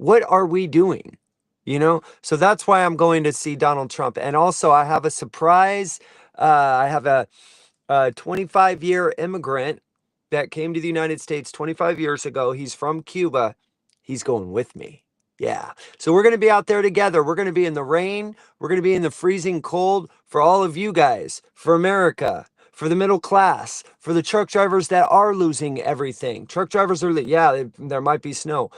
What are we doing? You know, so that's why I'm going to see Donald Trump. And also, I have a surprise. I have a 25-year immigrant that came to the United States 25 years ago. He's from Cuba. He's going with me. Yeah. So we're going to be out there together. We're going to be in the rain. We're going to be in the freezing cold for all of you guys, for America, for the middle class, for the truck drivers that are losing everything. Truck drivers are, yeah, there might be snow.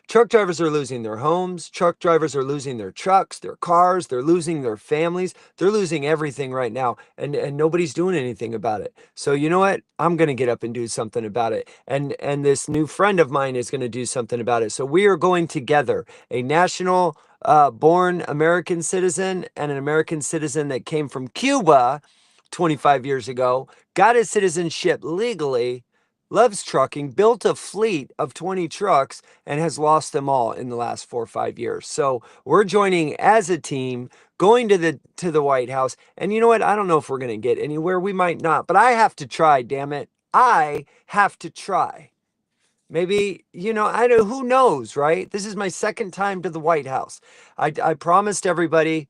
Truck drivers are losing their homes. Truck drivers are losing their trucks, their cars. They're losing their families. They're losing everything right now, and nobody's doing anything about it. So you know what? I'm going to get up and do something about it. And this new friend of mine is going to do something about it. So we are going together, a national born American citizen and an American citizen that came from Cuba 25 years ago, got his citizenship legally, loves trucking, built a fleet of 20 trucks, and has lost them all in the last 4 or 5 years. So we're joining as a team, going to the White House. And you know what? I don't know if we're going to get anywhere. We might not, but I have to try, damn it. I have to try. Maybe, you know, I know, who knows, right? This is my second time to the White House. I promised everybody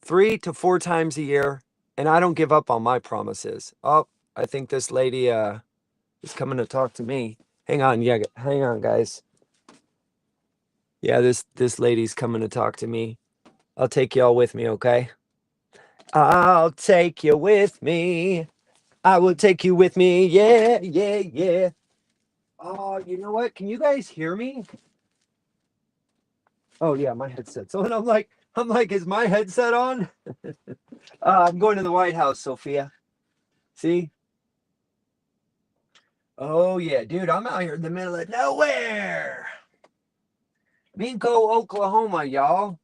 3 to 4 times a year, and I don't give up on my promises. Oh, I think this lady is coming to talk to me. Hang on, yeah, hang on, guys. Yeah, this lady's coming to talk to me. I'll take y'all with me, okay? I'll take you with me. I will take you with me. Yeah, yeah, yeah. Oh, you know what? Can you guys hear me? Oh yeah, my headset's on. I'm like, is my headset on? I'm going to the White House, Sophia. See? Oh yeah, dude, I'm out here in the middle of nowhere. Minko, Oklahoma, y'all.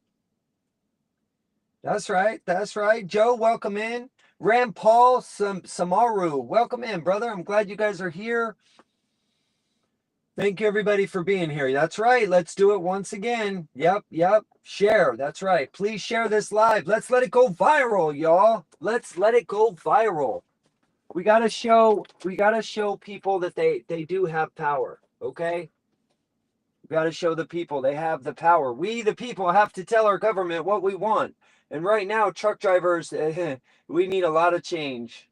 That's right. That's right. Joe, welcome in. Ram Paul Samaru, welcome in, brother. I'm glad you guys are here. Thank you, everybody, for being here. That's right. Let's do it once again. Yep. Share. That's right. Please share this live. Let's let it go viral, y'all. Let's let it go viral. We gotta show people that they do have power. Okay. We got to show the people they have the power. We, the people, have to tell our government what we want. And right now, truck drivers, we need a lot of change.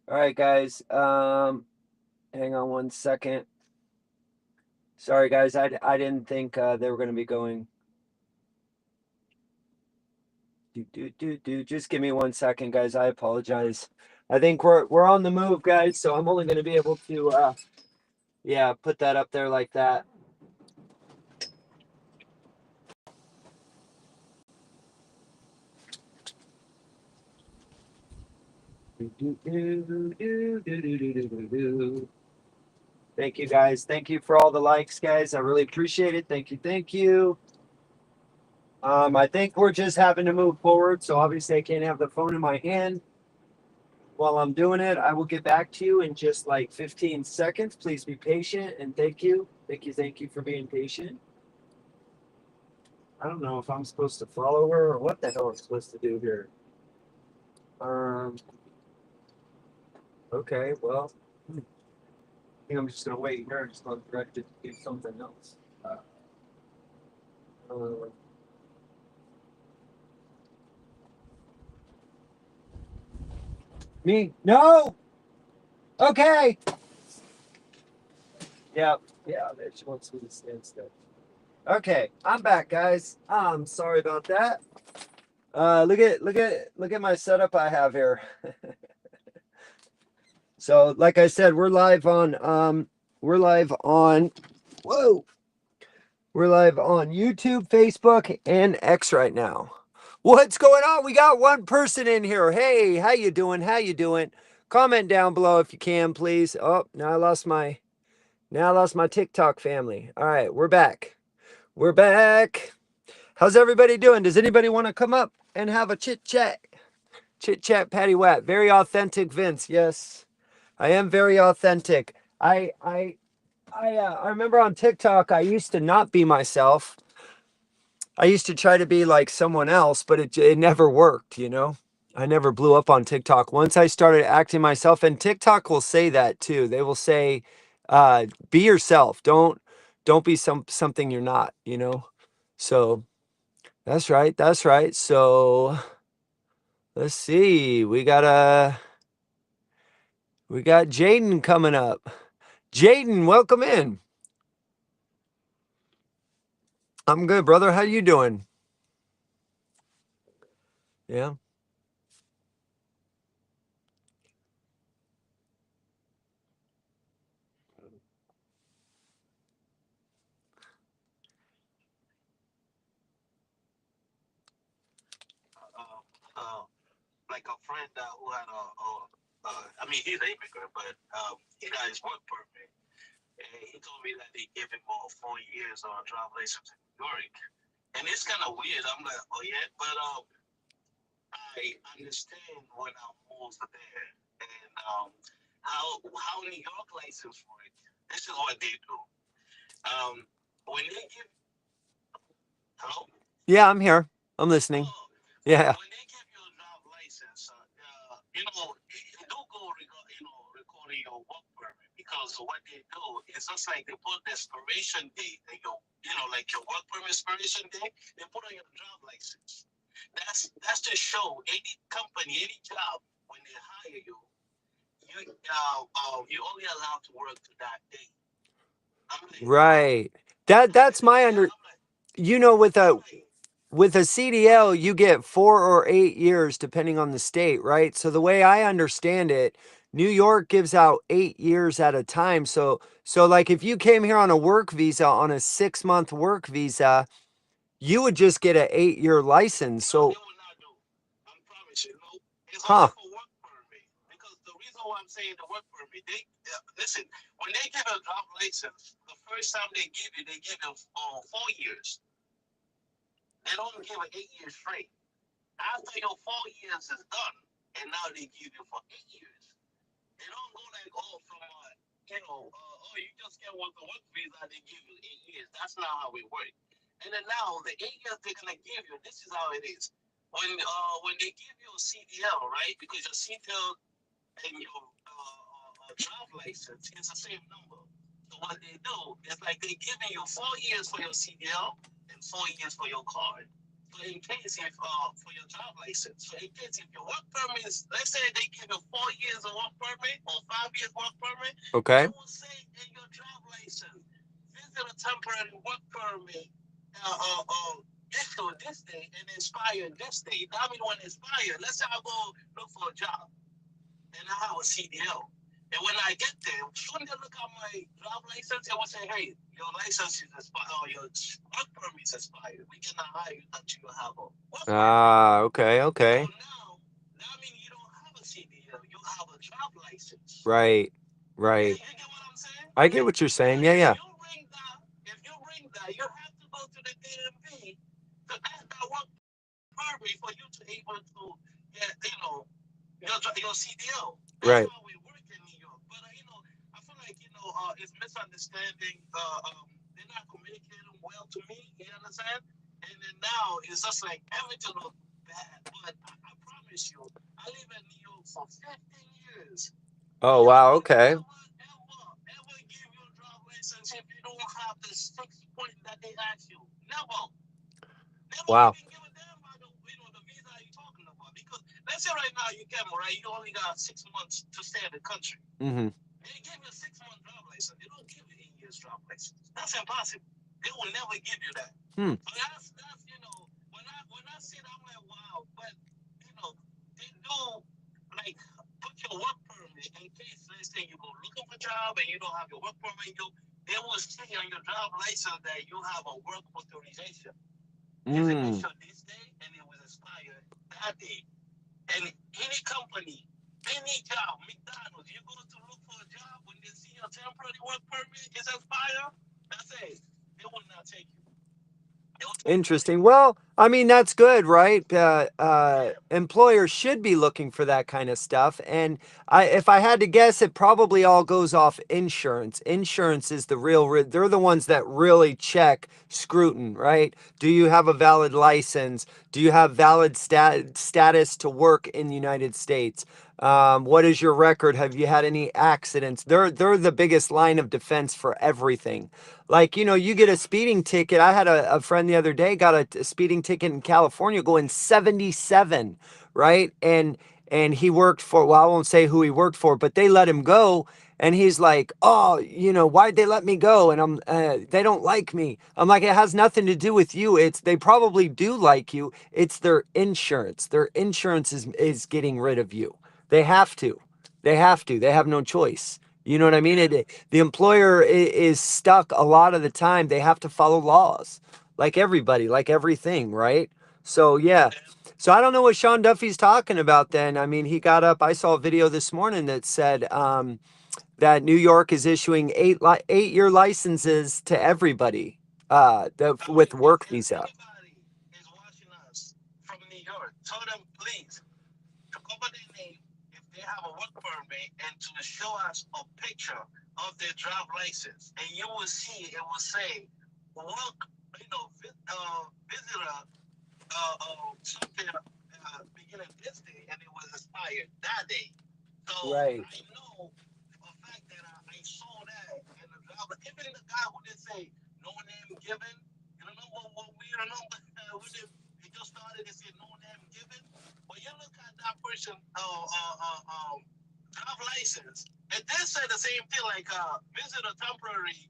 All right, guys. Hang on one second. Sorry, guys. I didn't think they were going to be going. Just give me 1 second, guys. I apologize. I think we're on the move, guys. So I'm only going to be able to, yeah, put that up there like that. Thank you, guys. Thank you for all the likes, guys. I really appreciate it. Thank you. I think we're just having to move forward, so obviously I can't have the phone in my hand while I'm doing it. I will get back to you in just like 15 seconds. Please be patient, and thank you. Thank you for being patient. I don't know if I'm supposed to follow her or what the hell I'm supposed to do here. Okay, well, I think I'm just gonna wait here and just let direct it to do something else. Me? No. Okay. Yeah. She wants me to stand still. Okay, I'm back, guys. I'm sorry about that. Look at my setup I have here. So, like I said, we're live on whoa. We're live on YouTube, Facebook, and X right now. What's going on? We got one person in here. Hey, how you doing? How you doing? Comment down below if you can, please. Oh, now I lost my TikTok family. All right, we're back. We're back. How's everybody doing? Does anybody want to come up and have a chit chat? Chit chat, Patty Watt. Very authentic, Vince. Yes, I am very authentic. I remember on TikTok, I used to not be myself. I used to try to be like someone else, but it never worked, you know? I never blew up on TikTok. Once I started acting myself, and TikTok will say that too. They will say, be yourself. don't be something you're not, you know? So that's right. That's right. So let's see. We got Jaden coming up. Jaden, welcome in. I'm good, brother. How you doing? Yeah. Like a friend who had I mean, he's an immigrant, but he got his work permit. And he told me that they gave him 4 years on a driver's license in New York. And it's kind of weird. I'm like, oh yeah, but I understand when I moved there and how New York license work. This is what they do. When they give hello. Yeah, I'm here. I'm listening. Oh, Yeah. when they give you a driver's license, you do go recording your work permit because what they do is just like they put the expiration date and like your work permit expiration date, they put on your driver's license. That's to show any company, any job when they hire you, you're only allowed to work to that date. I'm like, Right. I'm That's like, my yeah, under you know, I'm like, with a CDL, you get 4 or 8 years depending on the state, right? So the way I understand it, New York gives out 8 years at a time. So like if you came here on a work visa, on a 6 month work visa, you would just get an 8 year license. no, So, they will not do. I promise you. No, it's only huh? for work permit. Because the reason why I'm saying the work permit, they listen. When they give a job license, the first time they give you 4 years. They don't give an 8 years straight. After your 4 years is done, and now they give you for 8 years. They don't go like, oh, from you just get work visa, they give you 8 years. That's not how it works. And then now the 8 years they're gonna give you, this is how it is. When they give you a CDL, right? Because your CDL and your job license is the same number. So what they do is like they giving you 4 years for your CDL and 4 years for your card. So in case if for your job license, so in case if your work permit is, let's say they give you 4 years of work permit or 5 years work permit, Okay. they will say in your job license, visit a temporary work permit this to this day and expire this day. I mean when it expire, let's say I go look for a job and I have a CDL. And when I get there, soon they look at my driver's license, they will say, hey, your license is expired, or your work permit is expired. We cannot hire you until you have a work permit. Ah, okay, So okay. now, that means you don't have a CDL, you have a driver's license. Right. You, Right. you get what I'm saying? I get what you're So saying. Yeah, yeah. if you bring that, you have to go to the DMV to ask that work permit for you to able to get, your CDL. That's Right. how we work in New York. But I feel like it's misunderstanding. They're not communicating well to me. You understand? And then now it's just like everything looks bad. But I promise you, I live in New York for 15 years. Oh, They wow. will Okay. ever give you a driver's license if you don't have the 6 point that they ask you. Never. They won't Wow. even give a damn about the visa you're talking about. Because let's say right now you come, right? You only got 6 months to stay in the country. Mm-hmm. They give you a 6 month driver's license. They don't give you 8 years driver's license. That's impossible. They will never give you that. Hmm. So that's when I see that I'm like wow, but they do like put your work permit in case let's say you go looking for a job and you don't have your work permit, they will say on your driver's license that you have a work authorization. Is it Mm. issued this day and it was expired that day? And any company, any job, McDonald's, you go to look for a job when they see your temporary work permit is expired, that's it. They will not take you. They will Interesting. Well, I mean, that's good, right? Employers should be looking for that kind of stuff. And if I had to guess, it probably all goes off insurance. Insurance is the they're the ones that really check scrutin, right? Do you have a valid license? Do you have valid status to work in the United States? What is your record? Have you had any accidents? They're the biggest line of defense for everything. Like, you get a speeding ticket. I had a friend the other day got a speeding ticket in California going 77, right? And he worked for, well, I won't say who he worked for, but they let him go. And he's like, oh, why'd they let me go? And they don't like me. I'm like, it has nothing to do with you. They probably do like you. It's their insurance. Their insurance is getting rid of you. They have to. They have to. They have no choice. You know what I mean? The employer is stuck a lot of the time. They have to follow laws, like everybody, like everything, right? So yeah. So I don't know what Sean Duffy's talking about then. I mean, he got up. I saw a video this morning that said that New York is issuing 8-year licenses to everybody with work visa. Anybody is watching us from New York, tell them please to cover their name if they have a work permit and to show us a picture of their drive license, and you will see it will say work, visitor, something beginning this day, and it was expired that day. So Right. I know for a fact that I saw that, and the driver, even the guy who did say no name given, you don't know what we don't know, we did, it just started, it said no name given. But you look at that person, drive license, and they said the same thing, like visit a temporary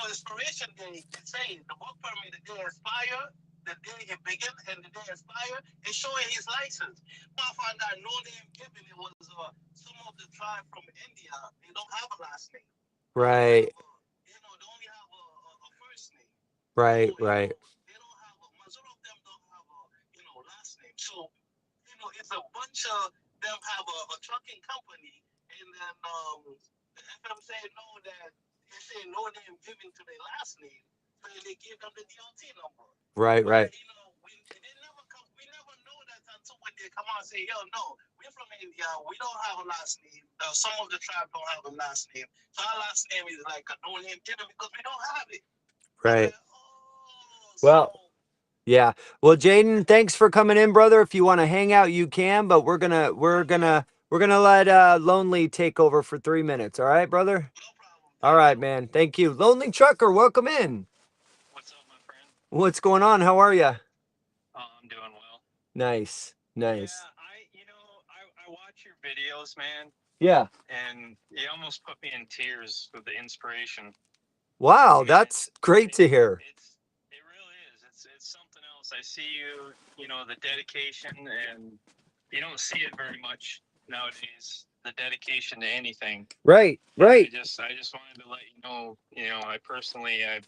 expiration date. It's saying the work permit, the day expire, the day it begin, and the day expire, it's showing his license. I found out no name given. It was some of the tribe from India. They don't have a last name. Right. They only have a first name. Right. Right. They don't have some of them don't have a last name. So it's a bunch of them have a trucking company, and then the FMC know that they say no name given to their last name, so they give them the DOT number. Right. But Right. we never know that until when they come out and say, yo, no, we're from India, we don't have a last name. Some of the tribe don't have a last name, so our last name is like a no name given because we don't have it. Right. Like, oh, so Well, yeah. Well, Jaden, thanks for coming in, brother. If you want to hang out, you can, but we're gonna let Lonely take over for 3 minutes. All right, brother? no problem. All Thank right, you. man. Thank you. Lonely Trucker, welcome in. What's up, my friend? What's going on? How are you? Oh, I'm doing well. Nice. Yeah, Nice. I watch your videos, man, Yeah. and you almost put me in tears with the inspiration. I Wow, mean, that's great to hear. it really is. It's something else. I see you, the dedication, and you don't see it very much nowadays. The dedication to anything. Right. And Right. I just wanted to let I personally, I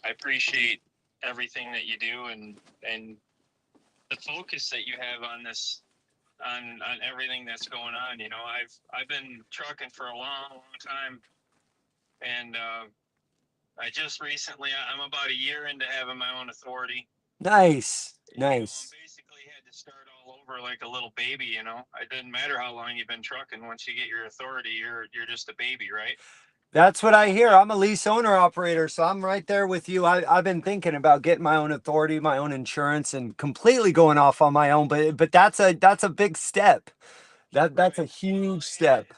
appreciate everything that you do, and the focus that you have on this, on everything that's going on. I've been trucking for a long time, and I just recently, I'm about a year into having my own authority. Nice. I'm Nice. basically had to start all over like a little baby. It doesn't matter how long you've been trucking. Once you get your authority, you're just a baby, right? That's what I hear. I'm a lease owner operator, so I'm right there with you. I've been thinking about getting my own authority, my own insurance, and completely going off on my own. But that's a big step. That's a Right. huge step.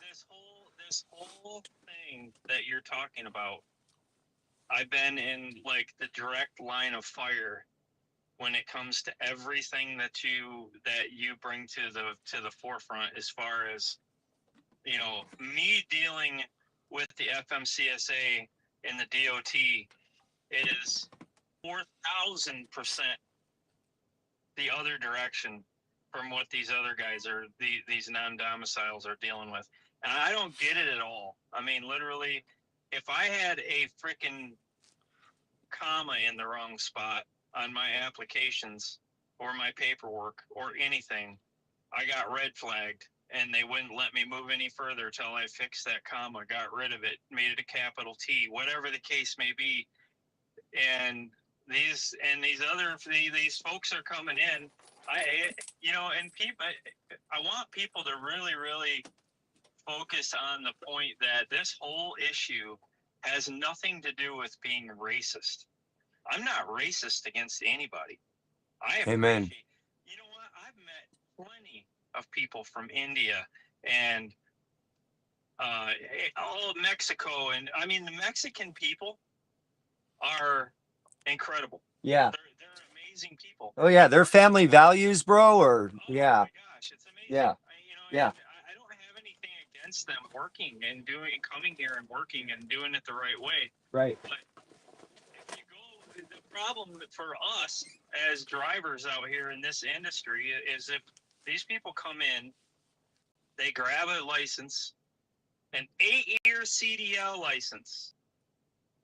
This whole thing that you're talking about, I've been in like the direct line of fire when it comes to everything that you bring to the forefront, as far as me dealing with the FMCSA and the DOT. It is 4,000% the other direction from what these other guys these non-domiciles are dealing with. And I don't get it at all. I mean, literally, if I had a freaking comma in the wrong spot on my applications or my paperwork or anything, I got red flagged, and they wouldn't let me move any further till I fixed that comma, got rid of it, made it a capital T, whatever the case may be. and these these folks are coming in. And people, I want people to really focus on the point that this whole issue has nothing to do with being racist. I'm not racist against anybody. I Amen. appreciate, you know what? I've met plenty of people from India and all of Mexico. And I mean, the Mexican people are incredible. Yeah. They're amazing people. Oh yeah, their family values, bro, or Oh yeah. my gosh, it's amazing. Yeah. Yeah. I don't have anything against them working and coming here and working and doing it the right way. Right. But if you go, the problem for us as drivers out here in this industry is if these people come in, they grab a license, an 8-year CDL license.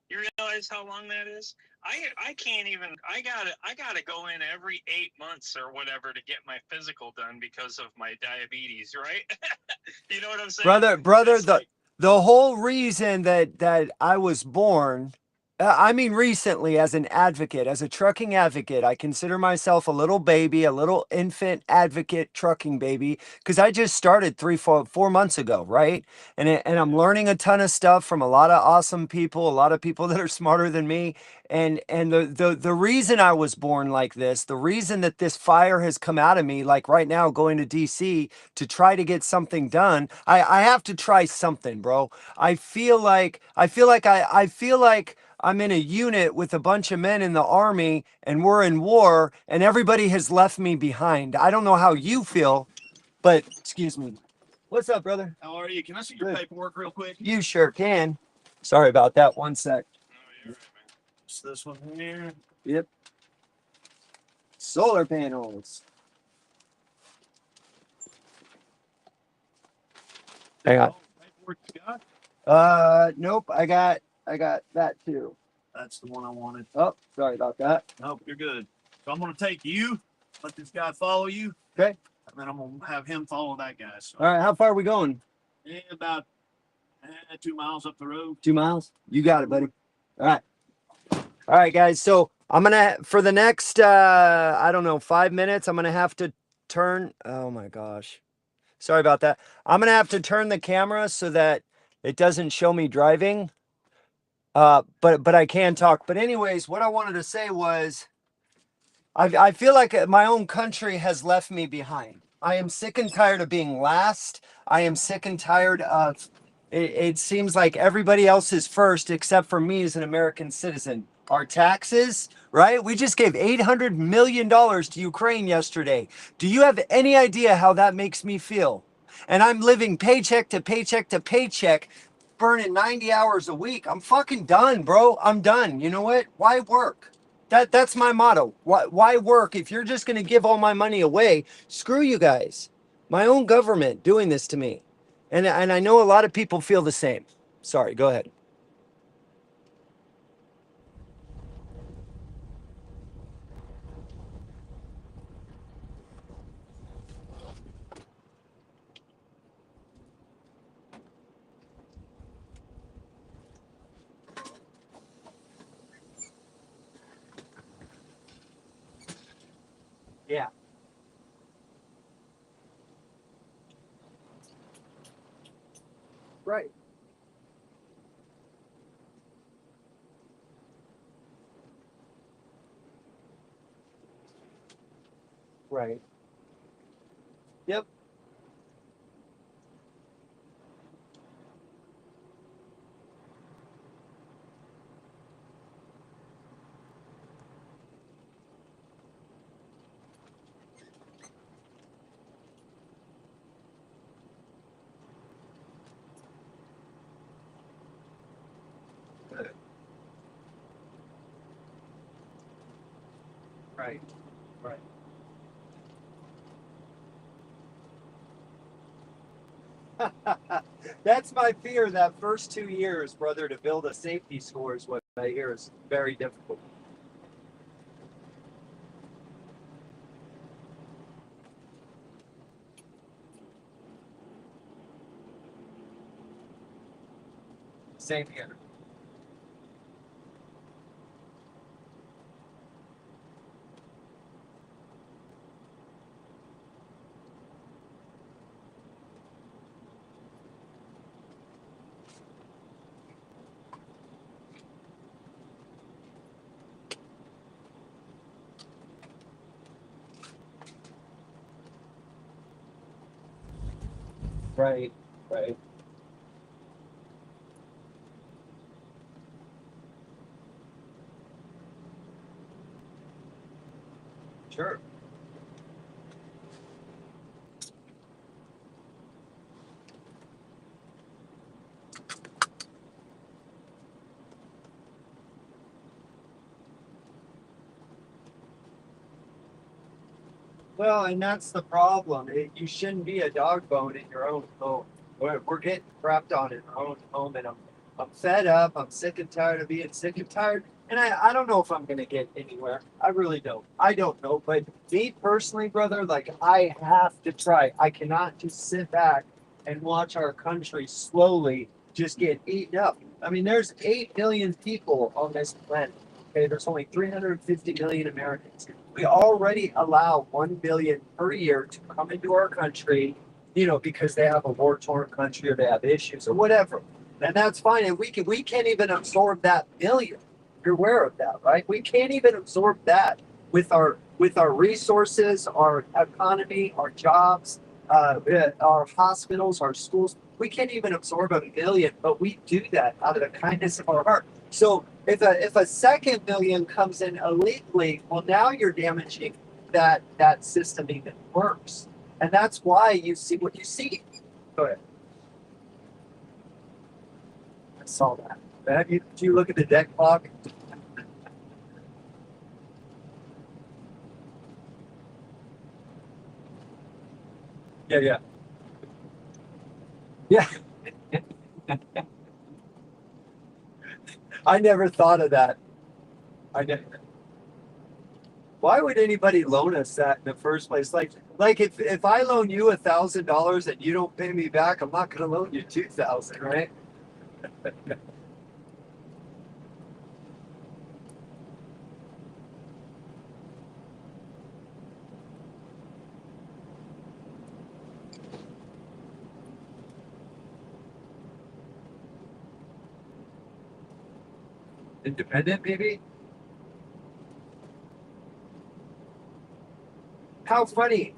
You realize how long that is? I can't even. I gotta go in every 8 months or whatever to get my physical done because of my diabetes, right? You know what I'm saying? Brother, It's like, the whole reason that I was born, I mean, recently as an advocate, as a trucking advocate, I consider myself a little baby, a little infant advocate trucking baby, because I just started 4 months ago, right? And I'm learning a ton of stuff from a lot of awesome people, a lot of people that are smarter than me. And the reason I was born like this, the reason that this fire has come out of me, like right now going to DC to try to get something done, I have to try something, bro. I feel like I'm in a unit with a bunch of men in the army and we're in war and everybody has left me behind. I don't know how you feel, but excuse me. What's up, brother? How are you? Can I see your Good. paperwork real quick? You sure can. Sorry about that. One sec. oh, you're right, man. It's this one here. Yep. Solar panels. Hang on. Oh, paperwork you got? Nope. I got that too. That's the one I wanted. Oh, sorry about that. Nope, you're good. So I'm gonna take you, let this guy follow you. Okay. And then I'm gonna have him follow that guy. So All right. How far are we going? about 2 miles up the road. 2 miles? You got it, buddy. All right. All right, guys. So I'm gonna for the next I don't know 5 minutes. I'm gonna have to turn. Oh my gosh. Sorry about that. I'm gonna have to turn the camera so that it doesn't show me driving. But I can talk. But anyways, what I wanted to say was I feel like my own country has left me behind. I am sick and tired of being last. I am sick and tired of it seems like everybody else is first except for me as an American citizen. Our taxes, right? We just gave $800 million to Ukraine yesterday. Do you have any idea how that makes me feel? And I'm living paycheck to paycheck to paycheck, burning 90 hours a week. I'm fucking done, bro. I'm done. You know what? Why work? That's my motto. Why work if you're just going to give all my money away? Screw you guys. My own government doing this to me. And I know a lot of people feel the same. Sorry, go ahead. Yeah. Right. Right. Yep. Right. Right. That's my fear. That first 2 years, brother, to build a safety score is what I hear is very difficult. Same here. Right. Right. Sure. Well, and that's the problem. You shouldn't be a dog bone in your own home. We're getting crapped on in our own home, and I'm fed up. I'm sick and tired of being sick and tired. And I don't know if I'm gonna get anywhere. I really don't. I don't know. But me personally, brother, like I have to try. I cannot just sit back and watch our country slowly just get eaten up. I mean, there's 8 million people on this planet. Okay, there's only 350 million Americans. We already allow 1 billion per year to come into our country, because they have a war-torn country or they have issues or whatever. And that's fine. And we can't even absorb that billion. You're aware of that, right? We can't even absorb that with our resources, our economy, our jobs, our hospitals, our schools. We can't even absorb a billion, but we do that out of the kindness of our heart. So if a second million comes in illegally, well, now you're damaging that system even worse, and that's why you see what you see. Go ahead. I saw that. Do you look at the deck clock? Yeah, yeah, yeah. I never thought of that. I never. Why would anybody loan us that in the first place? Like if I loan you $1,000 and you don't pay me back, I'm not going to loan you 2,000, right? Independent, maybe. How funny.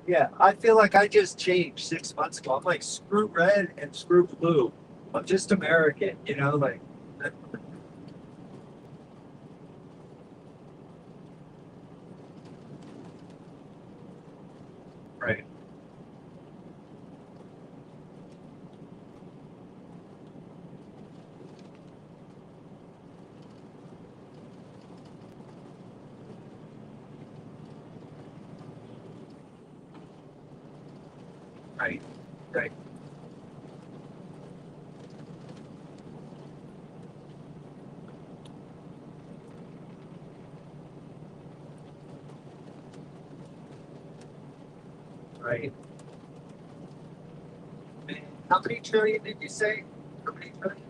Yeah, I feel like I just changed 6 months ago. I'm like screw red and screw blue. I'm just American, like right, right, right, right. How many trillion did you say? How many trillion?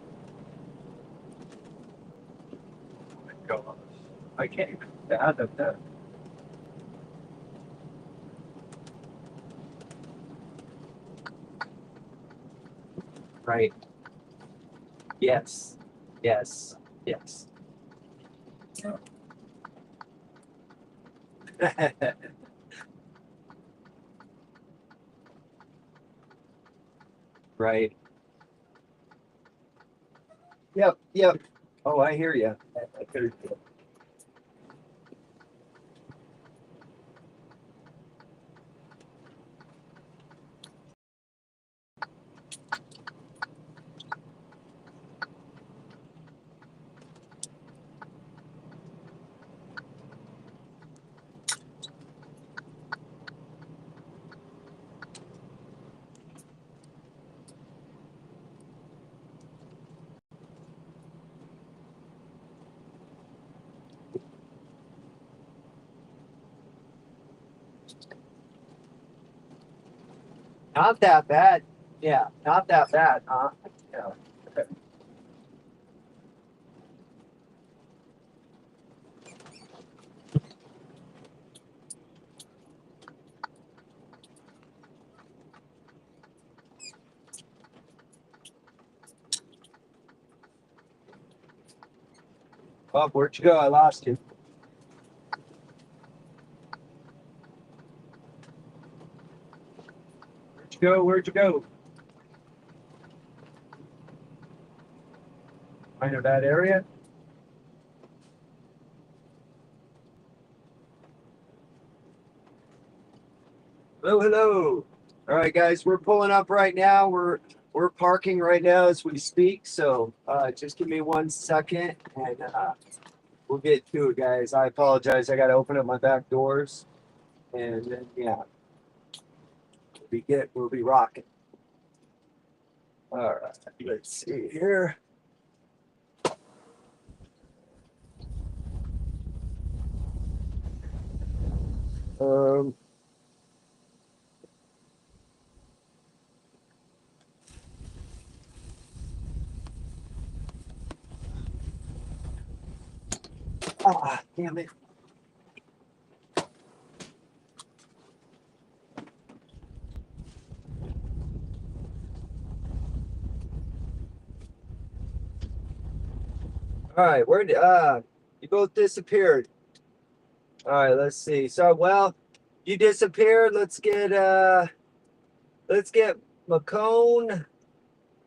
Oh my gosh. I can't even fathom that. Right. Yes. Yes. Yes. Right. Yep. Yep. Oh, I hear you. I hear you. Not that bad. Yeah, not that bad, huh? Yeah. Bob, where'd you go? I lost you. Where'd you go? Where'd you go? kind of bad area. Hello, hello. All right, guys, we're pulling up right now. We're parking right now as we speak. So just give me 1 second, and we'll get to it, guys. I apologize. I got to open up my back doors, and then yeah, we'll be rocking. All right, let's see here. Um. Ah, damn it. All right, where did you both disappeared? All right, let's see. So, well, you disappeared. Let's get McCone.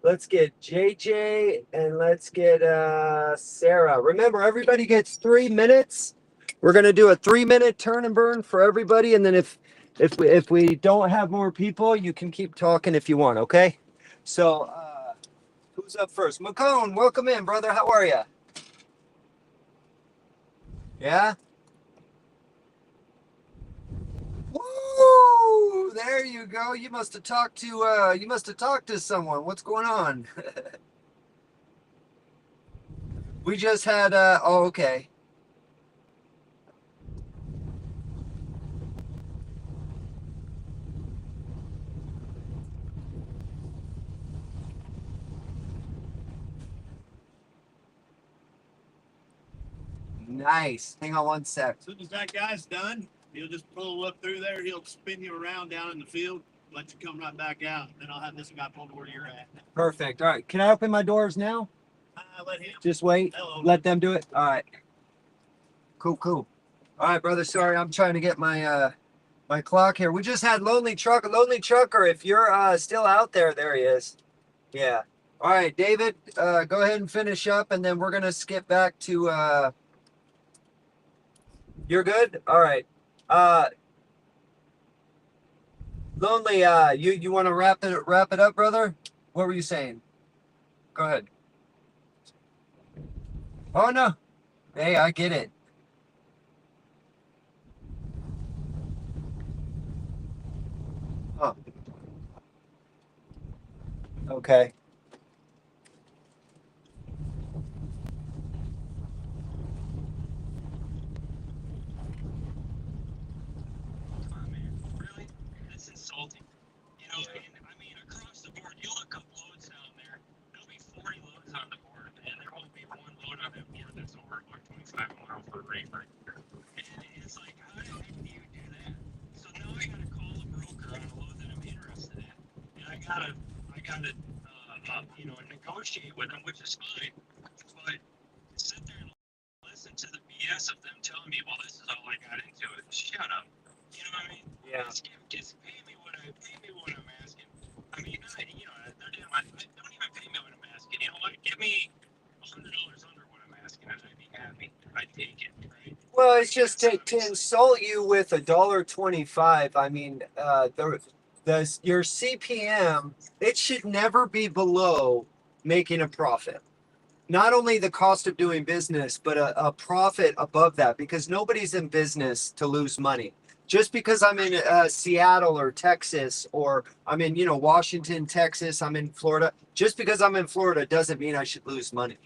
Let's get JJ, and let's get Sarah. Remember, everybody gets 3 minutes. We're gonna do a 3-minute turn and burn for everybody, and then if we don't have more people, you can keep talking if you want. Okay. So, who's up first? McCone, welcome in, brother. How are you? Yeah. Woo! There you go. You must have talked to someone. What's going on? We just had oh, okay. Nice. Hang on 1 sec. As soon as that guy's done, he'll just pull up through there. He'll spin you around down in the field, let you come right back out. Then I'll have this guy pull to where you're at. Perfect. All right. Can I open my doors now? Let him. Just wait. Hello. Let them do it. All right. Cool, cool. All right, brother. Sorry, I'm trying to get my my clock here. We just had Lonely Trucker. If you're still out there, there he is. Yeah. All right, David, go ahead and finish up, and then we're gonna skip back to you're good? All right. Lonely, you want to wrap it up, brother? What were you saying? Go ahead. Oh no. Hey, I get it. Huh. Okay. Come on, man. Really? That's insulting. You know, I mean, across the board, you look up loads down there. There'll be 40 loads on the board, and there won't be one load on that board that's over like 25 miles per rate right here. And it's like, how the heck do you do that? So now I gotta call a broker on a load that I'm interested in, and I gotta, you know, negotiate with them, which is fine. But sit there and listen to the BS of them telling me, well, this is all I got into it. Shut up. You know what I mean? Yeah. Just pay me what I'm asking. I mean, you know, they're doing don't even pay me what I'm asking. You know what? Give me $100 under what I'm asking, and I'd be happy. I'd take it, right? Well, it's just to insult you with $1.25. I mean, your CPM, it should never be below making a profit. Not only the cost of doing business, but a profit above that, because nobody's in business to lose money. Just because I'm in Seattle or Texas, or I'm in, Washington, Texas, I'm in Florida. Just because I'm in Florida doesn't mean I should lose money.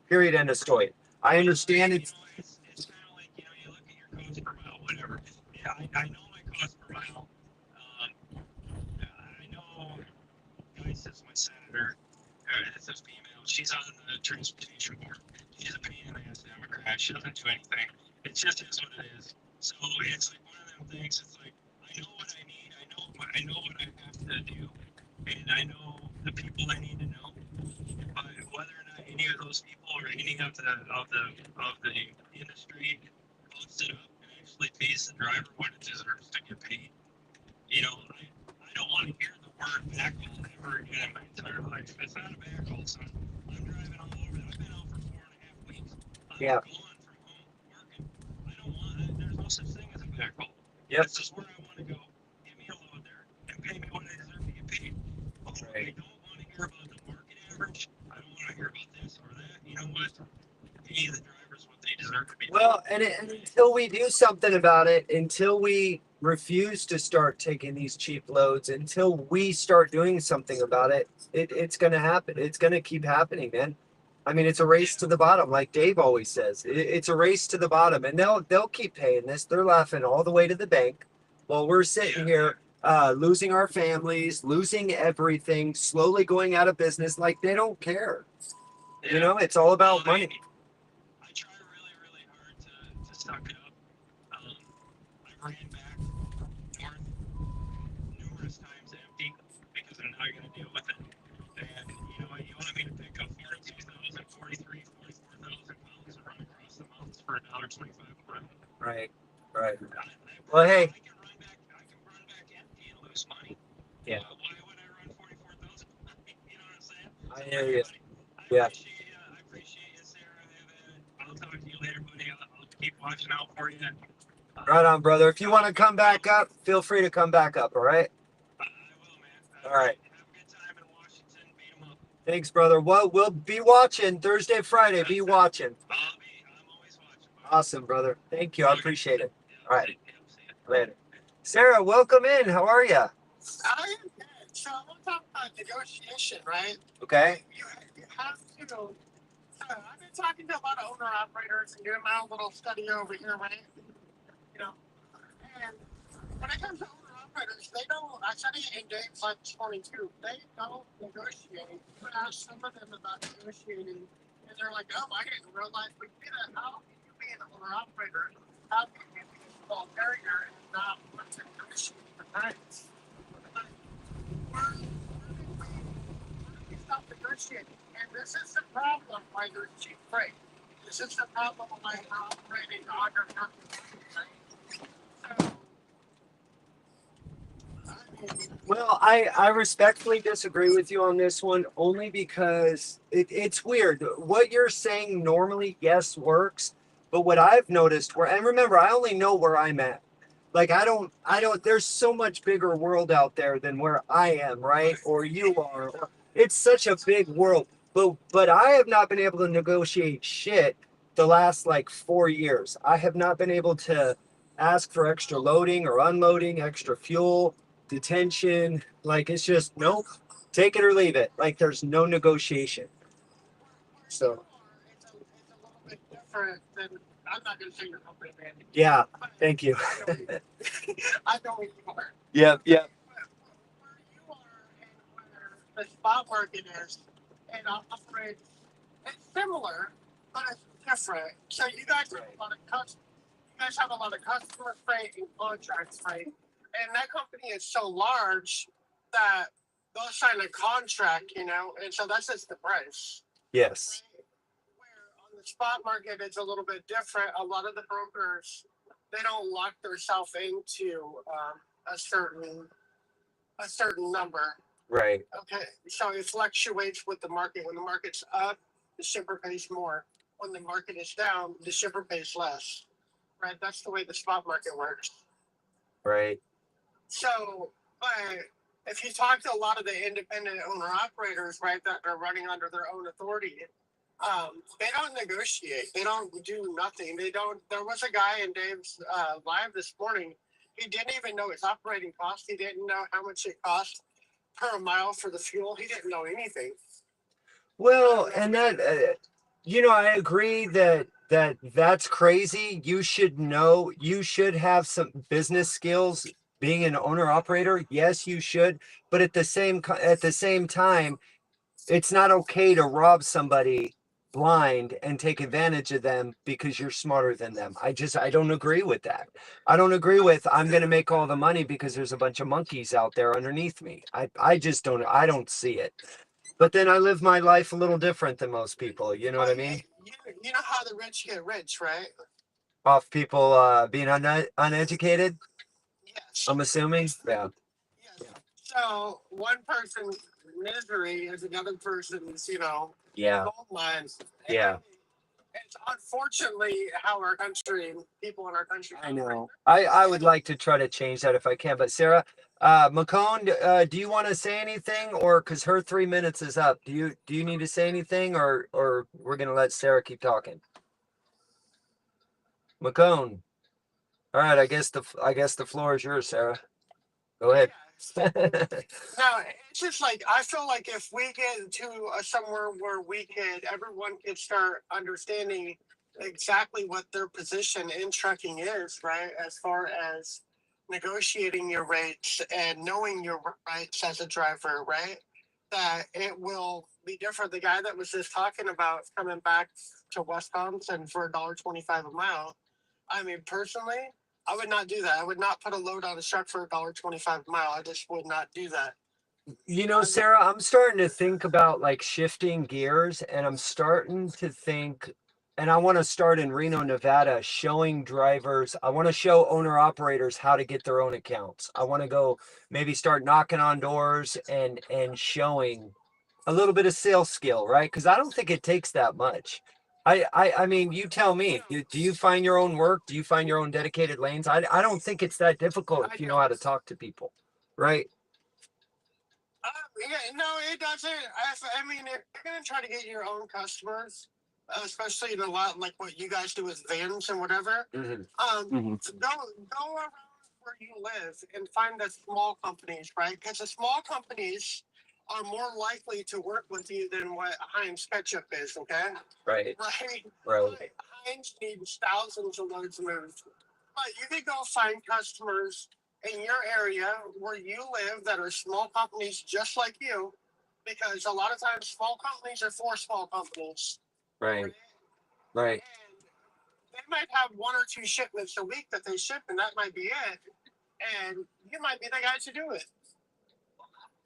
Period. End of story. I understand it's. It's kind of like, you know, you look at your cost per mile, whatever. Yeah, I know my cost per mile. I know, Joyce is my senator. It's a female. She's on the transportation board. She's a pain in the ass Democrat. She doesn't do anything. It just is what it is. So it's like one of them things. It's like, I know what I need. I know what I have to do, and I know the people I need to know. But whether or not any of those people or any of the industry bumps it up and actually pays the driver what it deserves to get paid, you know, I don't want to hear the word backhaul ever again in my entire life. It's not a backhaul, son. I'm driving all over. I've been out for Yeah. gone from home working. I don't want. There's no such thing as a back hole. Yep. That's just where I want to go. Give me a load there and pay me what I deserve to get paid. Oh, I don't want to hear about the market average. I don't want to hear about this or that. You know what? Pay the drivers what they deserve to be. Well, and until we do something about it, until we refuse to start taking these cheap loads, until we start doing something about it, it's going to happen. It's going to keep happening, man. I mean, it's a race to the bottom, like Dave always says. It's a race to the bottom, and they'll keep paying this. They're laughing all the way to the bank, while we're sitting here losing our families, losing everything, slowly going out of business. Like they don't care. You know, it's all about money. I try really, really hard to suck it up. I ran back north numerous times empty because I'm not going to deal with it. And you know, you want me to pick up 42,000, 43, 44,000 pounds and run across the mountains for $1.25 a run. Right, right. Well, hey. I can run back empty and lose money. Yeah. Why would I run 44,000? You know what I'm saying? I hear you. I appreciate you, Sarah. I'll talk to you later, buddy. I'll keep watching out for you. Right on, brother. If you want to come back up, feel free to come back up, all right? I will, man. All right. Have a good time in Washington. Beat 'em up. Thanks, brother. Well, we'll be watching Thursday, Friday. Be watching. I'm always watching. Awesome, brother. Thank you. I appreciate it. Yeah, All right. see ya. Later. Sarah, welcome in. How are you? I am good. So I want to talk about negotiation, right? Okay. You have to. So I've been talking to a lot of owner operators and doing my own little study over here, right? You know, and when it comes to owner operators, they don't. I study in Dave's like 22. They don't negotiate. You ask some of them about negotiating, and they're like, "Oh, I didn't realize we did it. How can you be an owner operator? How can you be a small carrier and not want to negotiate the price?" Where did we stop negotiating? And this is the problem why there's cheap freight. This is the problem why we're operating under right? So, Well, I respectfully disagree with you on this one only because it's weird. What you're saying normally, yes, works. But what I've noticed and remember, I only know where I'm at. Like there's so much bigger world out there than where I am, right? Or you are. It's such a big world. But I have not been able to negotiate shit the last like 4 years. I have not been able to ask for extra loading or unloading, extra fuel, detention. Like it's just nope, take it or leave it. Like there's no negotiation. So it's a little bit different than I'm not going to say your company, man. yeah, thank you. I know where you are. Yep. Where you are and where the spot market is, and operates, it's similar, but it's different. So you guys have a lot of customer freight and contract freight, and that company is so large that they'll sign a contract, you know, and so that's just the price. Yes. Where on the spot market it's a little bit different. A lot of the brokers, they don't lock themselves into a certain number. Right. Okay, so it fluctuates with the market. When the market's up, the shipper pays more. When the market is down, the shipper pays less. Right, that's the way the spot market works. Right. So, but if you talk to a lot of the independent owner operators, right, that are running under their own authority, they don't negotiate. They don't do nothing. They don't. There was a guy in Dave's live this morning. He didn't even know his operating cost. He didn't know how much it cost per mile for the fuel. He didn't know anything. Well, and that I agree that's crazy. You should know. You should have some business skills. Being an owner operator, yes, you should. But at the same time, it's not okay to rob somebody blind and take advantage of them because you're smarter than them. I don't agree with that. I don't agree with I'm going to make all the money because there's a bunch of monkeys out there underneath me. I just don't. I don't see it. But then I live my life a little different than most people. You know what I mean? You know how the rich get rich, right? Off people being uneducated. Yes. I'm assuming. Yeah. Yes. So one person's misery is another person's, Yeah. gold mines. Yeah. It's unfortunately how our country, people in our country. I know. I would like to try to change that if I can. But Sarah, McCone, do you want to say anything, or because her 3 minutes is up? Do you need to say anything, or we're gonna let Sarah keep talking? McCone. All right. I guess the floor is yours, Sarah. Go ahead. No, it's just like I feel like if we get to somewhere where everyone could start understanding exactly what their position in trucking is, right? As far as negotiating your rates and knowing your rights as a driver, right? That it will be different. The guy that was just talking about coming back to Wisconsin for $1.25 a mile. I mean, personally, I would not do that. I would not put a load on a truck for $1.25 a mile. I just would not do that. Sarah, I'm starting to think about like shifting gears, and I'm starting to think, and I want to start in Reno, Nevada, showing drivers, I want to show owner operators how to get their own accounts. I want to go maybe start knocking on doors and showing a little bit of sales skill, right? Because I don't think it takes that much. I mean, you tell me, do you find your own work? Do you find your own dedicated lanes? I don't think it's that difficult if you know how to talk to people, right? Yeah, no, it doesn't. I mean, if you're gonna try to get your own customers, especially in a lot like what you guys do with vans and whatever, go around where you live and find the small companies, right? Because the small companies are more likely to work with you than what Heinz Ketchup is. Okay, Right. right. Heinz needs thousands of loads moved, but you can go find customers in your area where you live that are small companies just like you, because a lot of times small companies are for small companies. Right. Right. And they might have one or two shipments a week that they ship, and that might be it. And you might be the guy to do it.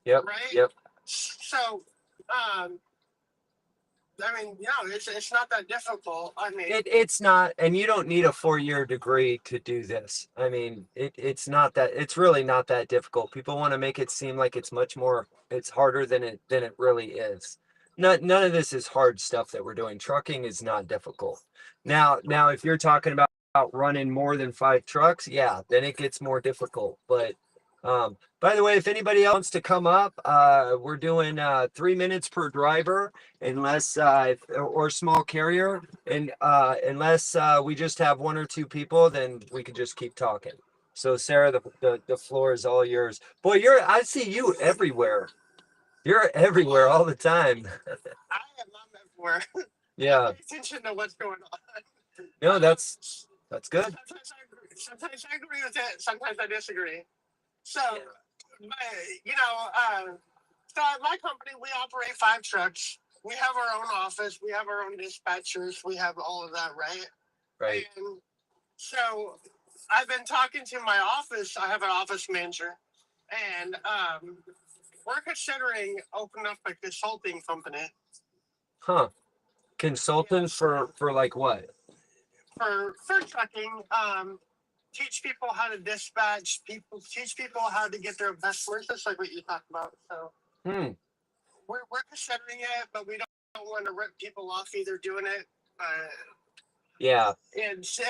Yep. Right? Yep. So, I mean, it's not that difficult. I mean, It's not, and you don't need a 4-year degree to do this. I mean, it's not that, it's really not that difficult. People want to make it seem like it's much more, it's harder than it really is. None of this is hard stuff that we're doing. Trucking is not difficult. Now, if you're talking about running more than 5 trucks, yeah, then it gets more difficult. But by the way, if anybody else wants to come up, we're doing 3 minutes per driver, unless or small carrier, and unless we just have 1 or 2 people, then we can just keep talking. So Sarah, the floor is all yours. Boy, I see you everywhere. You're everywhere all the time. I am not everywhere. Yeah. Pay attention to what's going on. No, that's good. Sometimes I agree with it. Sometimes I disagree. So, yeah. So at my company, we operate 5 trucks. We have our own office. We have our own dispatchers. We have all of that, right? Right. And so I've been talking to my office. I have an office manager, and we're considering opening up a consulting company. Huh. Consultant for like what? For trucking. Teach people how to dispatch people, teach people how to get their customers, just like what you talked about. So we're considering it, but we don't want to rip people off either doing it. Yeah. It's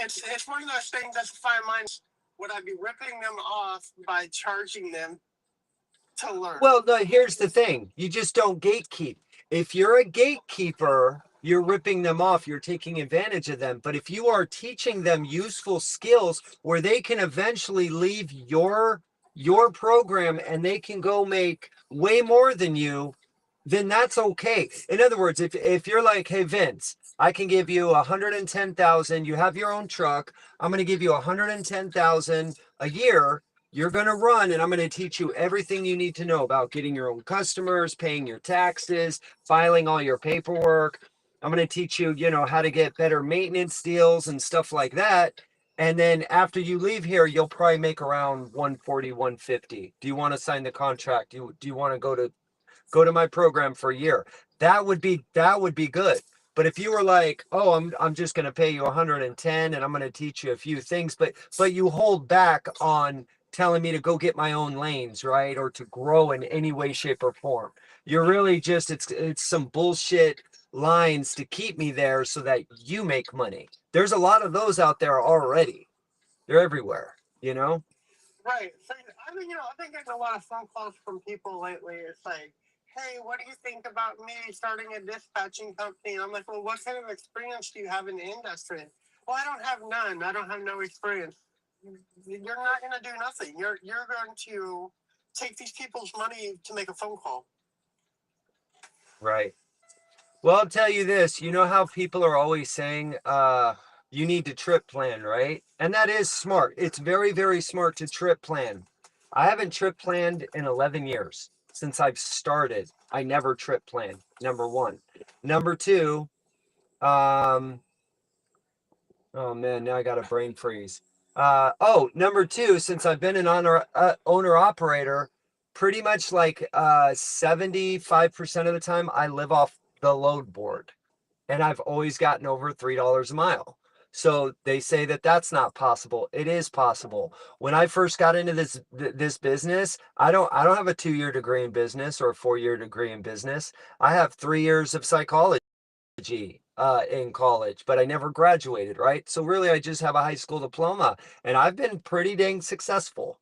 one of those things that's a fine line. Would I be ripping them off by charging them to learn? Well, no, here's the thing. You just don't gatekeep. If you're a gatekeeper, you're ripping them off. You're taking advantage of them. But if you are teaching them useful skills where they can eventually leave your program and they can go make way more than you, then that's okay. In other words, if you're like, hey, Vince, I can give you 110,000, you have your own truck, I'm going to give you 110,000 a year. You're going to run, and I'm going to teach you everything you need to know about getting your own customers, paying your taxes, filing all your paperwork. I'm going to teach you, how to get better maintenance deals and stuff like that. And then after you leave here, you'll probably make around 140, 150. Do you want to sign the contract? Do you want to go to my program for a year? That would be good. But if you were like, oh, I'm just going to pay you 110 and I'm going to teach you a few things, but you hold back on telling me to go get my own lanes, right? Or to grow in any way, shape, or form. You're really just, it's some bullshit lines to keep me there so that you make money. There's a lot of those out there already. They're everywhere, you know? Right. So I've been getting a lot of phone calls from people lately. It's like, hey, what do you think about me starting a dispatching company? And I'm like, well, what kind of experience do you have in the industry? Well, I don't have none. I don't have no experience. You're not going to do nothing. You're going to take these people's money to make a phone call. Right. Well, I'll tell you this, you know how people are always saying, you need to trip plan, right? And that is smart. It's very, very smart to trip plan. I haven't trip planned in 11 years since I've started. I never trip planned, number one. Number two, oh man, now I got a brain freeze. Number two, since I've been an owner operator, pretty much like 75% of the time I live off the load board. And I've always gotten over $3 a mile. So they say that that's not possible. It is possible. When I first got into this business, I don't have a 2-year degree in business or a 4-year degree in business. I have 3 years of psychology in college, but I never graduated, right? So really I just have a high school diploma, and I've been pretty dang successful.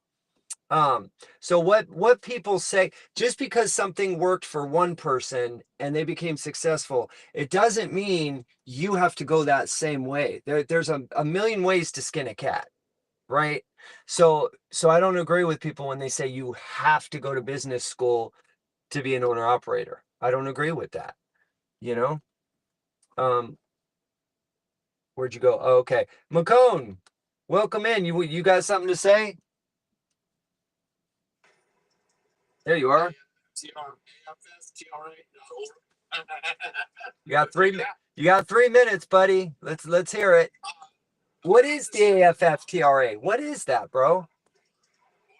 So what people say, just because something worked for one person and they became successful, it doesn't mean you have to go that same way. There's a million ways to skin a cat, right? So I don't agree with people when they say you have to go to business school to be an owner operator. I don't agree with that, you know? Where'd you go? Oh, okay. McCone, welcome in. You got something to say? There you are. You got 3 minutes, buddy. Let's hear it. What is the AFFTRA? What is that, bro?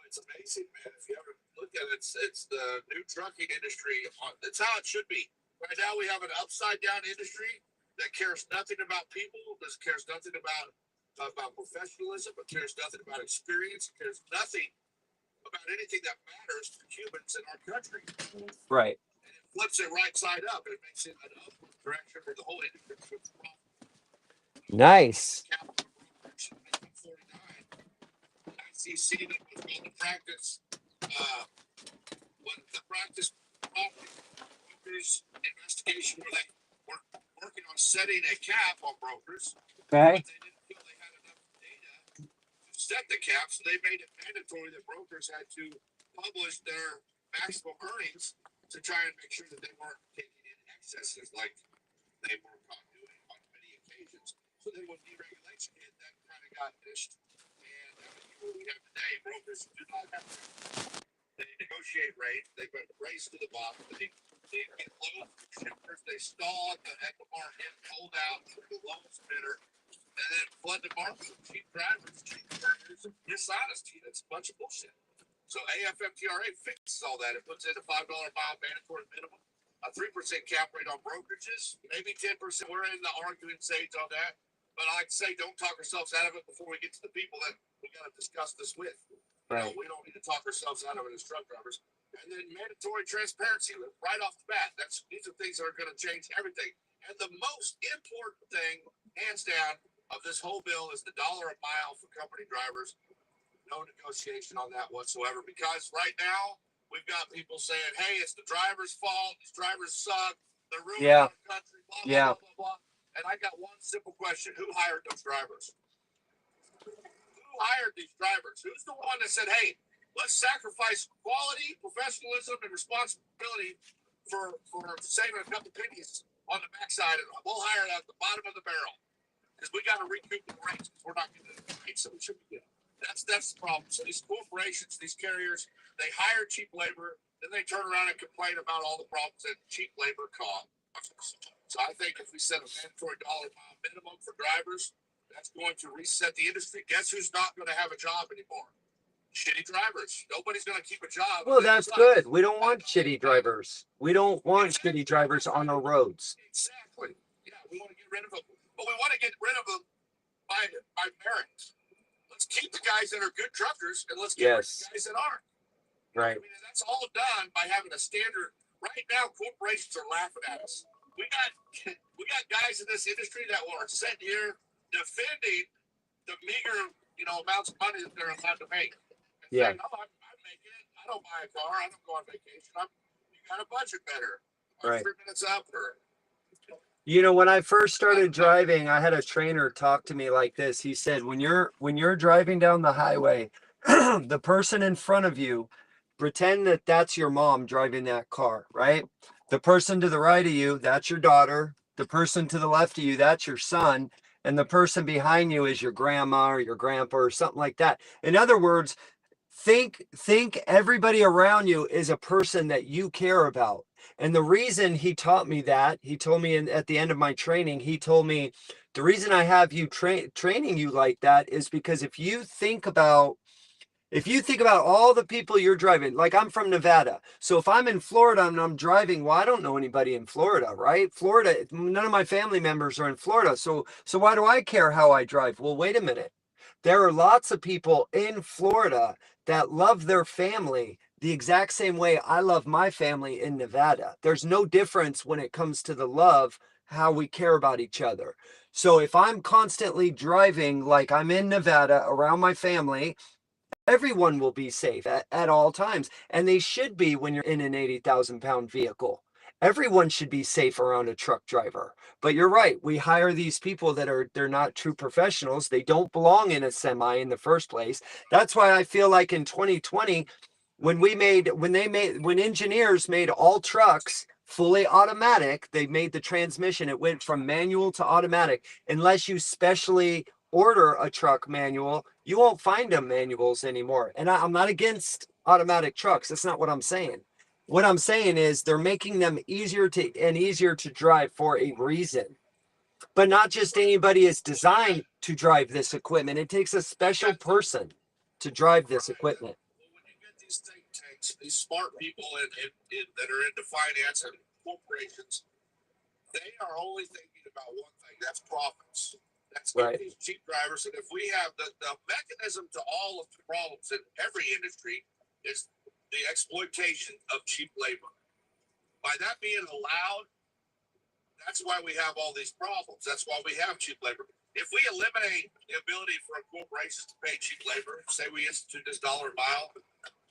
It's amazing, man. If you ever look at it, it's the new trucking industry. That's how it should be. Right now, we have an upside down industry that cares nothing about people, that cares nothing about professionalism, but cares nothing about experience, cares nothing about anything that matters to humans in our country. Right. And it flips it right side up, and it makes it an upward direction for the whole industry. Nice. ICC that was called the practice, when the practice brokers investigation where they were working on setting a cap on brokers. Okay. But they didn't feel they had enough data to set the cap, so they made it mandatory that brokers had to publish their maximum earnings to try and make sure that they weren't taking in excesses like they were caught doing on many occasions. So then when deregulation hit, that kind of got dished. And what we have today, brokers do not have to. They negotiate rates. They race to the bottom. They get low shippers. They stall at the market, hold out to the lowest bidder, and then flood the market with cheap drivers, cheap drivers, dishonesty. That's a bunch of bullshit. So AFFTRA fixes all that. It puts in a $5 mile mandatory minimum, a 3% cap rate on brokerages, maybe 10%. We're in the arguing stage on that. But I'd say don't talk ourselves out of it before we get to the people that we got to discuss this with. Right. We don't need to talk ourselves out of it as truck drivers. And then mandatory transparency right off the bat. These are things that are going to change everything. And the most important thing, hands down, of this whole bill is the $1 a mile for company drivers. No negotiation on that whatsoever. Because right now we've got people saying, "Hey, it's the driver's fault. These drivers suck. They're ruining our country." Blah blah blah blah blah. And I got one simple question: who hired those drivers? Who hired these drivers? Who's the one that said, "Hey, let's sacrifice quality, professionalism, and responsibility for saving a couple pennies on the backside, and we'll hire it at the bottom of the barrel because we got to recoup the rates because we're not getting the rates that we should be getting." That's the problem. So these corporations, these carriers, they hire cheap labor, then they turn around and complain about all the problems that cheap labor causes. So I think if we set a mandatory $1 mile minimum for drivers, that's going to reset the industry. Guess who's not going to have a job anymore? Shitty drivers. Nobody's going to keep a job. Well, that's good. We don't want shitty drivers. We don't want shitty drivers on our roads. Exactly. Yeah, we want to get rid of them. But we want to get rid of them by merit. Let's keep the guys that are good truckers and let's get rid of the guys that aren't. Right. I mean, that's all done by having a standard. Right now, corporations are laughing at us. We got guys in this industry that are sitting here defending the meager, amounts of money that they're allowed to make. And saying, "Oh, I'm making it. I don't buy a car. I don't go on vacation. You got a budget better. Right. 3 minutes up or." When I first started driving, I had a trainer talk to me like this. He said, when you're driving down the highway, the person in front of you, pretend that that's your mom driving that car, right? The person to the right of you, that's your daughter. The person to the left of you, that's your son. And the person behind you is your grandma or your grandpa or something like that. In other words, think everybody around you is a person that you care about. And the reason he taught me that, he told me at the end of my training, he told me the reason I have you training you like that is because if you think about all the people you're driving, like I'm from Nevada. So if I'm in Florida and I'm driving, well, I don't know anybody in Florida, right? Florida, none of my family members are in Florida. So why do I care how I drive? Well, wait a minute. There are lots of people in Florida that love their family the exact same way I love my family in Nevada. There's no difference when it comes to the love, how we care about each other. So if I'm constantly driving like I'm in Nevada around my family, everyone will be safe at all times. And they should be when you're in an 80,000 pound vehicle. Everyone should be safe around a truck driver. But you're right. We hire these people they're not true professionals. They don't belong in a semi in the first place. That's why I feel like in 2020, when engineers made all trucks fully automatic, they made the transmission. It went from manual to automatic. Unless you specially order a truck manual, you won't find them manuals anymore. And I'm not against automatic trucks. That's not what I'm saying. What I'm saying is they're making them easier to drive for a reason. But not just anybody is designed to drive this equipment. It takes a special person to drive this equipment. When you get these think tanks, these smart people that are into finance and corporations, they are only thinking about one thing. That's profits. That's right. These cheap drivers. And if we have the mechanism to all of the problems in every industry is the exploitation of cheap labor. By that being allowed, that's why we have all these problems. That's why we have cheap labor. If we eliminate the ability for corporations to pay cheap labor, say we institute this $1 a mile,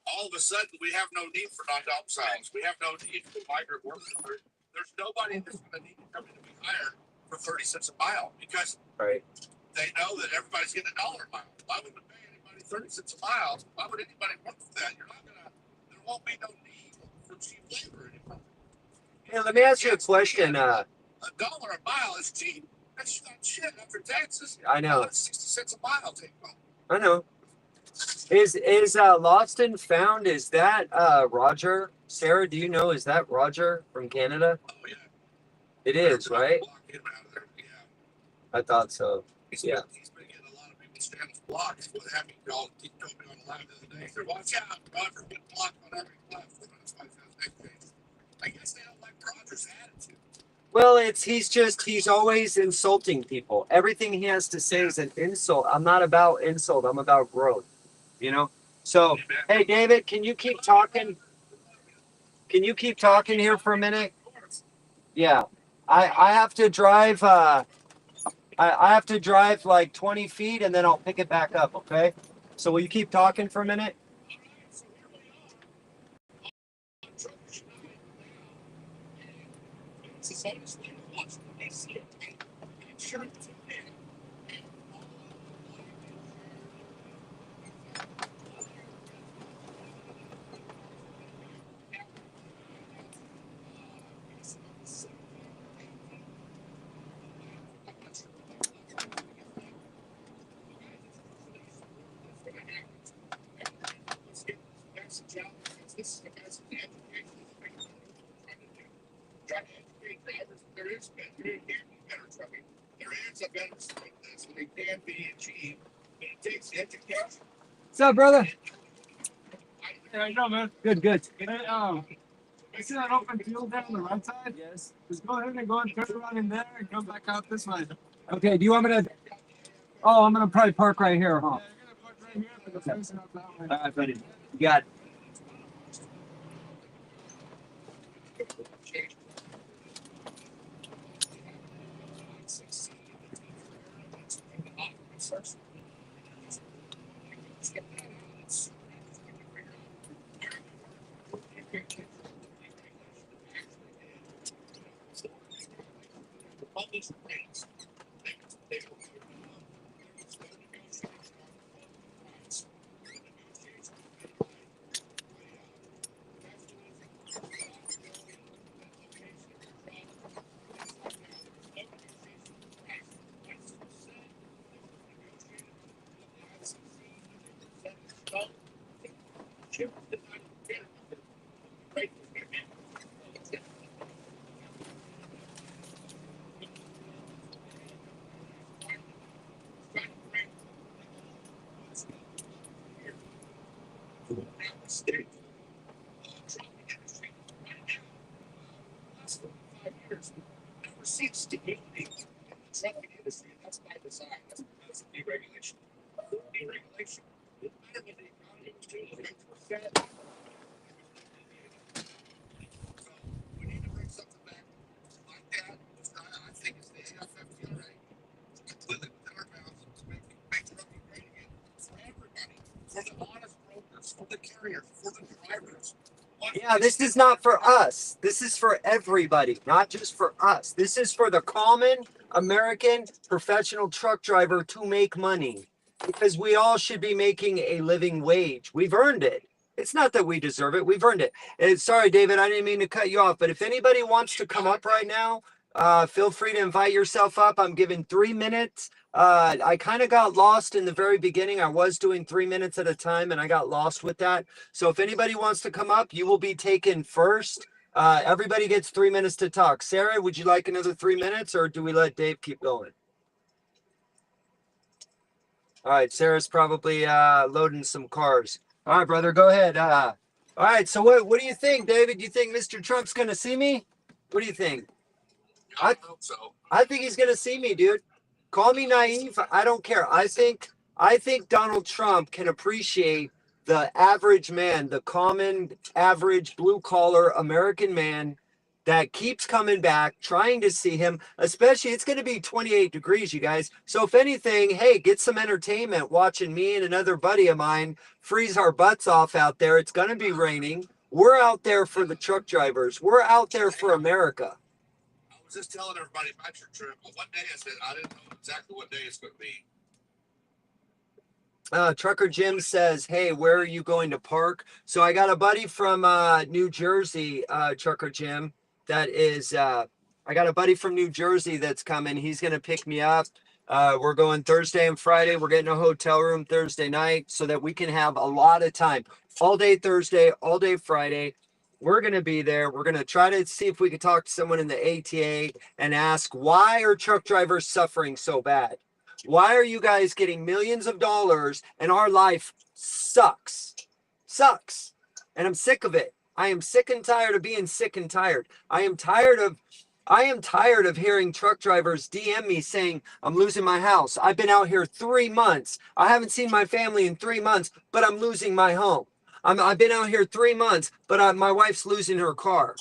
all of a sudden we have no need for non-domiciles. We have no need for migrant workers. There's nobody that's going to need to come in and be hired for 30 cents a mile because they know that everybody's getting $1 a mile. Why would we pay anybody 30 cents a mile? Why would anybody work for that? There won't be no need for cheap labor anymore. Hey, let me ask you a question. $1 a mile is cheap. That's not shit after taxes. I know. It's 60 cents a mile. Take home. I know. Is Lost and Found? Is that Roger? Sarah, do you know? Is that Roger from Canada? Oh yeah. It is, right? Him out of there. Yeah. I thought so. He's been getting a lot of people stand his blocks. What happened? He told me on the live the other day. He said, "Watch out, Roger get blocked on every platform." I guess they don't like Roger's attitude. Well, he's always insulting people. Everything he has to say is an insult. I'm not about insult. I'm about growth. So, hey, David, can you keep talking? Can you keep talking here for a minute? Yeah, I have to drive. I have to drive like 20 feet and then I'll pick it back up. Okay. So will you keep talking for a minute? What's up, brother? How you doing, man? Good, good. Hey, I see that open field there on the right side. Yes. Just go ahead and go and turn around in there and come back out this way. Okay, do you want me to? Oh, I'm gonna probably park right here, huh? Yeah, you're gonna park All right, buddy. You got it. Yeah, this is not for us. This is for everybody, not just for us. This is for the common American professional truck driver to make money because we all should be making a living wage. We've earned it. It's not that we deserve it. We've earned it. And sorry, David, I didn't mean to cut you off, but if anybody wants to come up right now, feel free to invite yourself up. I'm giving 3 minutes. I kind of got lost in the very beginning. I was doing 3 minutes at a time and I got lost with that. So if anybody wants to come up, you will be taken first. Everybody gets 3 minutes to talk. Sarah, would you like another 3 minutes or do we let Dave keep going? All right, Sarah's probably loading some cars. All right, brother, go ahead. All right, so what do you think, David? You think Mr. Trump's going to see me? What do you think? I hope so. I think he's going to see me, dude. Call me naive. I don't care. I think Donald Trump can appreciate the average man, the common average blue collar American man that keeps coming back, trying to see him, especially it's going to be 28 degrees, you guys. So if anything, hey, get some entertainment watching me and another buddy of mine freeze our butts off out there. It's going to be raining. We're out there for the truck drivers. We're out there for America. I was just telling everybody about your trip. But what day is it? I didn't know exactly what day it's going to be. Trucker Jim says, hey, where are you going to park? So I got a buddy from New Jersey, Trucker Jim, that is, I got a buddy from New Jersey that's coming. He's going to pick me up. We're going Thursday and Friday. We're getting a hotel room Thursday night so that we can have a lot of time. All day Thursday, all day Friday. We're going to be there. We're going to try to see if we can talk to someone in the ATA and ask, why are truck drivers suffering so bad? Why are you guys getting millions of dollars and our life sucks? Sucks. And I'm sick of it. I am sick and tired of being sick and tired. I am tired of hearing truck drivers DM me saying, I'm losing my house. I've been out here 3 months. I haven't seen my family in 3 months, but I'm losing my home. I've been out here 3 months, but my wife's losing her car.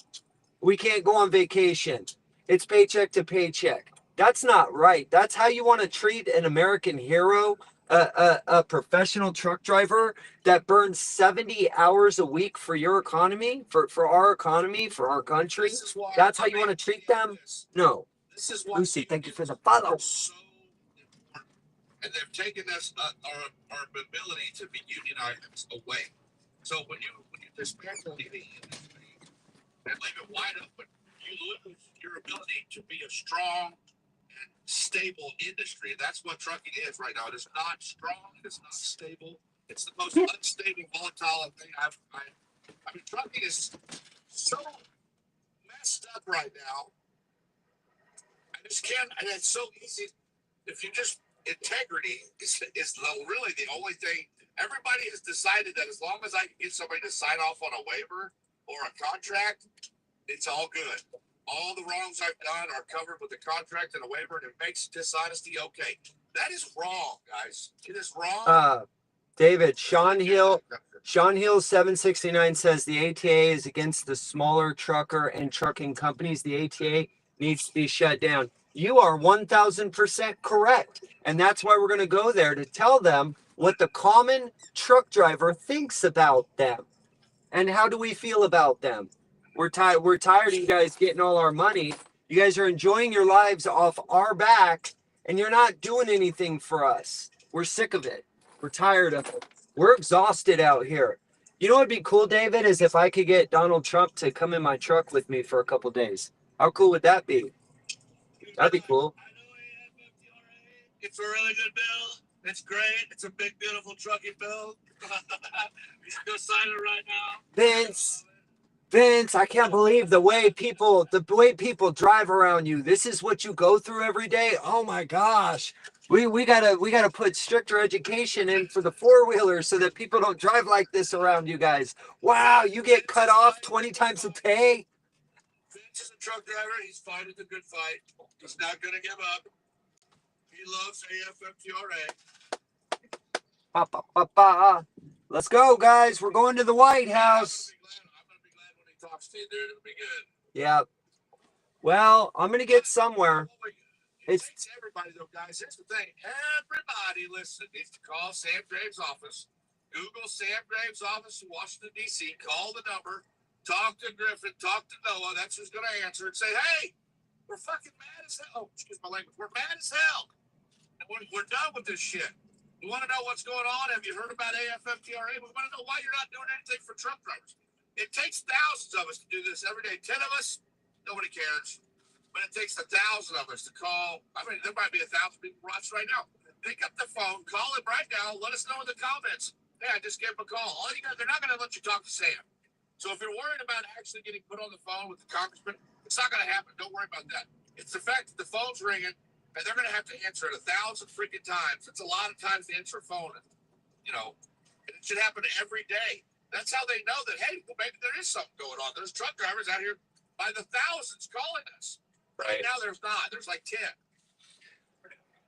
We can't go on vacation. It's paycheck to paycheck. That's not right. That's how you want to treat an American hero, a professional truck driver that burns 70 hours a week for your economy, for our economy, for our country. That's how you want to treat them? No. This is why Lucy, thank you for the follow. so important. And they've taken us our ability to be unionized away. So when you dismantle any industry and leave it wide open, you lose your ability to be a strong and stable industry. That's what trucking is right now. It is not strong. It is not stable. It's the most unstable, volatile thing I mean, trucking is so messed up right now. I just can't, and it's so easy. If you just, integrity is really the only thing. Everybody has decided that as long as I can get somebody to sign off on a waiver or a contract, it's all good. All the wrongs I've done are covered with a contract and a waiver, and it makes dishonesty okay. That is wrong, guys. It is wrong. David, Sean Hill 769 says the ATA is against the smaller trucker and trucking companies. The ATA needs to be shut down. You are 1000% correct. And that's why we're going to go there to tell them what the common truck driver thinks about them. And how do we feel about them? We're tired of you guys getting all our money. You guys are enjoying your lives off our back, and you're not doing anything for us. We're sick of it. We're tired of it. We're exhausted out here. You know what'd be cool, David, is if I could get Donald Trump to come in my truck with me for a couple days. How cool would that be? That'd be cool. It's a really good bill. It's great. It's a big, beautiful trucking bill. He's gonna sign it right now. Vince, I can't believe the way people drive around you. This is what you go through every day. Oh my gosh. We gotta put stricter education in for the four-wheelers so that people don't drive like this around you guys. Wow, you get cut off 20 times a day. Vince is a truck driver. He's fighting the good fight. He's not gonna give up. He loves AFFTRA. Ba, ba, ba, ba. Let's go, guys. We're going to the White House. I'm gonna be glad when he talks to you, dude. It'll be good. Yeah. Well, I'm gonna get somewhere. It's everybody, though, guys. Here's the thing. Everybody, listen, needs to call Sam Graves' office. Google Sam Graves' office in Washington, D.C. Call the number. Talk to Griffin. Talk to Noah. That's who's going to answer and say, hey, we're fucking mad as hell. Oh, excuse my language. We're mad as hell. And we're done with this shit. We want to know what's going on. Have you heard about AFFTRA? We want to know why you're not doing anything for truck drivers. It takes thousands of us to do this every day. 10 of us, nobody cares. But it takes 1,000 of us to call. I mean, there might be 1,000 people watching right now. Pick up the phone, call him right now. Let us know in the comments. Hey, I just gave him a call. They're not going to let you talk to Sam. So if you're worried about actually getting put on the phone with the congressman, it's not going to happen. Don't worry about that. It's the fact that the phone's ringing and they're going to have to answer it 1,000 freaking times. It's a lot of times to answer a phone. You know, it should happen every day. That's how they know that, hey, well, maybe there is something going on. There's truck drivers out here by the thousands calling us. Right now, there's not. There's like 10.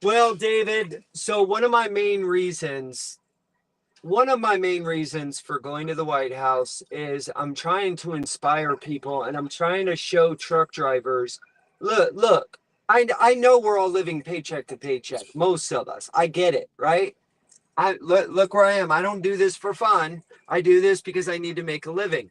Well, David, so one of my main reasons for going to the White House is I'm trying to inspire people and I'm trying to show truck drivers, look, I know we're all living paycheck to paycheck, most of us. I get it, right? Look where I am. I don't do this for fun. I do this because I need to make a living.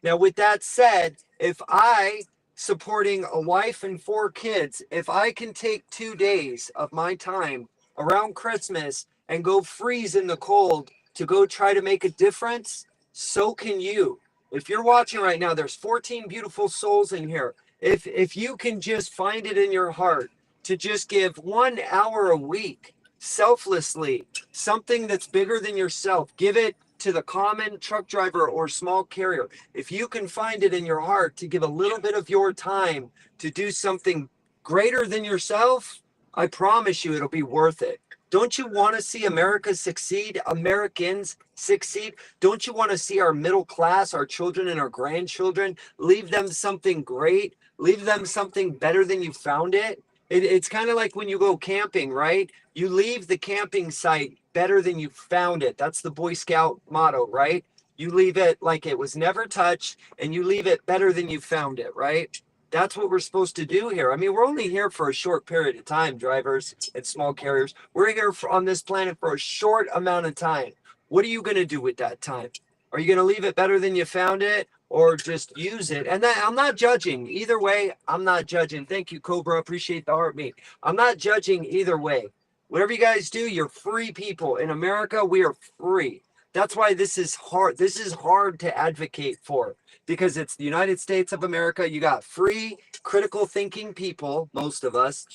Now, with that said, if I supporting a wife and 4 kids, if I can take 2 days of my time around Christmas and go freeze in the cold to go try to make a difference, so can you. If you're watching right now, there's 14 beautiful souls in here. If you can just find it in your heart to just give 1 hour a week selflessly, something that's bigger than yourself, give it to the common truck driver or small carrier. If you can find it in your heart to give a little bit of your time to do something greater than yourself, I promise you it'll be worth it. Don't you want to see America succeed? Americans succeed? Don't you want to see our middle class, our children and our grandchildren, leave them something great? Leave them something better than you found it? It's kind of like when you go camping, right? You leave the camping site better than you found it. That's the Boy Scout motto, right? You leave it like it was never touched and you leave it better than you found it, right? That's what we're supposed to do here. I mean, we're only here for a short period of time, drivers and small carriers. We're here on this planet for a short amount of time. What are you going to do with that time? Are you going to leave it better than you found it or just use it? And I'm not judging. Either way, I'm not judging. Thank you, Cobra. Appreciate the heartbeat. I'm not judging either way. Whatever you guys do, you're free people. In America, we are free. That's why this is hard. This is hard to advocate for because it's the United States of America. You got free, critical thinking people, most of us.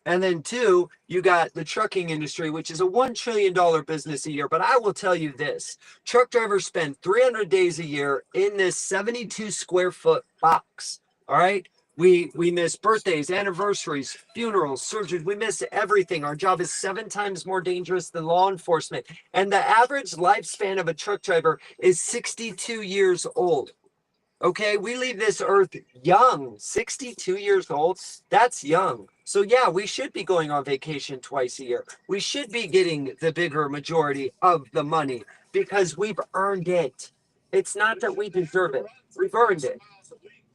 And then 2, you got the trucking industry, which is a $1 trillion business a year. But I will tell you this, truck drivers spend 300 days a year in this 72 square foot box. All right. We miss birthdays, anniversaries, funerals, surgeries. We miss everything. Our job is 7 times more dangerous than law enforcement. And the average lifespan of a truck driver is 62 years old. Okay, we leave this earth young, 62 years old. That's young. So yeah, we should be going on vacation twice a year. We should be getting the bigger majority of the money because we've earned it. It's not that we deserve it. We've earned it.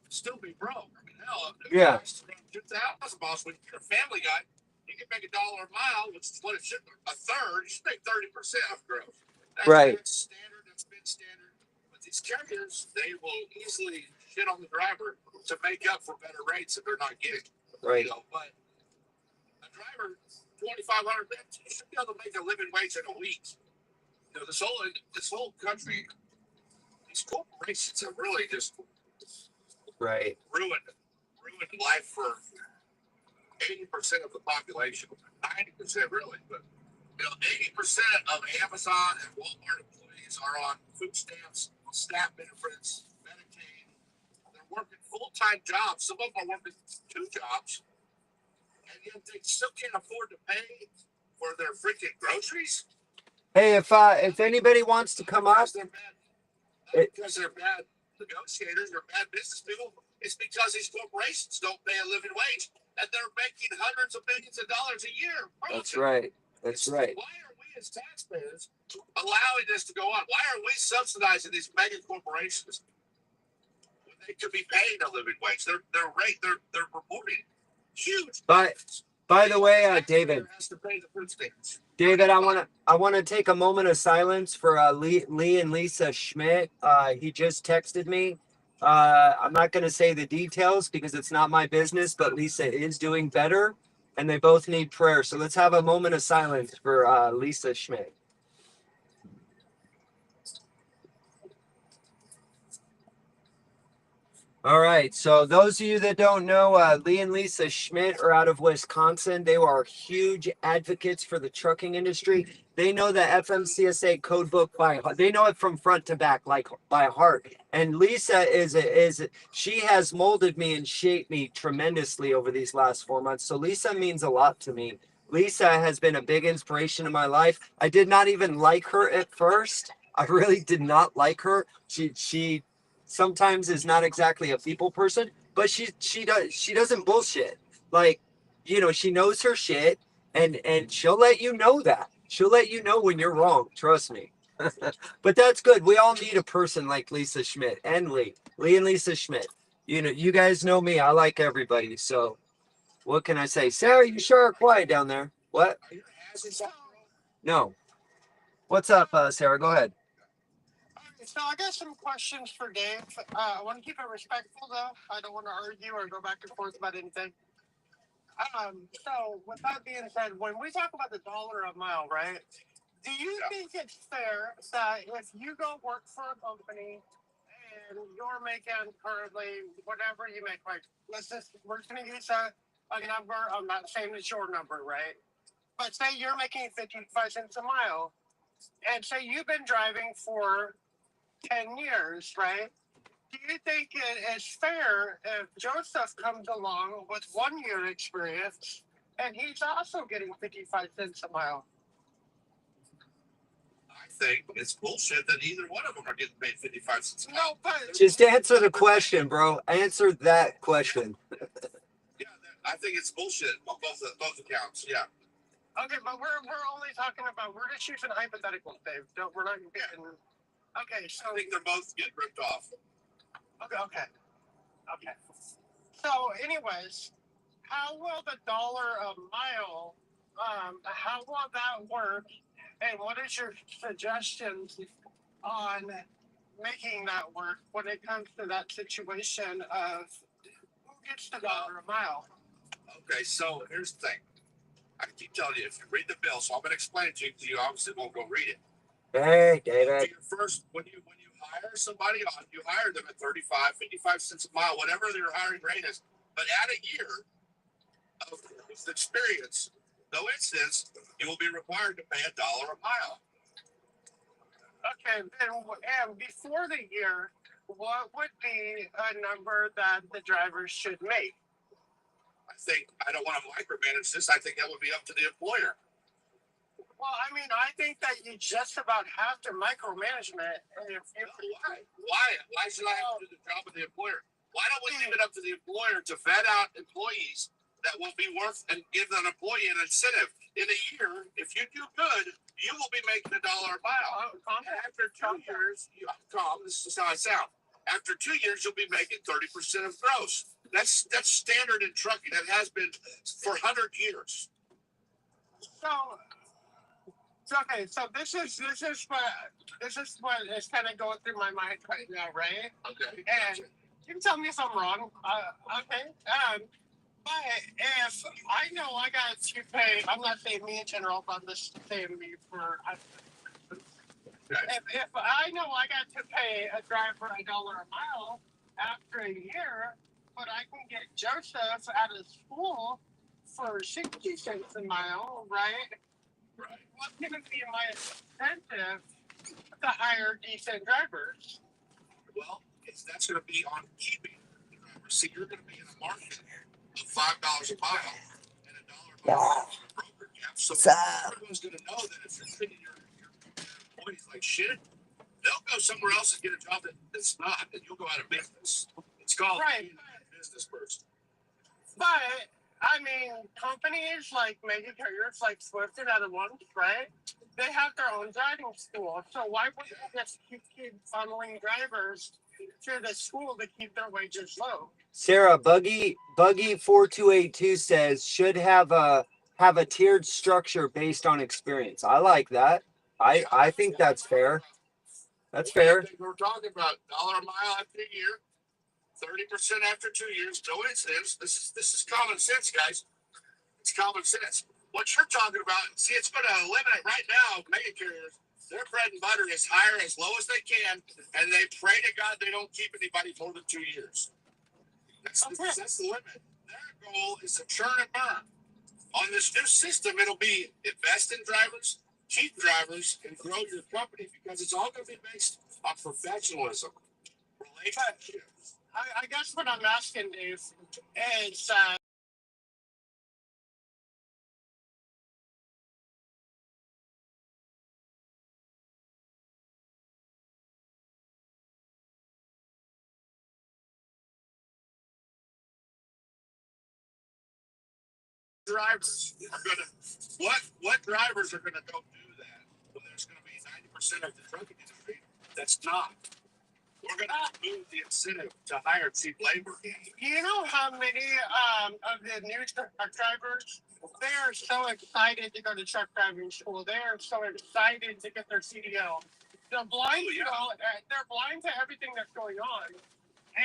Still be broke. Hell, Yeah. 2,000 miles when you're a family guy, you can make $1 a mile, which is what it should be. A third, you should make 30% of growth. Right. That's standard. That's been standard. But these carriers, they will easily shit on the driver to make up for better rates that they're not getting. Right. You know, but a driver, 2,500, you should be able to make a living wage in a week. You know, this whole country, these corporations have really just Right. ruined life for 80% of the population, 90% really, but 80% of Amazon and Walmart employees are on food stamps, SNAP benefits, Medicaid. They're working full-time jobs. Some of them are working 2 jobs, and yet they still can't afford to pay for their freaking groceries. Hey, if anybody wants to come up, Because they're bad negotiators or bad business people. It's because these corporations don't pay a living wage, and they're making hundreds of millions of dollars a year. That's right. That's right. Why are we as taxpayers allowing this to go on? Why are we subsidizing these mega corporations when they could be paying a living wage? They're reporting huge. By the way, David. Has to pay the food stamps. David, I wanna take a moment of silence for Lee and Lisa Schmidt. He just texted me. I'm not gonna say the details because it's not my business, but Lisa is doing better, and they both need prayer. So let's have a moment of silence for Lisa Schmidt. All right, so those of you that don't know, Lee and Lisa Schmidt are out of Wisconsin. They are huge advocates for the trucking industry. They know the FMCSA code book they know it from front to back, like by heart. And Lisa she has molded me and shaped me tremendously over these last 4 months. So Lisa means a lot to me. Lisa has been a big inspiration in my life. I did not even like her at first. I really did not like her. She sometimes is not exactly a people person, but she doesn't bullshit. Like, she knows her shit, and she'll let you know that. She'll let you know when you're wrong. Trust me. But that's good. We all need a person like Lisa Schmidt and Lee and Lisa Schmidt. You guys know me. I like everybody. So what can I say? Sarah, you sure are quiet down there. What? No. What's up, Sarah? Go ahead. So I got some questions for Dave. I want to keep it respectful, though. I don't want to argue or go back and forth about anything. So with that being said, when we talk about the $1 a mile, right? Do you think it's fair that if you go work for a company and you're making currently whatever you make, like we're going to use a number. I'm not saying it's your number, right? But say you're making 55 cents a mile, and say you've been driving for 10 years, right? Do you think it is fair if Joseph comes along with 1 year experience and he's also getting 55 cents a mile? I think it's bullshit that either one of them are getting paid 55 cents a mile. No, but Just answer the question, bro. Answer that question. Yeah, I think it's bullshit on both accounts. Yeah. okay, but we're only talking about we're just using hypotheticals, Dave. We're not getting. Okay, so I think they're both getting ripped off. Okay. So, anyways, how will the $1 a mile? How will that work? And what is your suggestions on making that work when it comes to that situation of who gets the $1 a mile? Okay, so here's the thing. I keep telling you, if you read the bill, so I'm going to explain it to you obviously won't go read it. Hey, David. First, when you hire somebody on, you hire them at 35, 55 cents a mile, whatever their hiring rate is. But add a year of experience, no instance, you will be required to pay $1 a mile. Okay, and before the year, what would be a number that the drivers should make? I don't want to micromanage this. I think that would be up to the employer. Well, I mean, I think that you just about have to micromanagement. Why should I have to do the job of the employer? Why don't we leave it up to the employer to vet out employees that will be worth and give an employee an incentive. In a year, if you do good, you will be making $1 a mile. After 2 years, this is how I sound. After 2 years, you'll be making 30% of gross. That's standard in trucking. That has been for 100 years. So okay, so this is what is kind of going through my mind right now, right? Okay. And you can tell me if I'm wrong. Okay. But if I know I got to pay, I'm not saying me in general, but I'm just saying me for. If I know I got to pay a driver $1 a mile after a year, but I can get Joseph out of school for 60 cents a mile, right? Right. What's going to be my incentive to hire decent drivers? Well, that's going to be on keeping the driver. See, you're going to be in a market of $5 a mile and $1 a mile for a broker gap. So everyone's going to know that if you're treating your employees like shit, they'll go somewhere else and get a job that's not, and you'll go out of business. It's called being a business person. But I mean, companies like mega carriers like Swift and other ones, right? They have their own driving school. So why wouldn't you just keep funneling drivers to the school to keep their wages low? Sarah, Buggy 4282 says should have a tiered structure based on experience. I like that. I think that's fair. That's fair. We're talking about $1 a mile after a year, 30% after 2 years. No incidents. This is common sense, guys. It's common sense. What you're talking about, see, it's going to eliminate right now. Mega carriers, their bread and butter is hire as low as they can, and they pray to God they don't keep anybody more than 2 years. That's the limit. Their goal is to churn and burn. On this new system, it'll be invest in drivers, keep drivers, and grow your company because it's all going to be based on professionalism, relationships. I guess what I'm asking is drivers are going to what drivers are going to go do that when there's going to be 90% of the trucking industry that's not. We're going to remove the incentive to hire cheap labor. you know how many of the new truck drivers, they are so excited to go to truck driving school. They are so excited to get their CDL. They're blind, they're blind to everything that's going on.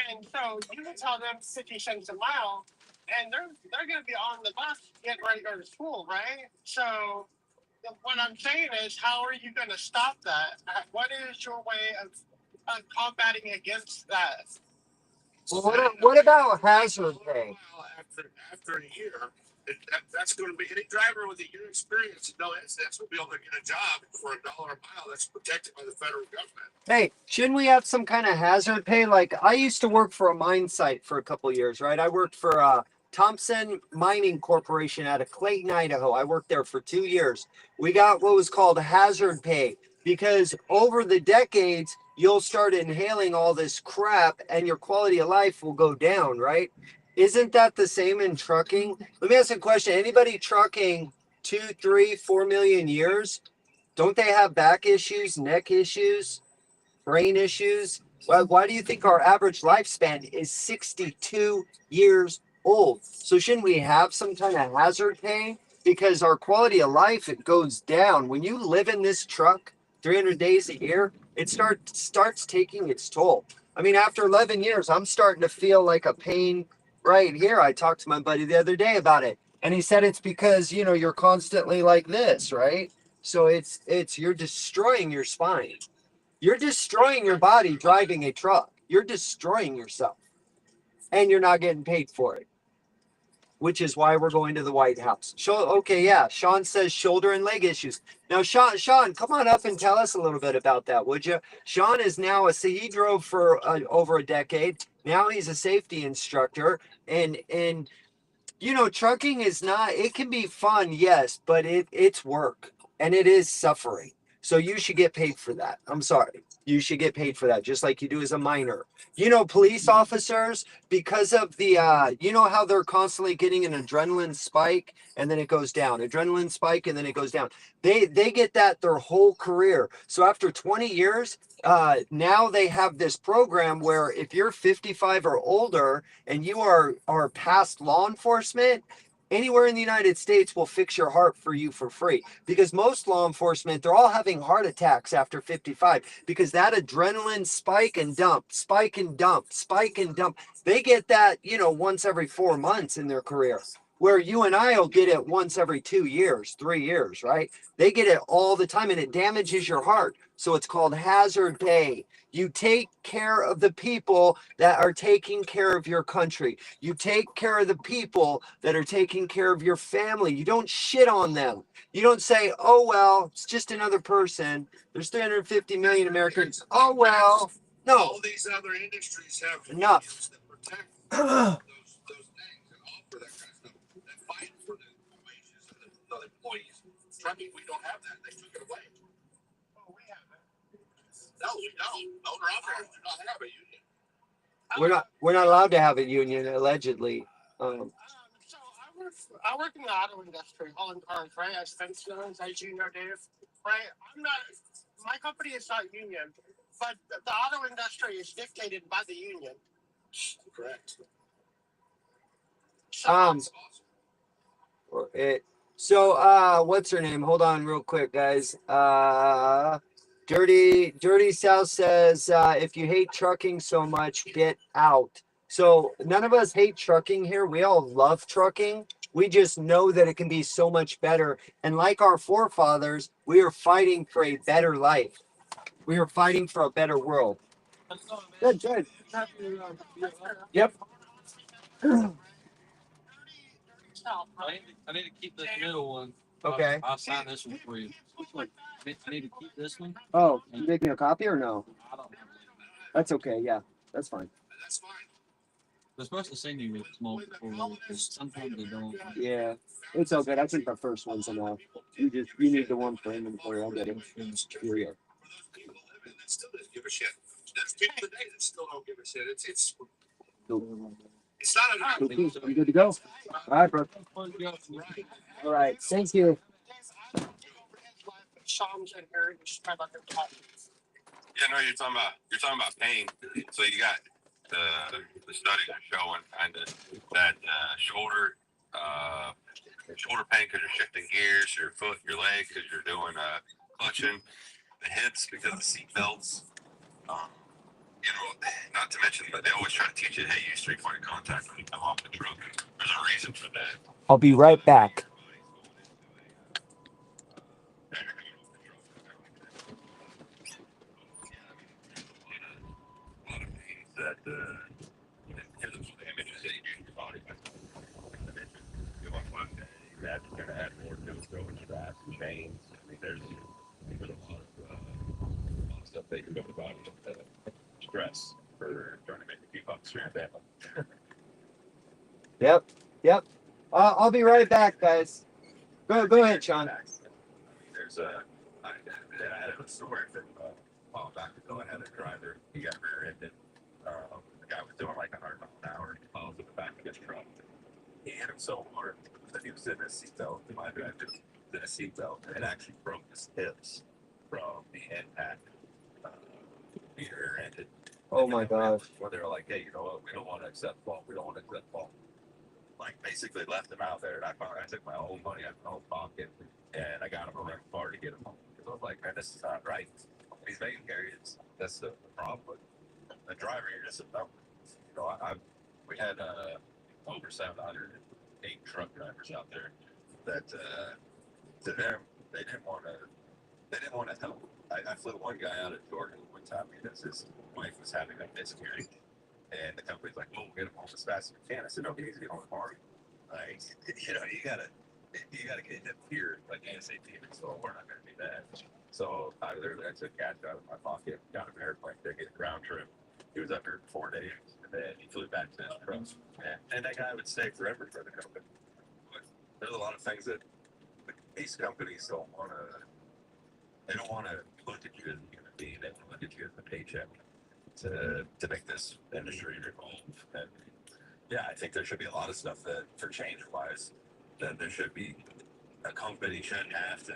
And so you can tell them 50 cents a mile, and they're going to be on the bus getting ready to go to school, right? So what I'm saying is, how are you going to stop that? What is your way of combating against that? Well, what about hazard pay? After a year, that's going to be any driver with a year experience and no incidents will be able to get a job for $1 a mile. That's protected by the federal government. Hey, shouldn't we have some kind of hazard pay? Like I used to work for a mine site for a couple of years, right? I worked for Thompson Mining Corporation out of Clayton, Idaho. I worked there for 2 years. We got what was called hazard pay because over the decades, you'll start inhaling all this crap and your quality of life will go down, right? Isn't that the same in trucking? Let me ask you a question. Anybody trucking 2, 3, 4 million years? Don't they have back issues, neck issues, brain issues? Why do you think our average lifespan is 62 years old? So shouldn't we have some kind of hazard pay? Because our quality of life, it goes down. When you live in this truck 300 days a year, it starts taking its toll. I mean, after 11 years, I'm starting to feel like a pain right here. I talked to my buddy the other day about it. And he said it's because, you're constantly like this, right? So it's you're destroying your spine. You're destroying your body driving a truck. You're destroying yourself. And you're not getting paid for it. Which is why we're going to the White House. Okay, yeah. Sean says shoulder and leg issues. Now, Sean, come on up and tell us a little bit about that, would you? Sean is now he drove for over a decade. Now he's a safety instructor. And trucking is not, it can be fun, yes, but it's work and it is suffering. So you should get paid for that. I'm sorry. You should get paid for that, just like you do as a minor. You know, police officers, because of the, you know how they're constantly getting an adrenaline spike and then it goes down, adrenaline spike and then it goes down. They get that their whole career. So after 20 years, now they have this program where if you're 55 or older and you are past law enforcement, anywhere in the United States will fix your heart for you for free, because most law enforcement, they're all having heart attacks after 55 because that adrenaline spike and dump, spike and dump, spike and dump. They get that, you know, once every 4 months in their career. Where you and I will get it once every 2 years, 3 years, right? They get it all the time and it damages your heart. So it's called hazard pay. You take care of the people that are taking care of your country. You take care of the people that are taking care of your family. You don't shit on them. You don't say, oh, well, it's just another person. There's 350 million Americans. Oh, well. No. All these other industries have Enough. unions that protect those things and offer that kind of stuff and fight for the wages of the employees. Trucking, we don't have that. They took it away. Oh, we have it. No, we don't. Owner operators do not have a union. We're not allowed to have a union, allegedly. So I work in the auto industry, hauling cars, right? As fence zones, as you know, Dave, right? My company is not union, but the auto industry is dictated by the union. Correct. So, Um, what's her name? Hold on real quick, guys. Dirty South says, if you hate trucking so much, get out. So none of us hate trucking here. We all love trucking. We just know that it can be so much better. And like our forefathers, we are fighting for a better life. We are fighting for a better world. Good, good. Yep. I need to keep this middle one. Okay. I'll sign this one for you. I need to keep this one. Oh, you make me a copy or no? I don't have That's okay. Yeah, that's fine. That's fine. They're supposed to send you a small folder, but sometimes they don't. Yeah, it's all good. I think the first one's enough. You need the one for inventory. I'll get it. Here we go. For those people living that still didn't give a shit. There's people today that still don't give a shit. It's not enough. You good to go? All right, bro. All right. Thank you. Yeah, no, you're talking about pain. So you got the studies are showing kind of that shoulder pain because you're shifting gears, your foot, your leg because you're doing clutching, the hips because of seat belts. You know, not to mention, but they always try to teach you, hey, use 3-point contact when you come off the truck. There's a reason for that. I'll be right back. A lot of things that because of the images that you do in your body. You want one day that you're gonna add more to it, throwing straps and chains. I mean, there's a lot of stuff they can do with the body. Stress for trying to make a few bucks for your family. Yep. I'll be right back, guys. Go ahead, Sean. I mean, there's I had a story from a while back ago. I had a driver. He got rear-ended. The guy was doing like 100 miles an hour. He falls in the back of his truck. He hit him so hard that he was in his seatbelt. In my drive, was in a seatbelt. It actually broke his hips from the impact. He rear-ended. Oh my gosh. Where they were like, hey, you know what? We don't want to accept fault. We don't want to accept fault. Like basically left him out there. And I took my whole money out of my own pocket and I got him a rental car to get him home. Because I was like, man, this is not right. He's making carries. That's the problem. But the driver, you're just a number. You know, we had over 708 truck drivers out there that to them they didn't want to help. I flew one guy out of Georgia one time because his wife was having a miscarriage. And the company's like, well, we'll get him home as fast as we can. I said, no, he needs to get home tomorrow. Like, you know, you gotta get him here like ASAP. So we're not gonna do that. So I took cash out of my pocket, got him an airplane ticket, round trip. He was up here for 4 days, and then he flew back to his truck. And that guy would stay forever for the company. But there's a lot of things that these companies don't want to. They don't want to look at you as a human being. They want to look at you getting the paycheck to make this industry revolve. And yeah, I think there should be a lot of stuff that, for change wise, that there should be a company shouldn't have to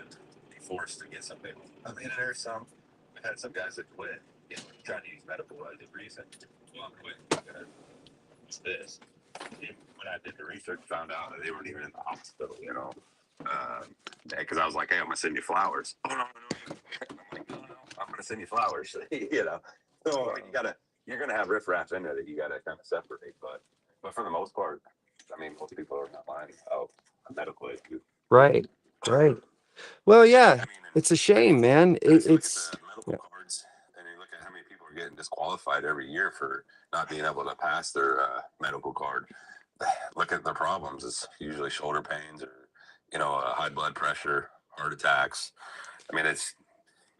be forced to get something. I mean, there's some, we had some guys that quit, you know, trying to use medical as a reason. Well, I'm quitting. It's this. And when I did the research, found out that they weren't even in the hospital, you know. Because I was like, hey, I'm gonna send you flowers. Oh no. I'm like, no, I'm gonna send you flowers. You know, so I mean, you're gonna have riffraff in there that you gotta kind of separate. But for the most part, I mean, most people are not lying about a medical issue. Right. Right. Well, yeah, I mean, it's a shame, man. It's It's the medical cards, and you look at how many people are getting disqualified every year for not being able to pass their medical card. Look at the problems. It's usually shoulder pains or, you know, high blood pressure, heart attacks. I mean, it's,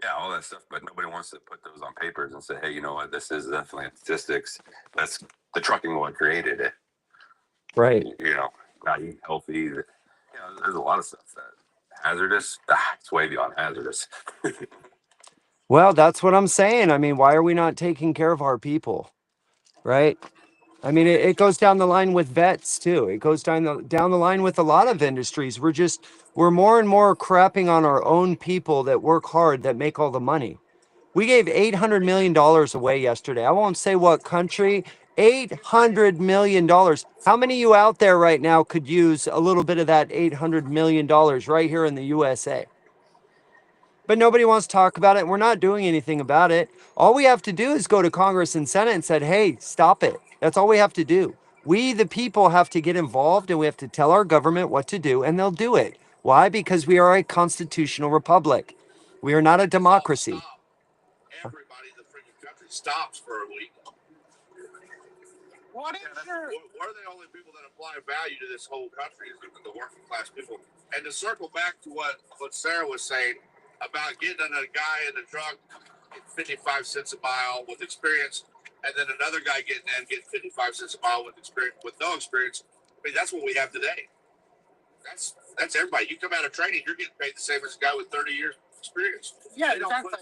yeah, all that stuff, but nobody wants to put those on papers and say, hey, you know what, this is definitely statistics. That's the trucking what created it. right. You know, not eat healthy. You know, there's a lot of stuff that hazardous. It's way beyond hazardous. Well, that's what I'm saying. I mean, why are we not taking care of our people? Right. I mean, it goes down the line with vets too. It goes down the line with a lot of industries. We're more and more crapping on our own people that work hard, that make all the money. We gave $800 million away yesterday. I won't say what country. $800 million. How many of you out there right now could use a little bit of that $800 million right here in the USA? But nobody wants to talk about it. We're not doing anything about it. All we have to do is go to Congress and Senate and said, hey, stop it. That's all we have to do. We, the people, have to get involved, and we have to tell our government what to do, and they'll do it. Why? Because we are a constitutional republic. We are not a democracy. Everybody in the freaking country stops for a week. What is your We're the only people that apply value to this whole country is the working class people. And to circle back to what Sarah was saying about getting a guy in the truck at 55 cents a mile with experience, and then another guy getting 55 cents a mile with experience, with no experience. I mean, that's what we have today. That's everybody. You come out of training, you're getting paid the same as a guy with 30 years experience. Yeah, They don't exactly.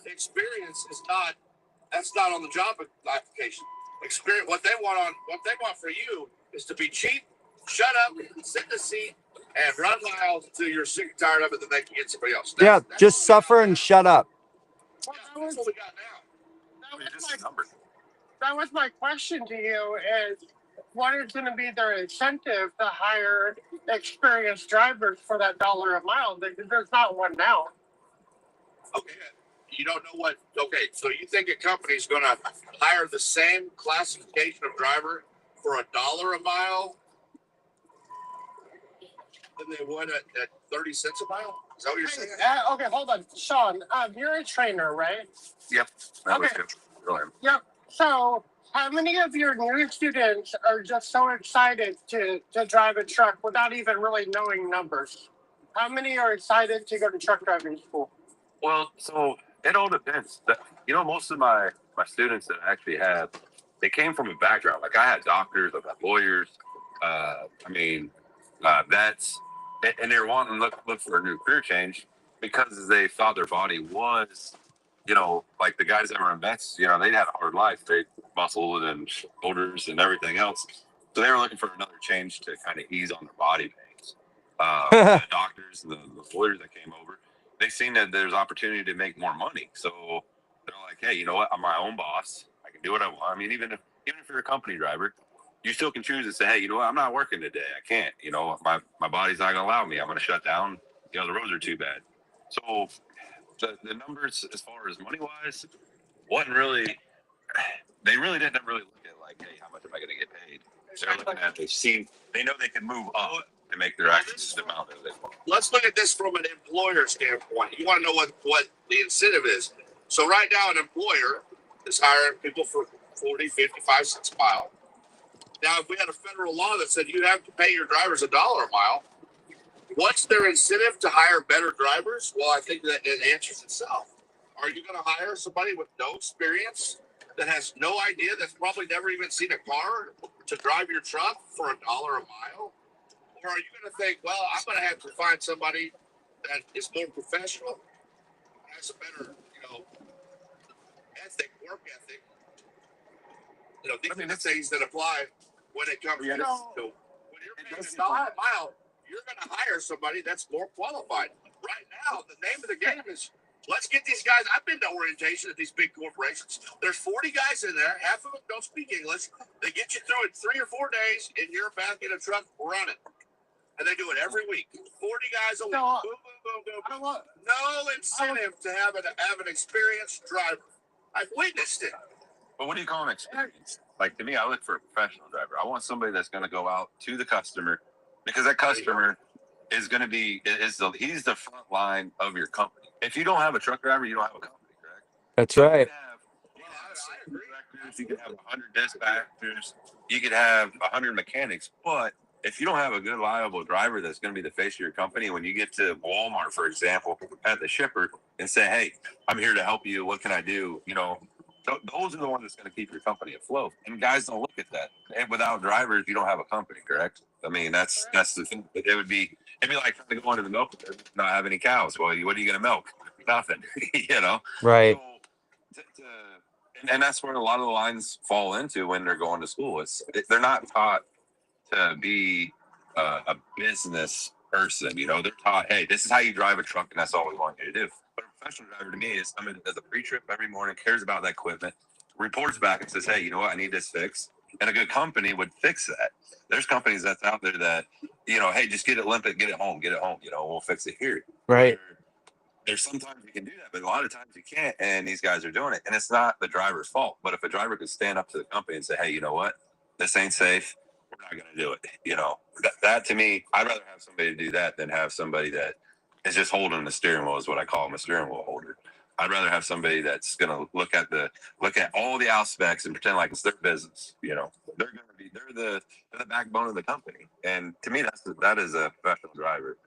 put experience is not, that's not on the job application. Experience, what they want for you is to be cheap, shut up, sit in the seat, and run miles until you're sick and tired of it, then they can get somebody else. That's Just what we suffer got and now. shut up. Well, Yeah, that's what we got now. that was my question to you is what is going to be their incentive to hire experienced drivers for that dollar a mile? There's not one now. Okay, you don't know what. Okay, so you think a company's going to hire the same classification of driver for $1 a mile than they would at 30 cents a mile? Is that what you're saying? Okay, hold on, Sean. You're a trainer, right? Yep. Okay. Yep. So, how many of your new students are just so excited to drive a truck without even really knowing numbers? How many are excited to go to truck driving school? Well, so it all depends. You know, most of my students that I actually have, they came from a background. Like I had doctors, I've had lawyers, vets, and they were wanting to look for a new career change because they thought their body was, you know, like the guys that were in vets, you know, they had a hard life. They muscles and shoulders and everything else. So they were looking for another change to kind of ease on their body pains. The doctors, the lawyers that came over, they seen that there's opportunity to make more money. So they're like, hey, you know what? I'm my own boss. I can do what I want. I mean, even if you're a company driver, you still can choose to say, hey, you know what? I'm not working today. I can't. You know, my body's not going to allow me. I'm going to shut down. You know, the roads are too bad. So the numbers as far as money wise wasn't really. They really didn't really look at like, hey, how much am I going to get paid? They're looking at they know they can move up to make their actions amount that they want. Let's look at this from an employer standpoint. You want to know what the incentive is. So right now, an employer is hiring people for 40, 55 cents a mile. Now, if we had a federal law that said you have to pay your drivers $1 a mile, what's their incentive to hire better drivers? Well, I think that it answers itself. Are you going to hire somebody with no experience that has no idea, that's probably never even seen a car, to drive your truck for $1 a mile? Or are you going to think, well, I'm going to have to find somebody that is more professional, has a better, ethic, work ethic. These are the things that apply when it comes to when you're paying $1 a mile, you're going to hire somebody that's more qualified. Right now, the name of the game is let's get these guys. I've been to orientation at these big corporations. There's 40 guys in there. Half of them don't speak English. They get you through it 3 or 4 days, and you're back in a truck running. And they do it every week. 40 guys a week. Boom, boom, boom, boom. No incentive to have an experienced driver. I've witnessed it. But what do you call an experience? Like, to me, I look for a professional driver. I want somebody that's going to go out to the customer, because that customer is going to be he's the front line of your company. If you don't have a truck driver, you don't have a company, correct? That's right. You could have 100 dispatchers, you could have 100 mechanics, but if you don't have a good, reliable driver that's going to be the face of your company, when you get to Walmart, for example, at the shipper and say, "Hey, I'm here to help you. What can I do?" Those are the ones that's going to keep your company afloat. And guys don't look at that. And without drivers, you don't have a company, correct? I mean, that's the thing. It'd be like trying to go into the milk business, not have any cows. Well, what are you going to milk? Nothing. Right. So, and that's where a lot of the lines fall into when they're going to school. They're not taught to be a business person. They're taught, hey, this is how you drive a truck, and that's all we want you to do. But a professional driver to me is someone that does a pre-trip every morning, cares about that equipment, reports back and says, hey, you know what, I need this fixed. And a good company would fix that. There's companies that's out there that, hey, just get it limpet, get it home, we'll fix it here. Right. There's sometimes you can do that, but a lot of times you can't, and these guys are doing it. And it's not the driver's fault. But if a driver could stand up to the company and say, hey, you know what, this ain't safe, we're not going to do it. That to me, I'd rather have somebody do that than have somebody that is just holding the steering wheel, is what I call them, a steering wheel holder. I'd rather have somebody that's going to look at all the aspects and pretend like it's their business. They're the backbone of the company. And to me, that is a professional driver.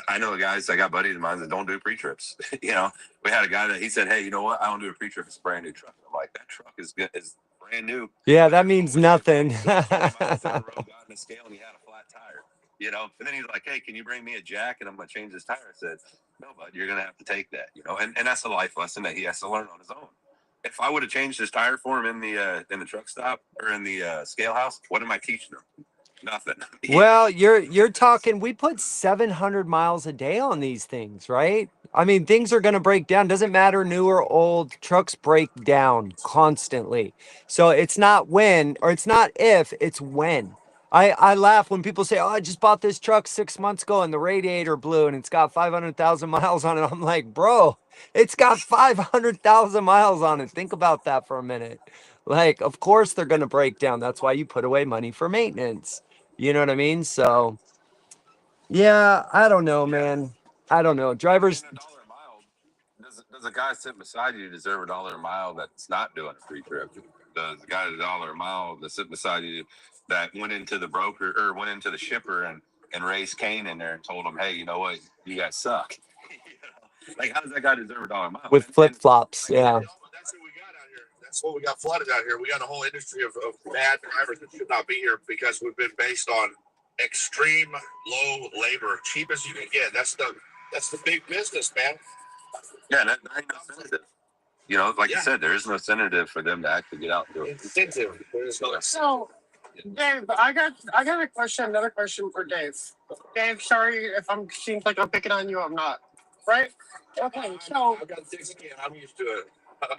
I know guys, I got buddies of mine that don't do pre-trips. We had a guy that he said, hey, you know what, I don't do a pre-trip, it's a brand new truck. I'm like, that truck is brand new. Yeah, that means nothing. Got in a scale and he had a flat tire. And then he's like, hey, can you bring me a jack and I'm gonna change this tire? I said, no, bud, you're gonna have to take that. And that's a life lesson that he has to learn on his own. If I would have changed his tire for him in the truck stop or in the scale house, what am I teaching him? Nothing. Well, you're talking, we put 700 miles a day on these things, right? I mean, things are going to break down. Doesn't matter new or old, trucks break down constantly. So it's not when, or it's not if, it's when. I laugh when people say, oh, I just bought this truck 6 months ago and the radiator blew and it's got 500,000 miles on it. I'm like, bro, it's got 500,000 miles on it. Think about that for a minute. Like, of course they're going to break down. That's why you put away money for maintenance. You know what I mean? So, yeah, I don't know, man. I don't know. Drivers. $1 a mile. Does a guy sitting beside you deserve $1 a mile that's not doing a free trip? Does the guy at $1 a mile that's sitting beside you that went into the broker or went into the shipper and raised Cain in there and told him, hey, you know what, you guys suck? Like, how does that guy deserve $1 a mile? With flip flops, yeah. That's what we got out here. That's what we got flooded out here. We got a whole industry of bad drivers that should not be here because we've been based on extreme low labor, cheap as you can get. That's the big business, man. Yeah, that ain't no incentive. Like you said, there is no incentive for them to actually get out and do it. Incentive. So, Dave, I got a question. Another question for Dave. Dave, sorry if seems like I'm picking on you. I'm not. Right? Okay. So I've got thick skin. I'm used to it.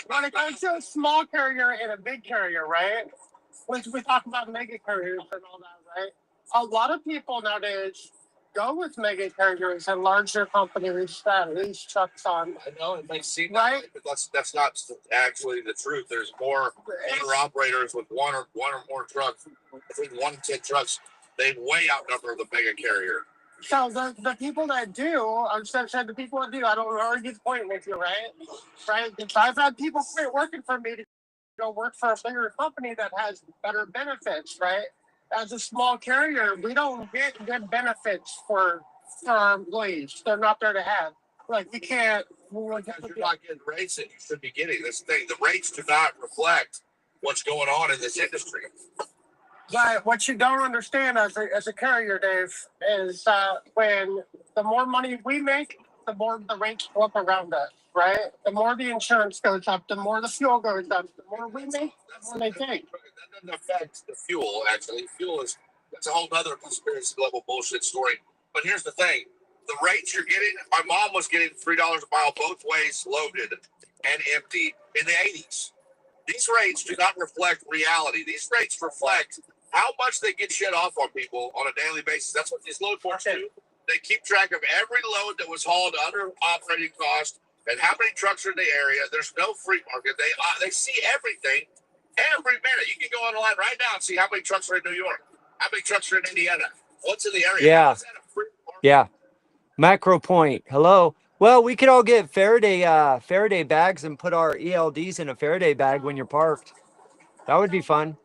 when it comes to a small carrier and a big carrier, right? Which we talk about mega carriers and all that, right? A lot of people nowadays go with mega carriers and larger companies that lease trucks on. I know it may seem right, but that's not actually the truth. There's more owner operators with one or more trucks. Between 1 and 10 trucks, they way outnumber the mega carrier. So the people that do, I'm just saying the people that do, I don't argue the point with you, right? Right? Because I've had people quit working for me to go work for a bigger company that has better benefits, right? As a small carrier, we don't get good benefits for our employees. They're not there to have. Like, we can't. Because you're not getting rates that you should be getting. This thing, the rates do not reflect what's going on in this industry. But what you don't understand as a carrier, Dave, is when the more money we make, the more the rates go up around us, right? The more the insurance goes up, the more the fuel goes up, the more we make, the more they take. That doesn't affect the fuel, actually. Fuel is, that's a whole other conspiracy level bullshit story. But here's the thing. The rates you're getting, my mom was getting $3 a mile both ways, loaded and empty in the 80s. These rates do not reflect reality. These rates reflect how much they get shit off on people on a daily basis. That's what these load ports do. They keep track of every load that was hauled under operating cost and how many trucks are in the area. There's no free market. They see everything every minute. You can go online right now and see how many trucks are in New York, how many trucks are in Indiana, what's in the area. Yeah. Is that a free market? Yeah. Macro point. Hello. Well, we could all get Faraday bags and put our ELDs in a Faraday bag when you're parked. That would be fun.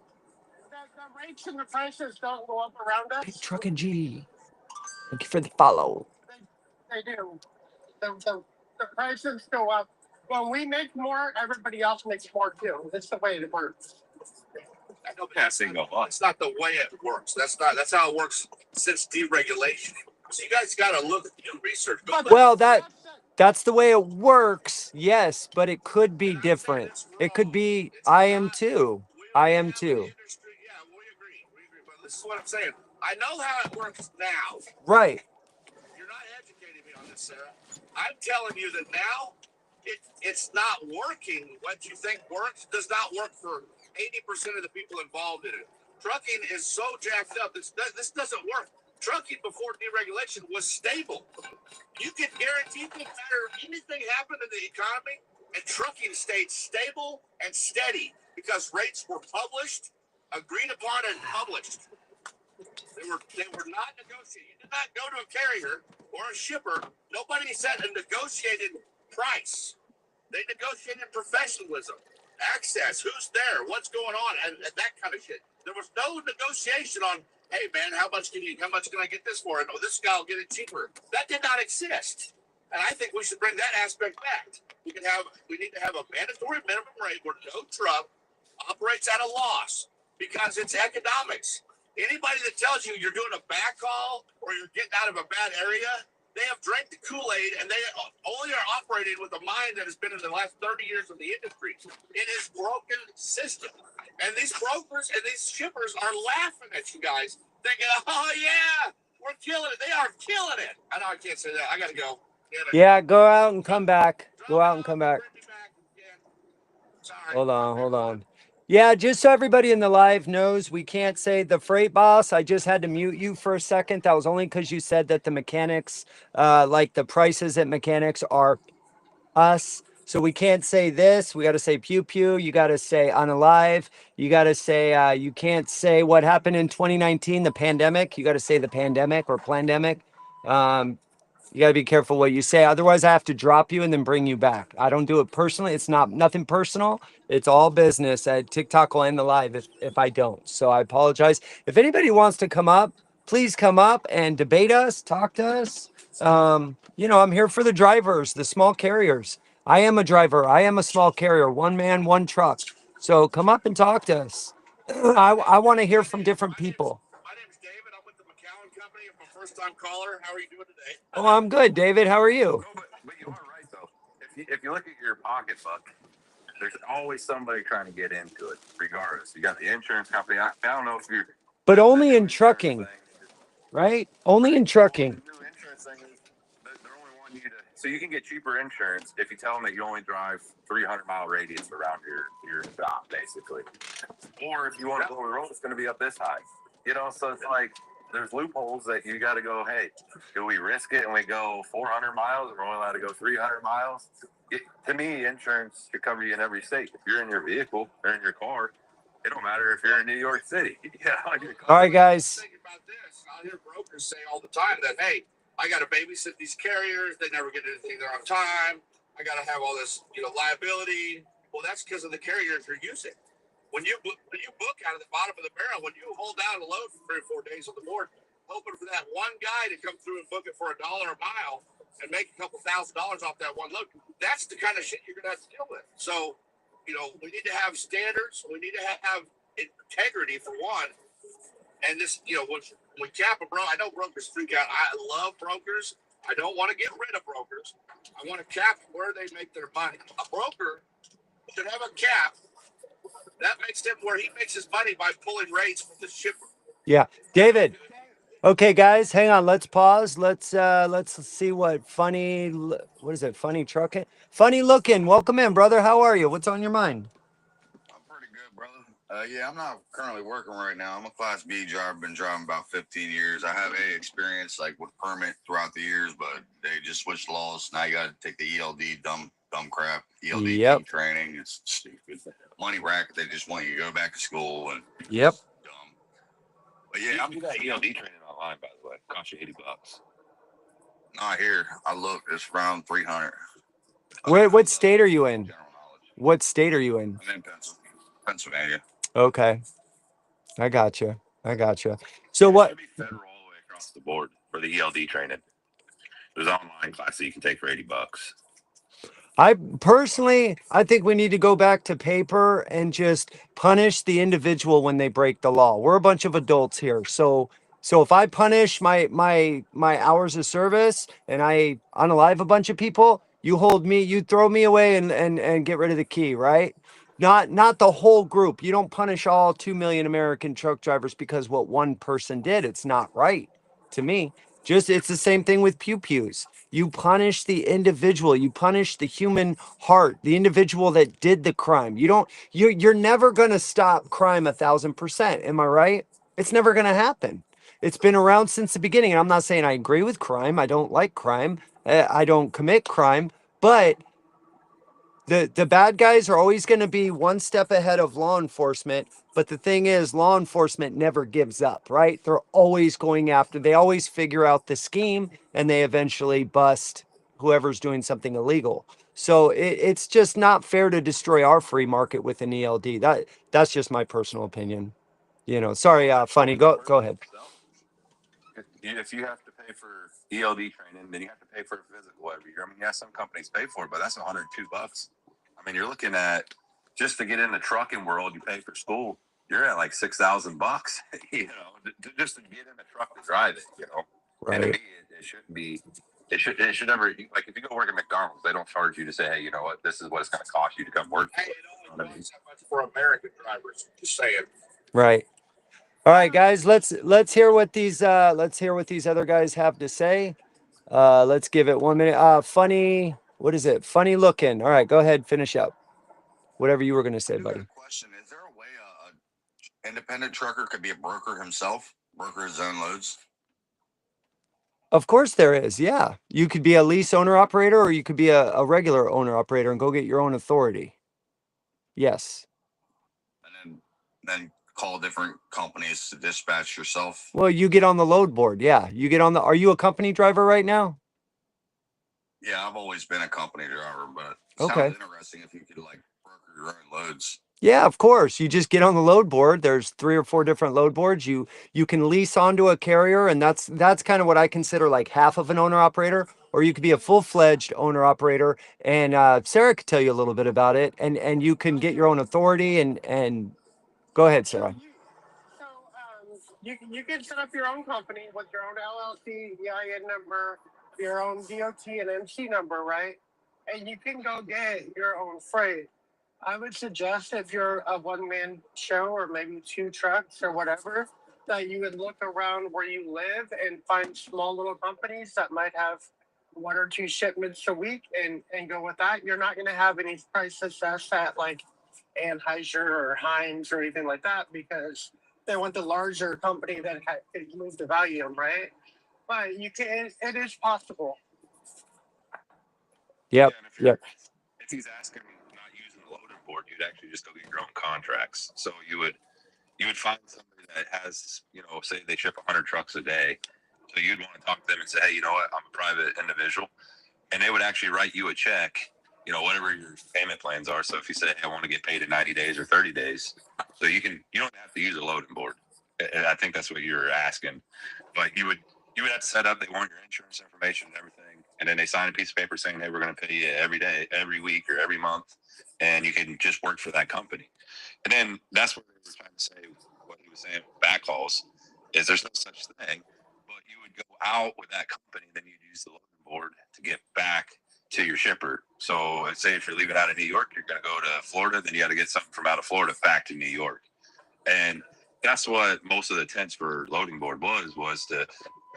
The rates and the prices don't go up around us. Big Truck and G. Thank you for the follow. They do. The prices go up. When we make more, everybody else makes more too. That's the way it works. No passing no on. It's not the way it works. That's how it works since deregulation. So you guys got to look, do research. Well, that's the way it works. Yes, but it could be different. It could be. I am too. I am too. Yeah, we agree. But this is what I'm saying. I know how it works now. Right. You're not educating me on this, Sarah. I'm telling you that now it's not working. What you think works does not work for 80% of the people involved in it. Trucking is so jacked up. This doesn't work. Trucking before deregulation was stable. You can guarantee no matter anything happened in the economy, and trucking stayed stable and steady because rates were published, agreed upon, and published. They were not negotiated. You did not go to a carrier or a shipper. Nobody set a negotiated price. They negotiated professionalism, access, who's there, what's going on, and that kind of shit. There was no negotiation on, hey man, how much can I get this for? And oh, this guy will get it cheaper. That did not exist. And I think we should bring that aspect back. We need to have a mandatory minimum rate where no truck operates at a loss because it's economics. Anybody that tells you you're doing a backhaul or you're getting out of a bad area, they have drank the Kool-Aid and they only are operating with a mind that has been in the last 30 years of the industry. It is broken system. And these brokers and these shippers are laughing at you guys, thinking, oh yeah, we're killing it. They are killing it. I know I can't say that. I got to go. Yeah, go out and come back. Go out and come back. Hold on. Yeah, just so everybody in the live knows, we can't say the freight boss. I just had to mute you for a second. That was only because you said that the mechanics, like the prices at mechanics are us. So we can't say this. We got to say pew pew. You got to say unalive. You got to say, you can't say what happened in 2019, the pandemic. You got to say the pandemic or plandemic. You got to be careful what you say. Otherwise, I have to drop you and then bring you back. I don't do it personally. It's nothing personal. It's all business. TikTok will end the live if I don't. So I apologize. If anybody wants to come up, please come up and debate us, talk to us. I'm here for the drivers, the small carriers. I am a driver. I am a small carrier, one man, one truck. So come up and talk to us. I want to hear from different people. My name is David. I'm with the McCowan Company. I'm a first-time caller. How are you doing today? Oh, I'm good, David. How are you? No, but you are right though. If you look at your pocketbook, there's always somebody trying to get into it, regardless. You got the insurance company. I don't know if you're. But only in trucking, right? Only in trucking. The new insurance thing is they're only wanting you to. So you can get cheaper insurance if you tell them that you only drive 300-mile radius around your shop, basically. Or if you want to go on the road, it's going to be up this high. So it's like there's loopholes that you got to go, hey, do we risk it and we go 400 miles and we're only allowed to go 300 miles? To me, insurance should cover you in every state. If you're in your vehicle or in your car, it don't matter if you're in New York City. All right, guys. Think about this. I hear brokers say all the time that, hey, I got to babysit these carriers. They never get anything there on time. I got to have all this, liability. Well, that's because of the carriers you're using. When you book out of the bottom of the barrel, when you hold down a load for 3 or 4 days on the board, hoping for that one guy to come through and book it for $1 a mile and make a couple $1,000s off that one load, that's the kind of shit you're going to have to deal with. So, we need to have standards. We need to have integrity for one. And this, when Kappa, bro, I know brokers freak out. I love brokers. I don't want to get rid of brokers. I want to cap where they make their money. A broker should have a cap that makes him where he makes his money by pulling rates from the shipper. Yeah. David. Okay, guys, hang on. Let's pause. Let's see what what is it? Funny trucking? Funny looking. Welcome in, brother. How are you? What's on your mind? I'm pretty good, brother. Yeah, I'm not currently working right now. I'm a Class B driver. Been driving about 15 years. I have A experience like with permit throughout the years, but they just switched laws. Now you got to take the ELD, dumb crap. ELD Yep. training. It's stupid. Money racket. They just want you to go back to school and Yep. dumb. But yeah, I'm do that ELD training online, by the way. Cost you $80. not here. I looked. It's around 300. What state are you in? General knowledge. What state are you in? I'm in Pennsylvania. Okay. I gotcha. So what? It should be federal all the way across the board for the ELD training. There's an online class that you can take for $80. I personally, I think we need to go back to paper and just punish the individual when they break the law. We're a bunch of adults here. So if I punish my hours of service and I unalive a bunch of people, you hold me, you throw me away and get rid of the key, right? Not the whole group. You don't punish all 2 million American truck drivers because what one person did. It's not right to me. Just it's the same thing with pew-pews. You punish the individual. You punish the human heart, the individual that did the crime. You're never gonna stop crime 1,000%. Am I right? It's never gonna happen. It's been around since the beginning. And I'm not saying I agree with crime. I don't like crime. I don't commit crime, but the bad guys are always going to be one step ahead of law enforcement. But the thing is, law enforcement never gives up, right? They're always going after, they always figure out the scheme and they eventually bust whoever's doing something illegal. So it's just not fair to destroy our free market with an ELD. That's just my personal opinion. Sorry, Funny. Go ahead. If you have to pay for ELD training, then you have to pay for a physical every year. I mean, yeah, some companies pay for it, but that's $102. I mean, you're looking at just to get in the trucking world, you pay for school, you're at like $6,000, just to get in the truck to drive it, Right. And to me, it shouldn't be. It should never, like, if you go work at McDonald's, they don't charge you to say, hey, you know what, this is what it's going to cost you to come work. Hey, it only costs that much for American drivers. Just saying. Right. All right, guys, let's hear what these other guys have to say. Let's give it 1 minute. Funny, what is it? Funny looking. All right, go ahead, finish up. Whatever you were gonna say, buddy. Question: is there a way a independent trucker could be a broker himself, broker his own loads? Of course there is. Yeah, you could be a lease owner operator, or you could be a regular owner operator and go get your own authority. Yes. And then call different companies to dispatch yourself. Well, you get on the load board. Yeah, you get on the. Are you a company driver right now? Yeah, I've always been a company driver, but it Okay. sounds interesting if you could like broker your own loads. Yeah, of course. You just get on the load board. There's 3 or 4 different load boards. You can lease onto a carrier, and that's kind of what I consider like half of an owner operator. Or you could be a full-fledged owner operator. And Sarah could tell you a little bit about it. And you can get your own authority and go ahead, Sarah. So you can set up your own company with your own LLC, EIN number, your own DOT and MC number, right? And you can go get your own freight. I would suggest if you're a one-man show or maybe 2 trucks or whatever, that you would look around where you live and find small little companies that might have 1 or 2 shipments a week and go with that. You're not going to have any price success at like Anheuser or Heinz or anything like that because they want the larger company that can move the volume, right? But you can. It is possible. Yep. Yeah, Yep. if he's asking not using the loading board, you'd actually just go get your own contracts. So you would find somebody that has, say they ship 100 trucks a day. So you'd want to talk to them and say, hey, you know what, I'm a private individual. And they would actually write you a check, whatever your payment plans are. So if you say, hey, I want to get paid in 90 days or 30 days, so you don't have to use a loading board. And I think that's what you were asking. But you would have to set up, they want your insurance information and everything. And then they sign a piece of paper saying, hey, we're going to pay you every day, every week, or every month. And you can just work for that company. And then that's what they were trying to say, what he was saying, backhauls, is there's no such thing. But you would go out with that company, then you'd use the loading board to get back to your shipper. So say if you're leaving out of New York, you're going to go to Florida, then you got to get something from out of Florida back to New York. And that's what most of the tents for loading board was to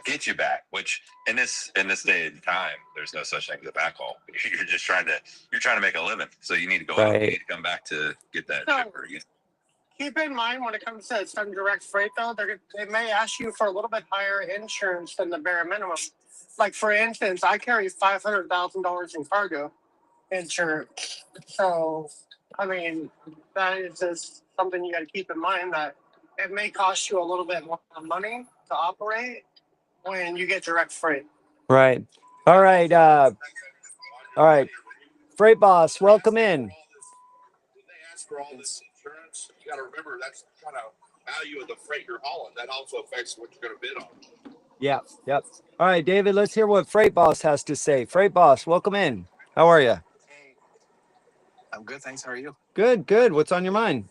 get you back, which in this day and time, there's no such thing as a backhaul. You're just trying to make a living. So you need to go out, you need to come back to get that shipper again. Keep in mind when it comes to some direct freight, though, they may ask you for a little bit higher insurance than the bare minimum. Like, for instance, I carry $500,000 in cargo insurance. So, I mean, that is just something you got to keep in mind, that it may cost you a little bit more money to operate when you get direct freight. Right. All right. All right. Freight Boss, welcome in. They ask for all this insurance. You got to remember that's the kind of value of the freight you're hauling. That also affects what you're going to bid on. Yeah. Yep. All right, David, let's hear what Freight Boss has to say. Freight Boss, welcome in. How are you? Hey, I'm good, thanks. How are you? Good, good. What's on your mind?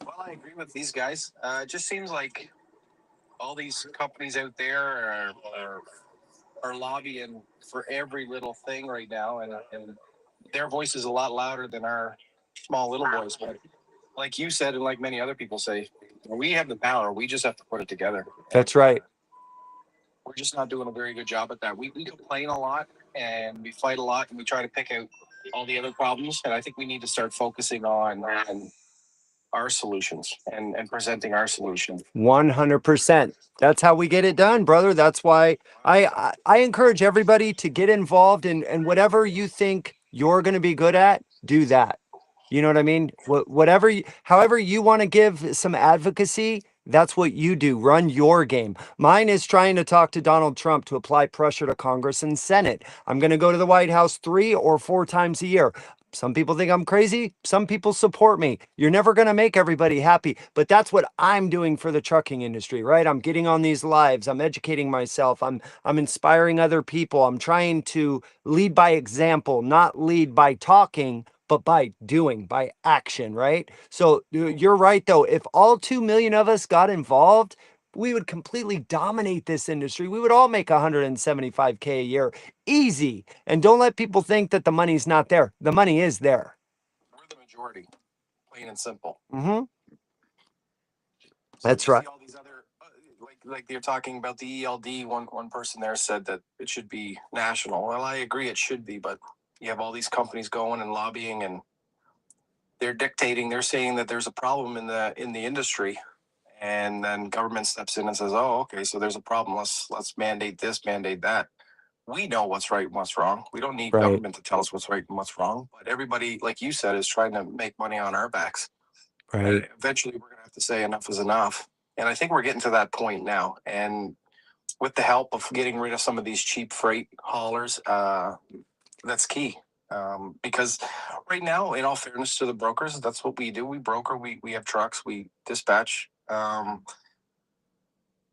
Well, I agree with these guys. It just seems like all these companies out there are lobbying for every little thing right now, and their voice is a lot louder than our small little voice. But like you said, and like many other people say, we have the power. We just have to put it together. That's right. We're just not doing a very good job at that. We complain a lot and we fight a lot and we try to pick out all the other problems. And I think we need to start focusing on our solutions and presenting our solution. 100%. That's how we get it done, brother. That's why I encourage everybody to get involved in whatever you think you're going to be good at, do that. You know what I mean? Whatever, however you want to give some advocacy, that's what you do. Run your game. Mine is trying to talk to Donald Trump to apply pressure to Congress and Senate. I'm going to go to the White House 3 or 4 times a year. Some people think I'm crazy. Some people support me. You're never going to make everybody happy, but that's what I'm doing for the trucking industry, right? I'm getting on these lives. I'm educating myself. I'm inspiring other people. I'm trying to lead by example, not lead by talking, but by doing, by action, right? So you're right, though. If all 2 million of us got involved, we would completely dominate this industry. We would all make $175K a year, easy. And don't let people think that the money's not there. The money is there. We're the majority, plain and simple. Mm-hmm. So That's you right. see all these other, like they're talking about the ELD. One person there said that it should be national. Well, I agree, it should be, but you have all these companies going and lobbying, and they're dictating. They're saying that there's a problem in the industry, and then government steps in and says, "Oh, okay, so there's a problem. Let's mandate this, mandate that." We know what's right and what's wrong. We don't need government to tell us what's right and what's wrong. But everybody, like you said, is trying to make money on our backs. Right. Eventually, we're going to have to say enough is enough. And I think we're getting to that point now. And with the help of getting rid of some of these cheap freight haulers, that's key. Because right now, in all fairness to the brokers, that's what we do. We broker, we have trucks, we dispatch.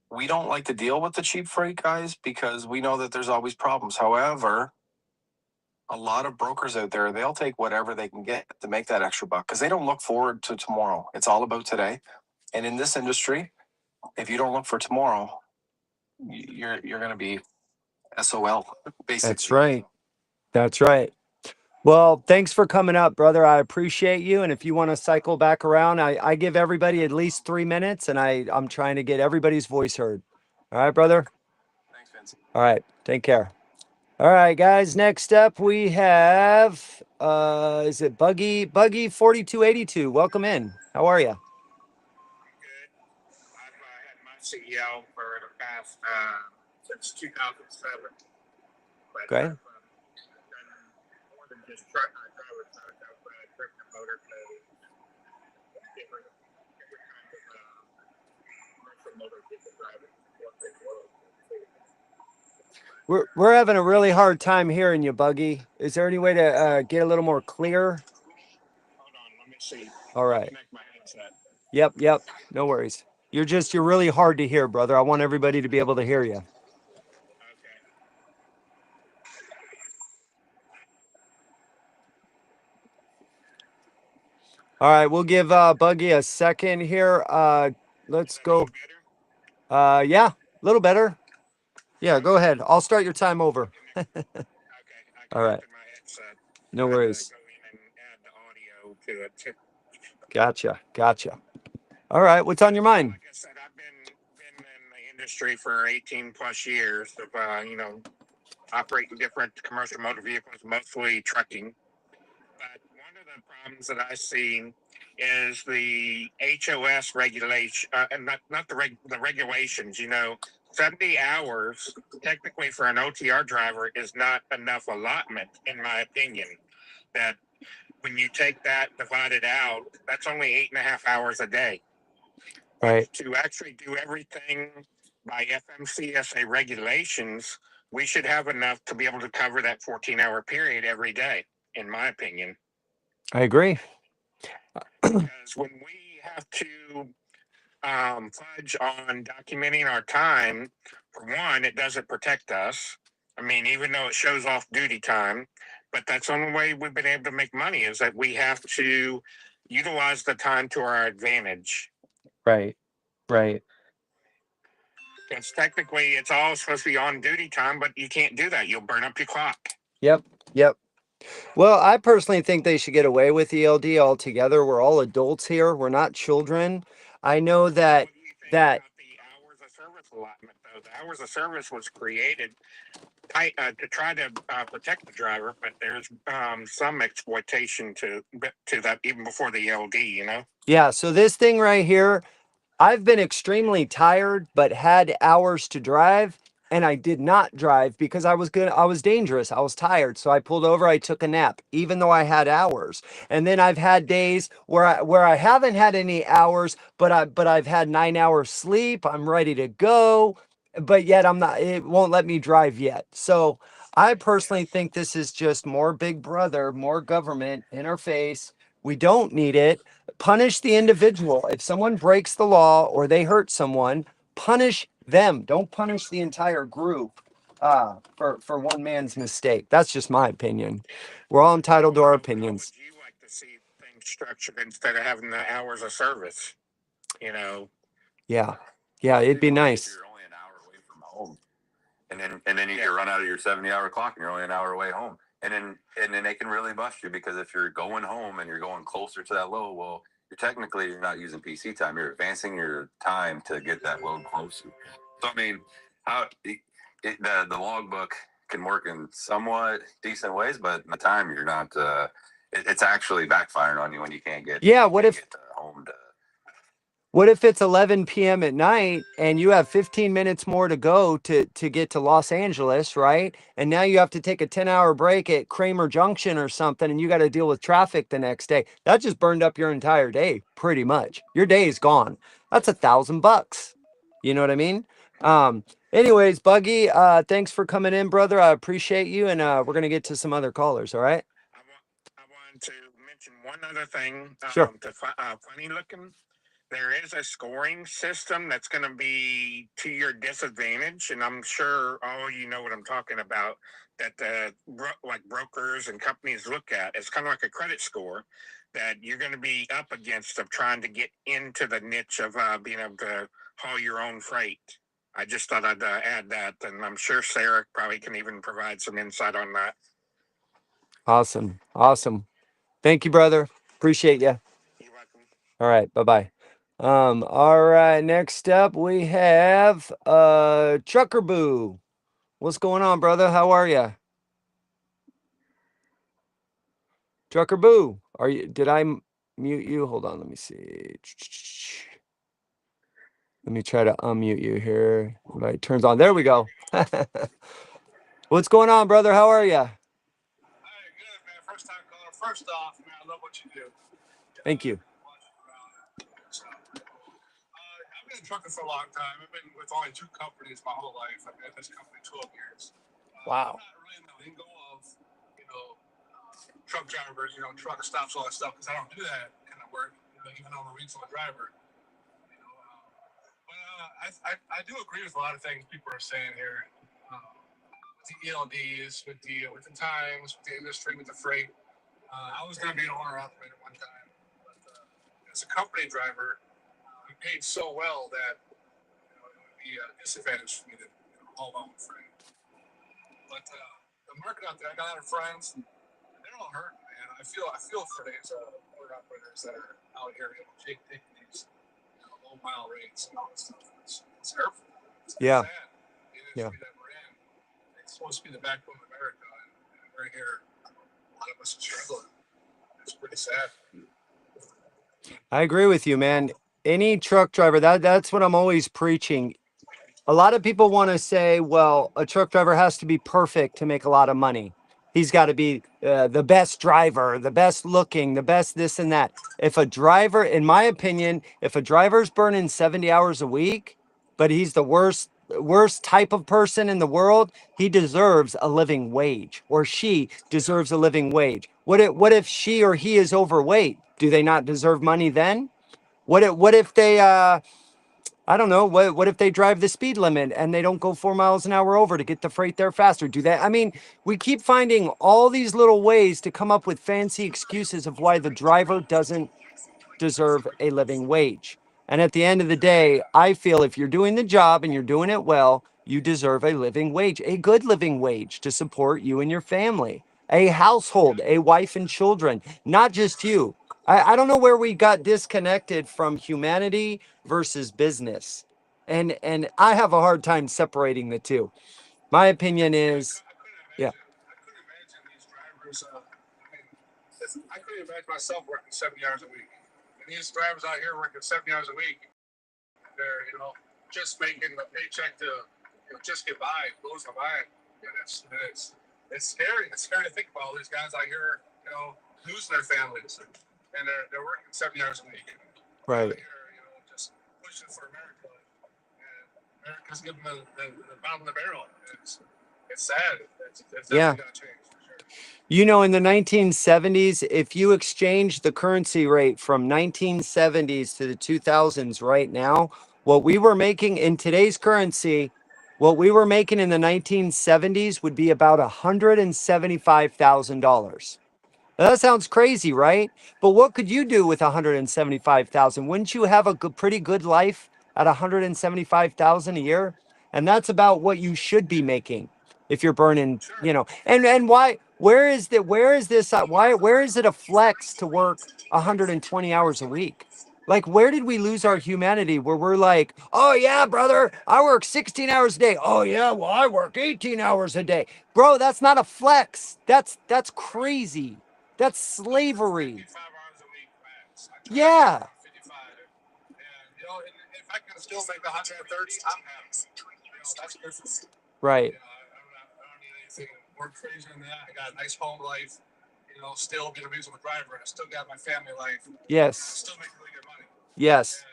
We don't like to deal with the cheap freight guys because we know that there's always problems. However, a lot of brokers out there, they'll take whatever they can get to make that extra buck because they don't look forward to tomorrow. It's all about today. And in this industry, if you don't look for tomorrow, you're going to be SOL, basically. That's right. That's right. Well, thanks for coming up, brother. I appreciate you. And if you want to cycle back around, I give everybody at least 3 minutes, and I'm trying to get everybody's voice heard. All right, brother? Thanks, Vince. All right. Take care. All right, guys. Next up, we have, is it Buggy 4282? Welcome in. How are you? Good. I've had my CEO for the past since 2007. But Okay. I've done more than just truck drivers. I've driven a motor code, different kinds of commercial motor vehicle driving. We're having a really hard time hearing you, Buggy. Is there any way to get a little more clear? Hold on, let me see. All right. Connect my headset. Yep. No worries. You're really hard to hear, brother. I want everybody to be able to hear you. Okay. All right, we'll give Buggy a second here. Let's go. Yeah. little better. Yeah, go ahead. I'll start your time over. Okay, I All right. connected my headset. No I had to worries. go in and add the audio to it. Gotcha. Gotcha. All right. What's on your mind? Like I said, I've been in the industry for 18 plus years of operating different commercial motor vehicles, mostly trucking. But one of the problems that I see is the HOS regulation, and not the regulations. 70 hours technically for an OTR driver is not enough allotment, in my opinion. That when you take that divided out, that's only 8.5 hours a day. But Right. to actually do everything by FMCSA regulations, we should have enough to be able to cover that 14-hour period every day, in my opinion. I agree. Because when we have to fudge on documenting our time, for one, it doesn't protect us. I mean, even though it shows off duty time, but that's the only way we've been able to make money is that we have to utilize the time to our advantage. Right. Right. Because technically it's all supposed to be on duty time, but you can't do that. You'll burn up your clock. Yep. Yep. Well, I personally think they should get away with ELD altogether. We're all adults here. We're not children. I know that What do you think that about the hours of service allotment, though? The hours of service was created to try to protect the driver, but there's some exploitation to that even before the ELD. yeah, so this thing right here, I've been extremely tired, but had hours to drive, and I did not drive because I was dangerous. I was tired. So I pulled over, I took a nap, even though I had hours. And then I've had days where I haven't had any hours, but I've had 9 hours sleep. I'm ready to go, but yet it won't let me drive yet. So I personally think this is just more Big Brother, more government in our face. We don't need it. Punish the individual. If someone breaks the law or they hurt someone, punish them. Don't punish the entire group for one man's mistake. That's just my opinion. We're all entitled to our How opinions. would you like to see things structured instead of having the hours of service? Yeah. Yeah, it'd be nice. You're only an hour away from home, and then you can run out of your 70-hour clock, and you're only an hour away home, and then they can really bust you because if you're going home and you're going closer to that load, well, you're not using PC time. You're advancing your time to get that load closer. So I mean, the logbook can work in somewhat decent ways, but in the time you're not. It's actually backfiring on you when you can't get. Yeah, get home to. what if it's 11 p.m. at night and you have 15 minutes more to go to get to Los Angeles, right? And now you have to take a 10-hour break at Kramer Junction or something and you got to deal with traffic the next day. That just burned up your entire day, pretty much. Your day is gone. That's $1,000. You know what I mean? Anyways, Buggy, thanks for coming in, brother. I appreciate you. And we're going to get to some other callers, all right? I want to mention one other thing. Sure. Funny looking. There is a scoring system that's going to be to your disadvantage, and I'm sure all you know what I'm talking about. That like brokers and companies look at. It's kind of like a credit score that you're going to be up against of trying to get into the niche of being able to haul your own freight. I just thought I'd add that, and I'm sure Sarah probably can even provide some insight on that. Awesome. Awesome. Thank you, brother. Appreciate you. You're welcome. All right. Bye-bye. All right. Next up, we have Trucker Boo. What's going on, brother? How are you? Trucker Boo, did I mute you? Hold on, let me see. Let me try to unmute you here. Right, turns on. There we go. What's going on, brother? How are you? Hey, good, man. First time caller. First off, man, I love what you do. Thank you. I've been trucking for a long time. I've been with only 2 companies my whole life. I've been at this company 12 years. Wow. I'm not really in the lingo of, truck drivers, truck stops, all that stuff, because I don't do that kind of work, even though I'm a regional driver. But I do agree with a lot of things people are saying here. With the ELDs, with the times, with the industry, with the freight. I was going to be an owner operator one time, but as a company driver, we paid so well that it would be disadvantage for me to haul out with friend. But the market out there, I got a lot of friends, and they're all hurting, man. I feel for these owner operators that are out here, taking these low mile rates and all this stuff. It's hurtful. It's Yeah. sad. The industry that we're in, it's supposed to be the backbone of America, and we're here. A lot of us are struggling. It's pretty sad. I agree with you, man. Any truck driver, that's what I'm always preaching. A lot of people want to say, well, a truck driver has to be perfect to make a lot of money. He's got to be the best driver, the best looking, the best this and that. If a driver, in my opinion, if a driver's burning 70 hours a week, but he's the worst type of person in the world, he deserves a living wage, or she deserves a living wage. What if she or he is overweight? Do they not deserve money then? What if they I don't know, what if they drive the speed limit and they don't go 4 miles an hour over to get the freight there faster? Do they? I mean, we keep finding all these little ways to come up with fancy excuses of why the driver doesn't deserve a living wage. And at the end of the day, I feel if you're doing the job and you're doing it well, you deserve a living wage, a good living wage to support you and your family, a household, a wife and children, not just you. I don't know where we got disconnected from humanity versus business. And I have a hard time separating the two. My opinion is, yeah. I couldn't imagine these drivers. I couldn't imagine myself working 70 hours a week. And these drivers out here working 70 hours a week, they're just making a paycheck to just get by, blows my mind. And it's scary. It's scary to think about all these guys out here, losing their families, and they're working 70 hours a week. Right. Here, just pushing for America, and America's giving the bottom of the barrel. It's sad. It's definitely gonna change. In the 1970s, if you exchange the currency rate from 1970s to the 2000s right now, what we were making in today's currency, what we were making in the 1970s would be about $175,000. Now, that sounds crazy, right? But what could you do with 175,000? Wouldn't you have a pretty good life at 175,000 a year? And that's about what you should be making if you're burning, and why, where is this, where is it a flex to work 120 hours a week? Like, where did we lose our humanity where we're like, oh yeah, brother, I work 16 hours a day. Oh yeah, well, I work 18 hours a day. Bro, that's not a flex. That's crazy. That's slavery. 55 hours a week max. Yeah. 55. And if I can still make 130, I'm happy. That's good for me. Right. I don't need anything more crazy than that. I got a nice home life. Still being a reasonable driver. I still got my family life. Yes. I still make really good money. Yes. And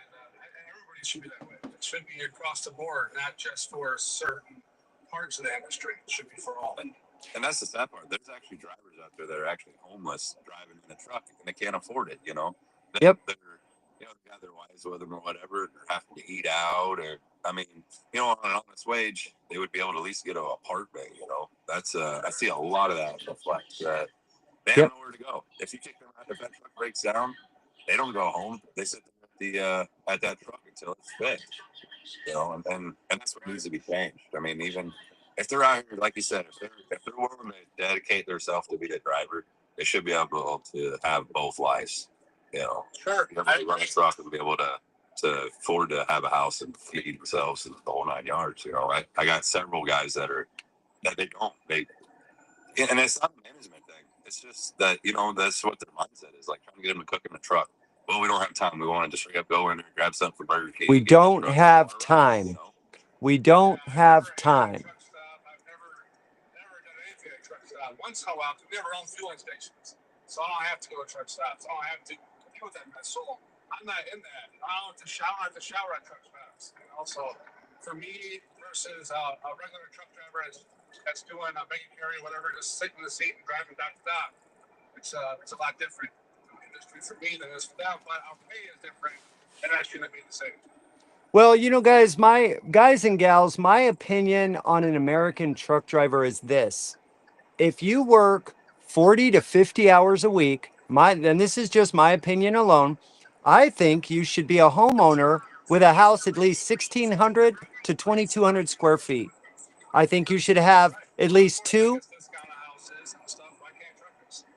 everybody should be that way. It should be across the board, not just for certain parts of the industry. It should be for all. And that's the sad part. There's actually drivers out there that are actually homeless driving in a truck and they can't afford it, Yep. They got their wives with them or whatever, they're having to eat out, or on an honest wage, they would be able to at least get an apartment, That's I see a lot of that reflect that they have nowhere to go. If you kick them out, if that truck breaks down, they don't go home. They sit there at that truck until it's fixed. And that's what needs to be changed. Even if they're out here, like you said, if they're willing to dedicate themselves to be a driver, they should be able to have both lives. Sure. Run a truck and be able to afford to have a house and feed themselves and the whole 9 yards. I got several guys that they don't. And it's not a management thing. It's just that that's what their mindset is, like trying to get them to cook in the truck. Well, we don't have time. We wanted to straight up go in there and grab something from Burger King. We don't have time. We don't have time. I've never done anything at a truck stop. Once in a while, we have our own fueling stations, so I don't have to go to truck stops. I don't have to deal with that mess. So I'm not in that. I don't have to shower at truck stops. And also, for me versus a regular truck driver that's doing a big carry, whatever, just sitting in the seat and driving dock to dock, it's a lot different industry for me than it is for them. But our pay is different, and that shouldn't be the same. Well, guys and gals, my opinion on an American truck driver is this. If you work 40 to 50 hours a week, and this is just my opinion alone, I think you should be a homeowner with a house at least 1,600 to 2,200 square feet. I think you should have at least two.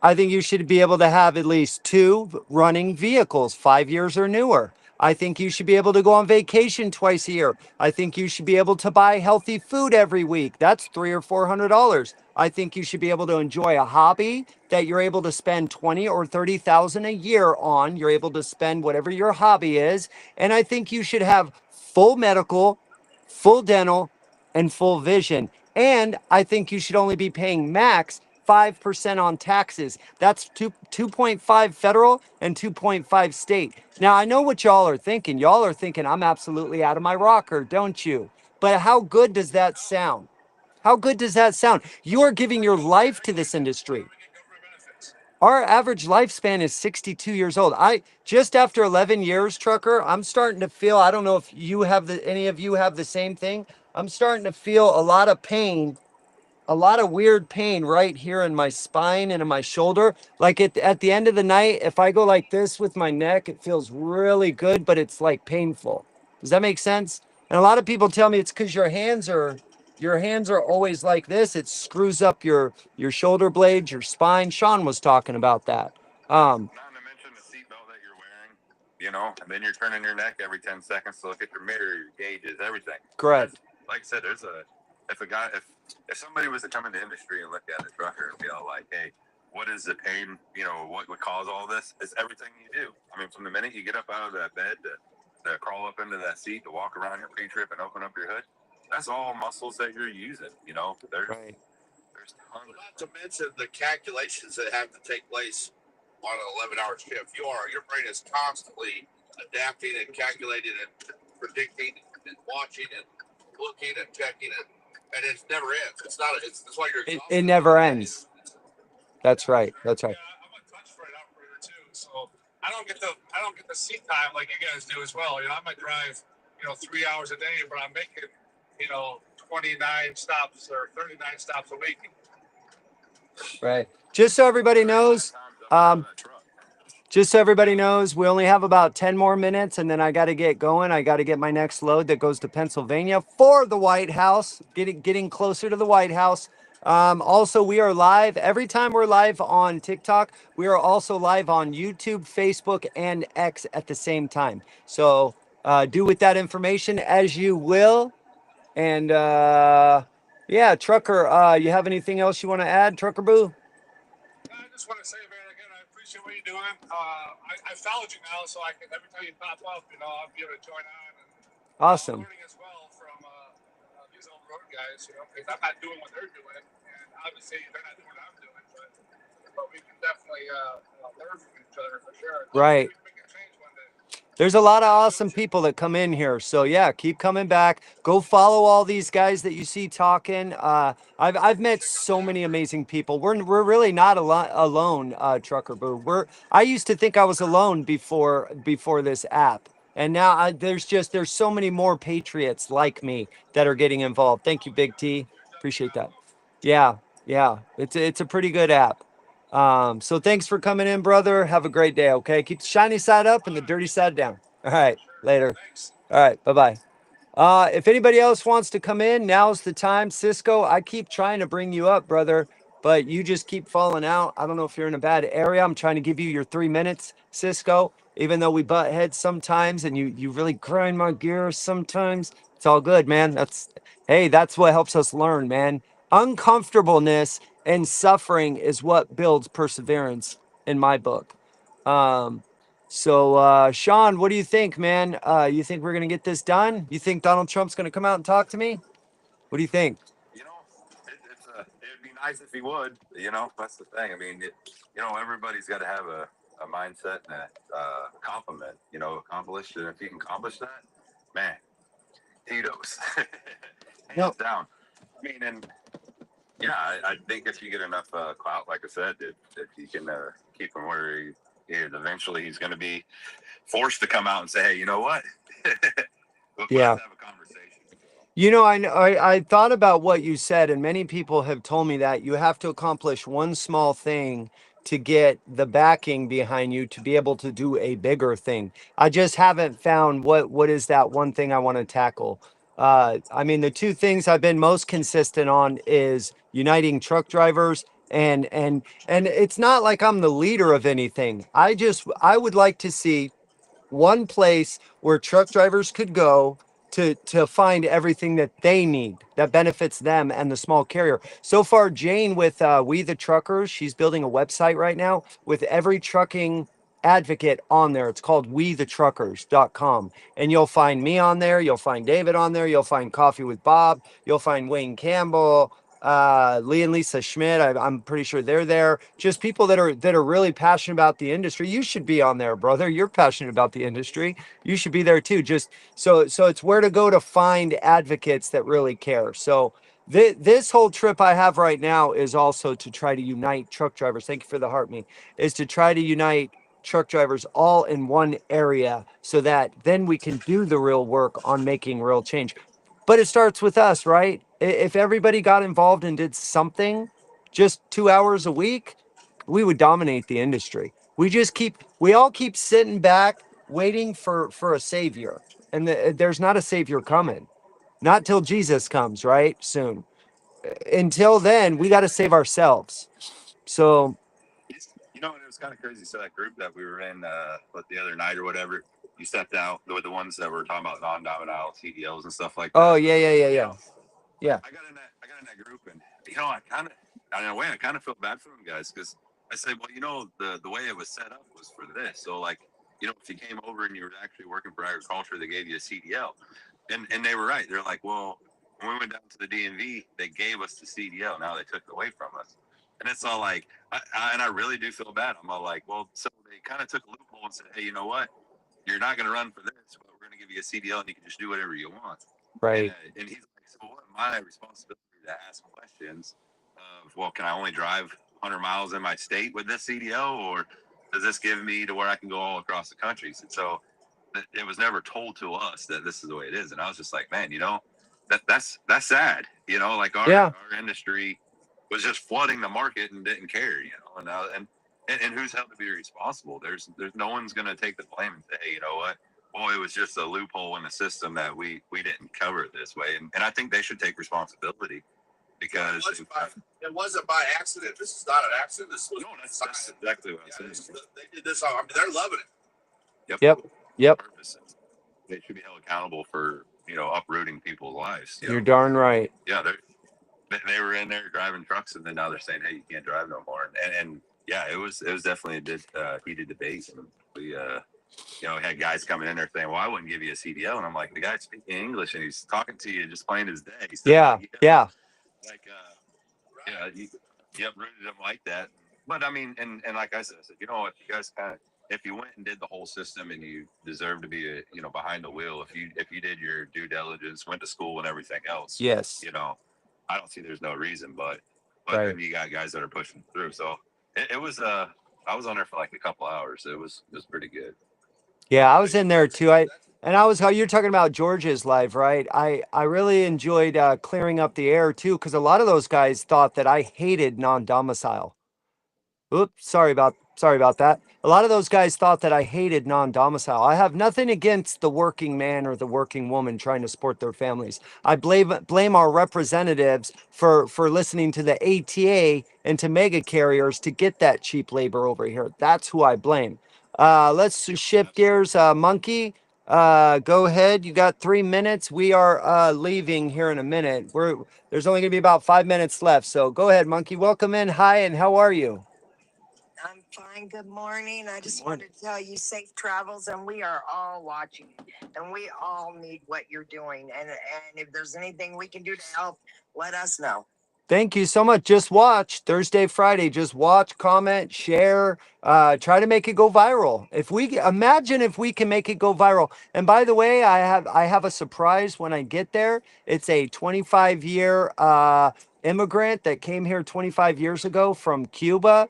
I think you should be able to have at least two running vehicles, 5 years or newer. I think you should be able to go on vacation twice a year. I think you should be able to buy healthy food every week. That's $300 or $400. I think you should be able to enjoy a hobby that you're able to spend 20 or 30,000 a year on. You're able to spend whatever your hobby is. And I think you should have full medical, full dental, and full vision. And I think you should only be paying max 5% on taxes. That's 2.5 federal and 2.5 state. Now, I know what y'all are thinking. Y'all are thinking I'm absolutely out of my rocker, don't you? But how good does that sound? How good does that sound? You are giving your life to this industry. Our average lifespan is 62 years old. I just after 11 years, trucker, I'm starting to feel, I don't know if you have any of you have the same thing. I'm starting to feel a lot of pain, a lot of weird pain right here in my spine and in my shoulder. Like at the end of the night, if I go like this with my neck, it feels really good, but it's like painful. Does that make sense? And a lot of people tell me it's because your hands are always like this. It screws up your shoulder blades, your spine. Sean was talking about that. Not to mention the seatbelt that you're wearing, you know, and then you're turning your neck every 10 seconds to look at your mirror, your gauges, everything. Correct. Like I said, if somebody was to come in the industry and look at a trucker and be all like, hey, what is the pain, you know, what would cause all this? It's everything you do. I mean, from the minute you get up out of that bed to crawl up into that seat, to walk around your pre-trip and open up your hood, that's all muscles that you're using, you know. There's tons. Not to mention the calculations that have to take place on an 11-hour shift. Your brain is constantly adapting and calculating and predicting and watching and looking and checking and it never ends. It's not. It's why you're. It never ends. That's right. That's right. Yeah, I'm a touch freight operator too, so I don't get the seat time like you guys do as well. You know, I might drive 3 hours a day, but I'm making 29 stops or 39 stops a week. Right. Just so everybody knows, we only have about 10 more minutes and then I got to get going. I got to get my next load that goes to Pennsylvania for the White House, getting closer to the White House. Also, we are live. Every time we're live on TikTok, we are also live on YouTube, Facebook, and X at the same time. So do with that information as you will. And yeah, Trucker, you have anything else you want to add, Trucker Boo? I just want to say, man, again, I appreciate what you're doing. I followed you now, so I can every time you pop up, I'll be able to join on. And, awesome. I'm learning as well from these old road guys, because I'm not doing what they're doing, and obviously they're not doing what I'm doing, but we can definitely learn from each other for sure. Right. There's a lot of awesome people that come in here. So yeah, keep coming back. Go follow all these guys that you see talking. I've met so many amazing people. We're really not alone, Trucker Boo. I used to think I was alone before this app. And now there's so many more patriots like me that are getting involved. Thank you, Big T. Appreciate that. Yeah. It's a pretty good app. So thanks for coming in, brother. Have a great day. Okay. Keep the shiny side up and the dirty side down. All right. Later. All right. Bye-bye. If anybody else wants to come in, now's the time. Cisco, I keep trying to bring you up, brother, but you just keep falling out. I don't know if you're in a bad area. I'm trying to give you your 3 minutes, Cisco, even though we butt heads sometimes and you really grind my gears sometimes. It's all good, man. That's what helps us learn, man. Uncomfortableness and suffering is what builds perseverance in my book. So, Sean, what do you think, man? You think we're going to get this done? You think Donald Trump's going to come out and talk to me? What do you think? It'd be nice if he would, that's the thing. I mean, everybody's got to have a mindset and a compliment, accomplished. And if you can accomplish that, man, Tito's. Hands down. I mean, and yeah, I think if you get enough clout, like I said, if you can keep him where he is, eventually he's going to be forced to come out and say, hey, you know what? Let's have a conversation. I thought about what you said, and many people have told me that you have to accomplish one small thing to get the backing behind you to be able to do a bigger thing. I just haven't found what is that one thing I want to tackle. I mean, the two things I've been most consistent on is uniting truck drivers and it's not like I'm the leader of anything. I would like to see one place where truck drivers could go to find everything that they need that benefits them and the small carrier. So far, Jane with We the Truckers, she's building a website right now with every trucking advocate on there. It's called WeTheTruckers.com. And you'll find me on there, you'll find David on there, you'll find Coffee with Bob, you'll find Wayne Campbell, Lee and Lisa Schmidt. I'm pretty sure they're there. Just people that are really passionate about the industry. You should be on there, brother. You're passionate about the industry. You should be there too. Just so it's where to go to find advocates that really care. So this whole trip I have right now is also to try to unite truck drivers. Thank you for the heart me. Is to try to unite truck drivers all in one area so that then we can do the real work on making real change. But it starts with us, right? If everybody got involved and did something just 2 hours a week, we would dominate the industry. We all keep sitting back waiting for a savior. And there's not a savior coming. Not till Jesus comes, right? Soon. Until then, we got to save ourselves. So, You know, and it was kind of crazy. So that group that we were in, the other night or whatever, you stepped out with the ones that were talking about non-domicile CDLs and stuff like that. oh yeah. Yeah. I got in that group, and you know, in a way, I kind of felt bad for them guys because I said, well, you know, the way it was set up was for this. So like, you know, if you came over and you were actually working for agriculture, they gave you a CDL, and they were right. They're like, well, when we went down to the DMV, they gave us the CDL. Now they took it away from us. And it's all like, I really do feel bad. I'm all like, well, so they kind of took a loophole and said, hey, you know what? You're not going to run for this, but we're going to give you a CDL and you can just do whatever you want. Right. And he's like, so what my responsibility to ask questions of, well, can I only drive 100 miles in my state with this CDL, or does this give me to where I can go all across the country? And so it was never told to us that this is the way it is. And I was just like, man, you know, that's sad. You know, like our industry was just flooding the market and didn't care, you know, and who's held to be responsible? There's no one's going to take the blame and say, hey, you know what? Well, it was just a loophole in the system that we didn't cover it this way. And I think they should take responsibility because it wasn't by accident. This is not an accident. This was that's exactly what I'm saying. They did this. I mean, they're loving it. Yep. They should be held accountable for, you know, uprooting people's lives. You're darn right. Yeah, they were in there driving trucks, and then now they're saying, hey, you can't drive no more. And yeah, it was definitely a heated debate. And we, you know, had guys coming in there saying, well, I wouldn't give you a CDL. And I'm like, the guy's speaking English and he's talking to you just plain as day. Yeah. Like, you uprooted them like that. But I mean, and like I said, you know, if you went and did the whole system and you deserve to be, you know, behind the wheel, if you did your due diligence, went to school and everything else, yes, you know, I don't see there's no reason, but right. Then you got guys that are pushing through. So it was, I was on there for like a couple hours. It was pretty good. Yeah, I was in there too. You're talking about George's live, right? I really enjoyed clearing up the air too, because a lot of those guys thought that I hated non-domicile. Oops, sorry about that. A lot of those guys thought that I hated non-domicile. I have nothing against the working man or the working woman trying to support their families. I blame our representatives for listening to the ATA and to mega carriers to get that cheap labor over here. That's who I blame. Let's shift gears. Monkey, go ahead. You got 3 minutes. We are leaving here in a minute. There's only gonna be about 5 minutes left. So go ahead, Monkey. Welcome in. Hi, and how are you? I'm fine. Good morning. I just wanted to tell you safe travels, and we are all watching, and we all need what you're doing. And if there's anything we can do to help, let us know. Thank you so much. Just watch Thursday, Friday. Just watch, comment, share, try to make it go viral. If we can make it go viral. And by the way, I have a surprise when I get there. It's a 25-year immigrant that came here 25 years ago from Cuba.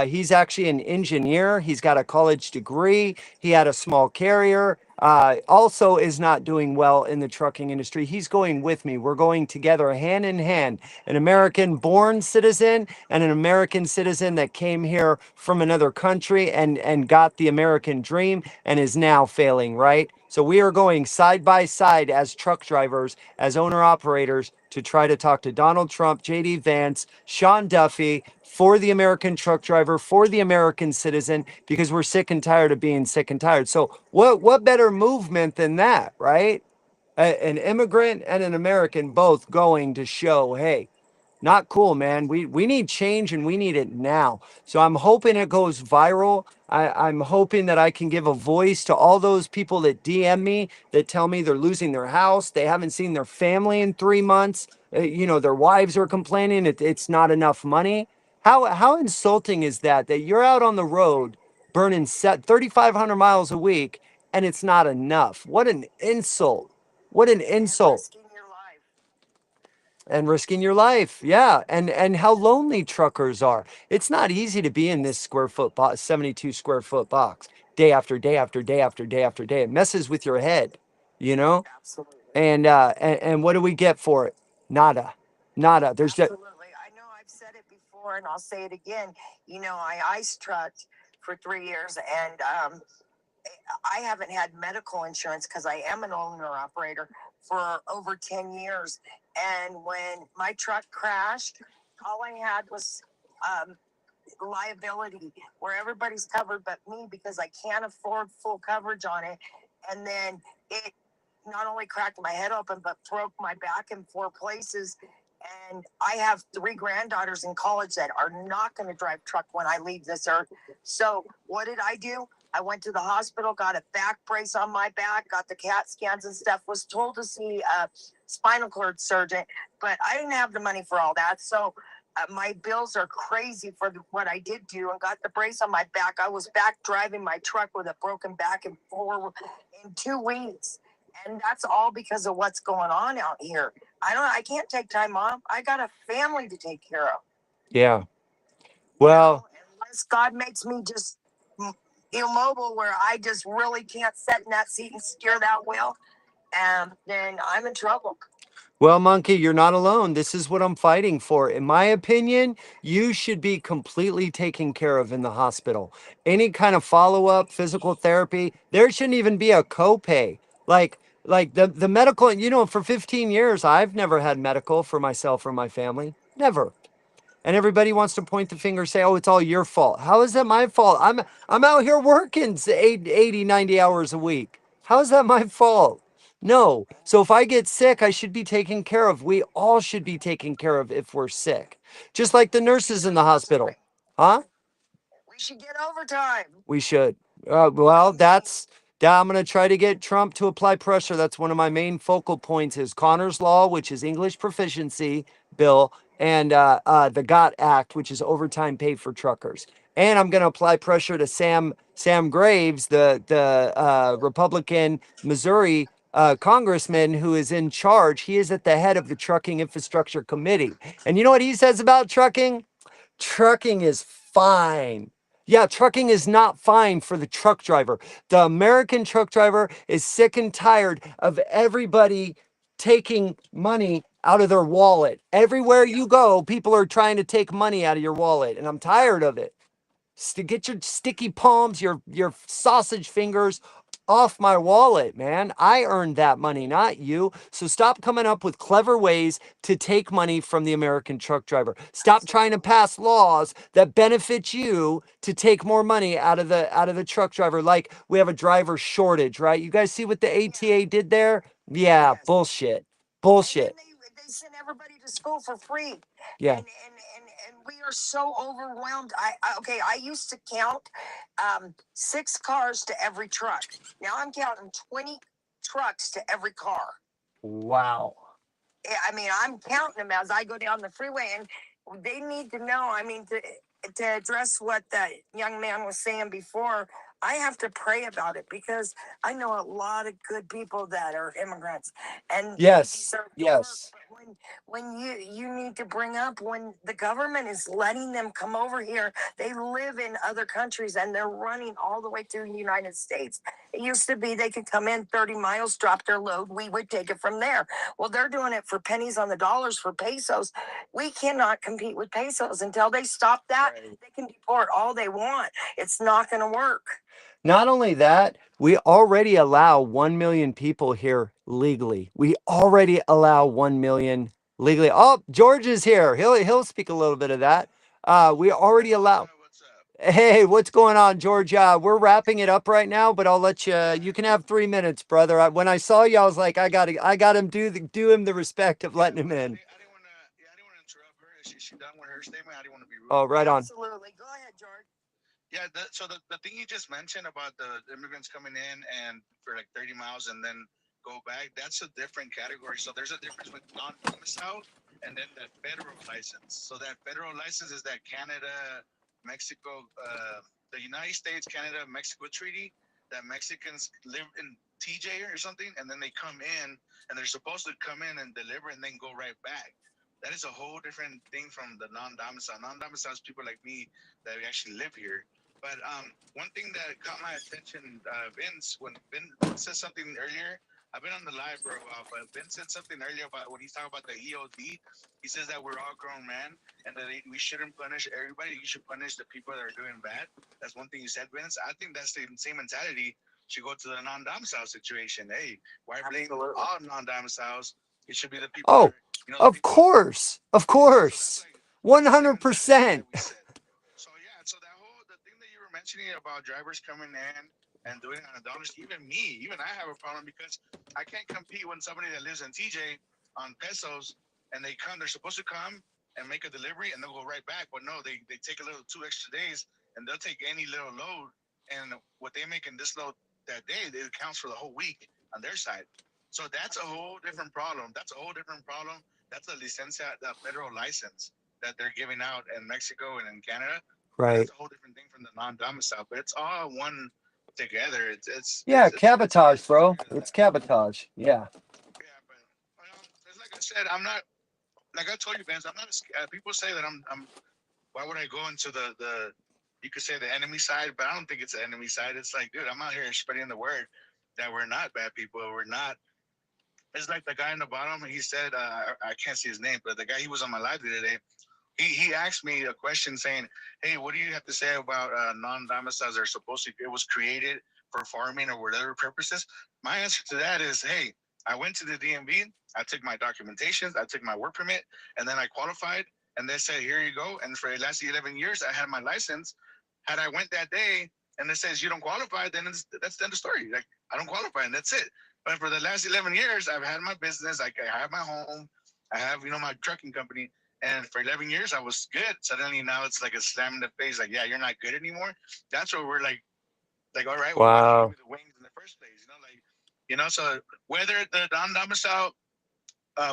He's actually an engineer. He's got a college degree. He had a small carrier. Also is not doing well in the trucking industry. He's going with me. We're going together hand in hand. An American born citizen and an American citizen that came here from another country and got the American dream and is now failing, right? So we are going side by side as truck drivers, as owner operators, to try to talk to Donald Trump, JD Vance, Sean Duffy, for the American truck driver, for the American citizen, because we're sick and tired of being sick and tired. So what better movement than that, right? An immigrant and an American both going to show, hey, not cool, man. We need change and we need it now. So I'm hoping it goes viral. I'm hoping that I can give a voice to all those people that DM me that tell me they're losing their house. They haven't seen their family in 3 months. Their wives are complaining it's not enough money. How insulting is that? That you're out on the road burning 3,500 miles a week and it's not enough. What an insult. What an insult. Risking your life. And risking your life. Yeah. And how lonely truckers are. It's not easy to be in this 72 square foot box day after day after day after day after day. It messes with your head, you know? Absolutely. And what do we get for it? Nada. Nada. There's just Absolutely. I know I've said it before and I'll say it again. I ice trucked for 3 years and I haven't had medical insurance because I am an owner operator for over 10 years. And when my truck crashed, all I had was liability where everybody's covered but me because I can't afford full coverage on it. And then it not only cracked my head open but broke my back in 4 places. And I have 3 granddaughters in college that are not going to drive truck when I leave this earth. So what did I do? I went to the hospital, got a back brace on my back, got the CAT scans and stuff, was told to see a spinal cord surgeon, but I didn't have the money for all that. So my bills are crazy for what I did do and got the brace on my back. I was back driving my truck with a broken back in 2 weeks. And that's all because of what's going on out here. I can't take time off. I got a family to take care of. yeah. Well, Unless God makes me just immobile where I just really can't sit in that seat and steer that wheel, then I'm in trouble. Well, Monkey, you're not alone. This is what I'm fighting for. In my opinion, you should be completely taken care of in the hospital. Any kind of follow-up, physical therapy, there shouldn't even be a copay. Like the medical, for 15 years, I've never had medical for myself or my family. Never. And everybody wants to point the finger, say, oh, it's all your fault. How is that my fault? I'm out here working 80, 90 hours a week. How is that my fault? No. So if I get sick, I should be taken care of. We all should be taken care of if we're sick. Just like the nurses in the hospital. Huh? We should get overtime. We should. Well, I'm going to try to get Trump to apply pressure. That's one of my main focal points is Connor's Law, which is English proficiency bill, and the GOT Act, which is overtime pay for truckers. And I'm going to apply pressure to Sam Graves, the Republican Missouri congressman who is in charge. He is at the head of the Trucking Infrastructure Committee. And you know what he says about trucking? Trucking is fine. Yeah, trucking is not fine for the truck driver. The American truck driver is sick and tired of everybody taking money out of their wallet. Everywhere you go, people are trying to take money out of your wallet, and I'm tired of it. Get your sticky palms, your sausage fingers off my wallet, man. I earned that money, not you. So stop coming up with clever ways to take money from the American truck driver. Stop trying to pass laws that benefit you to take more money out of the truck driver. Like we have a driver shortage, right? You guys see what the ATA did there? Yeah, bullshit. Bullshit. They send everybody to school for free. Yeah. And we are so overwhelmed. I used to count 6 cars to every truck. Now I'm counting 20 trucks to every car. Wow. I mean, I'm counting them as I go down the freeway, and they need to know. I mean, to address what that young man was saying before, I have to pray about it because I know a lot of good people that are immigrants and Yes. deserve to Yes. work. But when you need to bring up when the government is letting them come over here, they live in other countries and they're running all the way through the United States. It used to be they could come in 30 miles, drop their load, we would take it from there. Well, they're doing it for pennies on the dollars for pesos. We cannot compete with pesos until they stop that. Right. They can deport all they want. It's not going to work. Not only that, we already allow 1 million people here legally. We already allow 1 million legally. Oh, George is here. He'll speak a little bit of that. We already allow. What's up? Hey, what's going on, George? We're wrapping it up right now, but I'll let you. You can have 3 minutes, brother. When I saw you, I was like, I got him do him the respect of letting him in. I didn't want to interrupt her. Is she done with her statement? I didn't want to be rude. Oh, right on. Absolutely. Go ahead, George. Yeah, so the thing you just mentioned about the immigrants coming in and for like 30 miles and then go back, that's a different category. So there's a difference with non-domicile and then that federal license. So that federal license is that Canada, Mexico, the United States, Canada, Mexico treaty that Mexicans live in TJ or something, and then they come in and they're supposed to come in and deliver and then go right back. That is a whole different thing from the non-domicile. Non-domicile is people like me that actually live here. But one thing that caught my attention, Vince, when Vince said something earlier, I've been on the live for a while, but Vince said something earlier about when he's talking about the EOD. He says that we're all grown men and that we shouldn't punish everybody. You should punish the people that are doing bad. That's one thing you said, Vince. I think that's the same mentality should go to the non-domicile situation. Hey, why blame all non-domiciles? It should be the people. Oh, that of course, of course, 100%. So yeah, so the thing that you were mentioning about drivers coming in and doing it on dollars, even I have a problem because I can't compete when somebody that lives in TJ on pesos and they're supposed to come and make a delivery and they'll go right back. But no, they take a little 2 extra days and they'll take any little load and what they make in this load that day, it counts for the whole week on their side. So that's a whole different problem. That's a licencia, the federal license that they're giving out in Mexico and in Canada. Right. That's a whole different thing from the non-domicile, but it's all one together. It's cabotage, bro. It's cabotage. Yeah. Yeah, but it's like I said, I'm not like I told you, Vince. I'm not. People say that I'm. Why would I go into the? You could say the enemy side, but I don't think it's the enemy side. It's like, dude, I'm out here spreading the word that we're not bad people. We're not. It's like the guy in the bottom. He said, I can't see his name, but the guy he was on my live the other day. He asked me a question saying, "Hey, what do you have to say about non-domiciles are supposed to? It was created for farming or whatever purposes." My answer to that is, "Hey, I went to the DMV. I took my documentations. I took my work permit, and then I qualified. And they said, here you go. And for the last 11 years, I had my license. Had I went that day and it says you don't qualify, then that's the end of the story. Like I don't qualify, and that's it. But for the last 11 years, I've had my business. I have my home. I have my trucking company." And for 11 years, I was good. Suddenly now it's like a slam in the face. Like, yeah, you're not good anymore. That's where we're like, all right, well, why did you give me the wings in the first place? So whether the non-domicile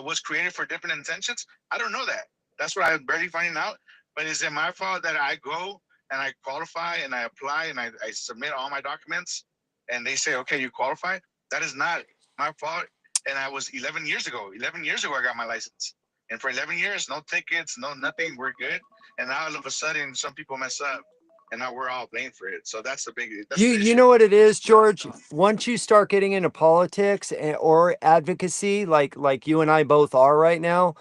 was created for different intentions, I don't know that. That's what I'm barely finding out. But is it my fault that I go and I qualify and I apply and I submit all my documents and they say, okay, you qualify? That is not my fault. And I was 11 years ago. 11 years ago, I got my license. And for 11 years, no tickets, no nothing, we're good. And now all of a sudden, some people mess up, and now we're all blamed for it. So that's the big. You know what it is, George? Once you start getting into politics or advocacy, like you and I both are right now,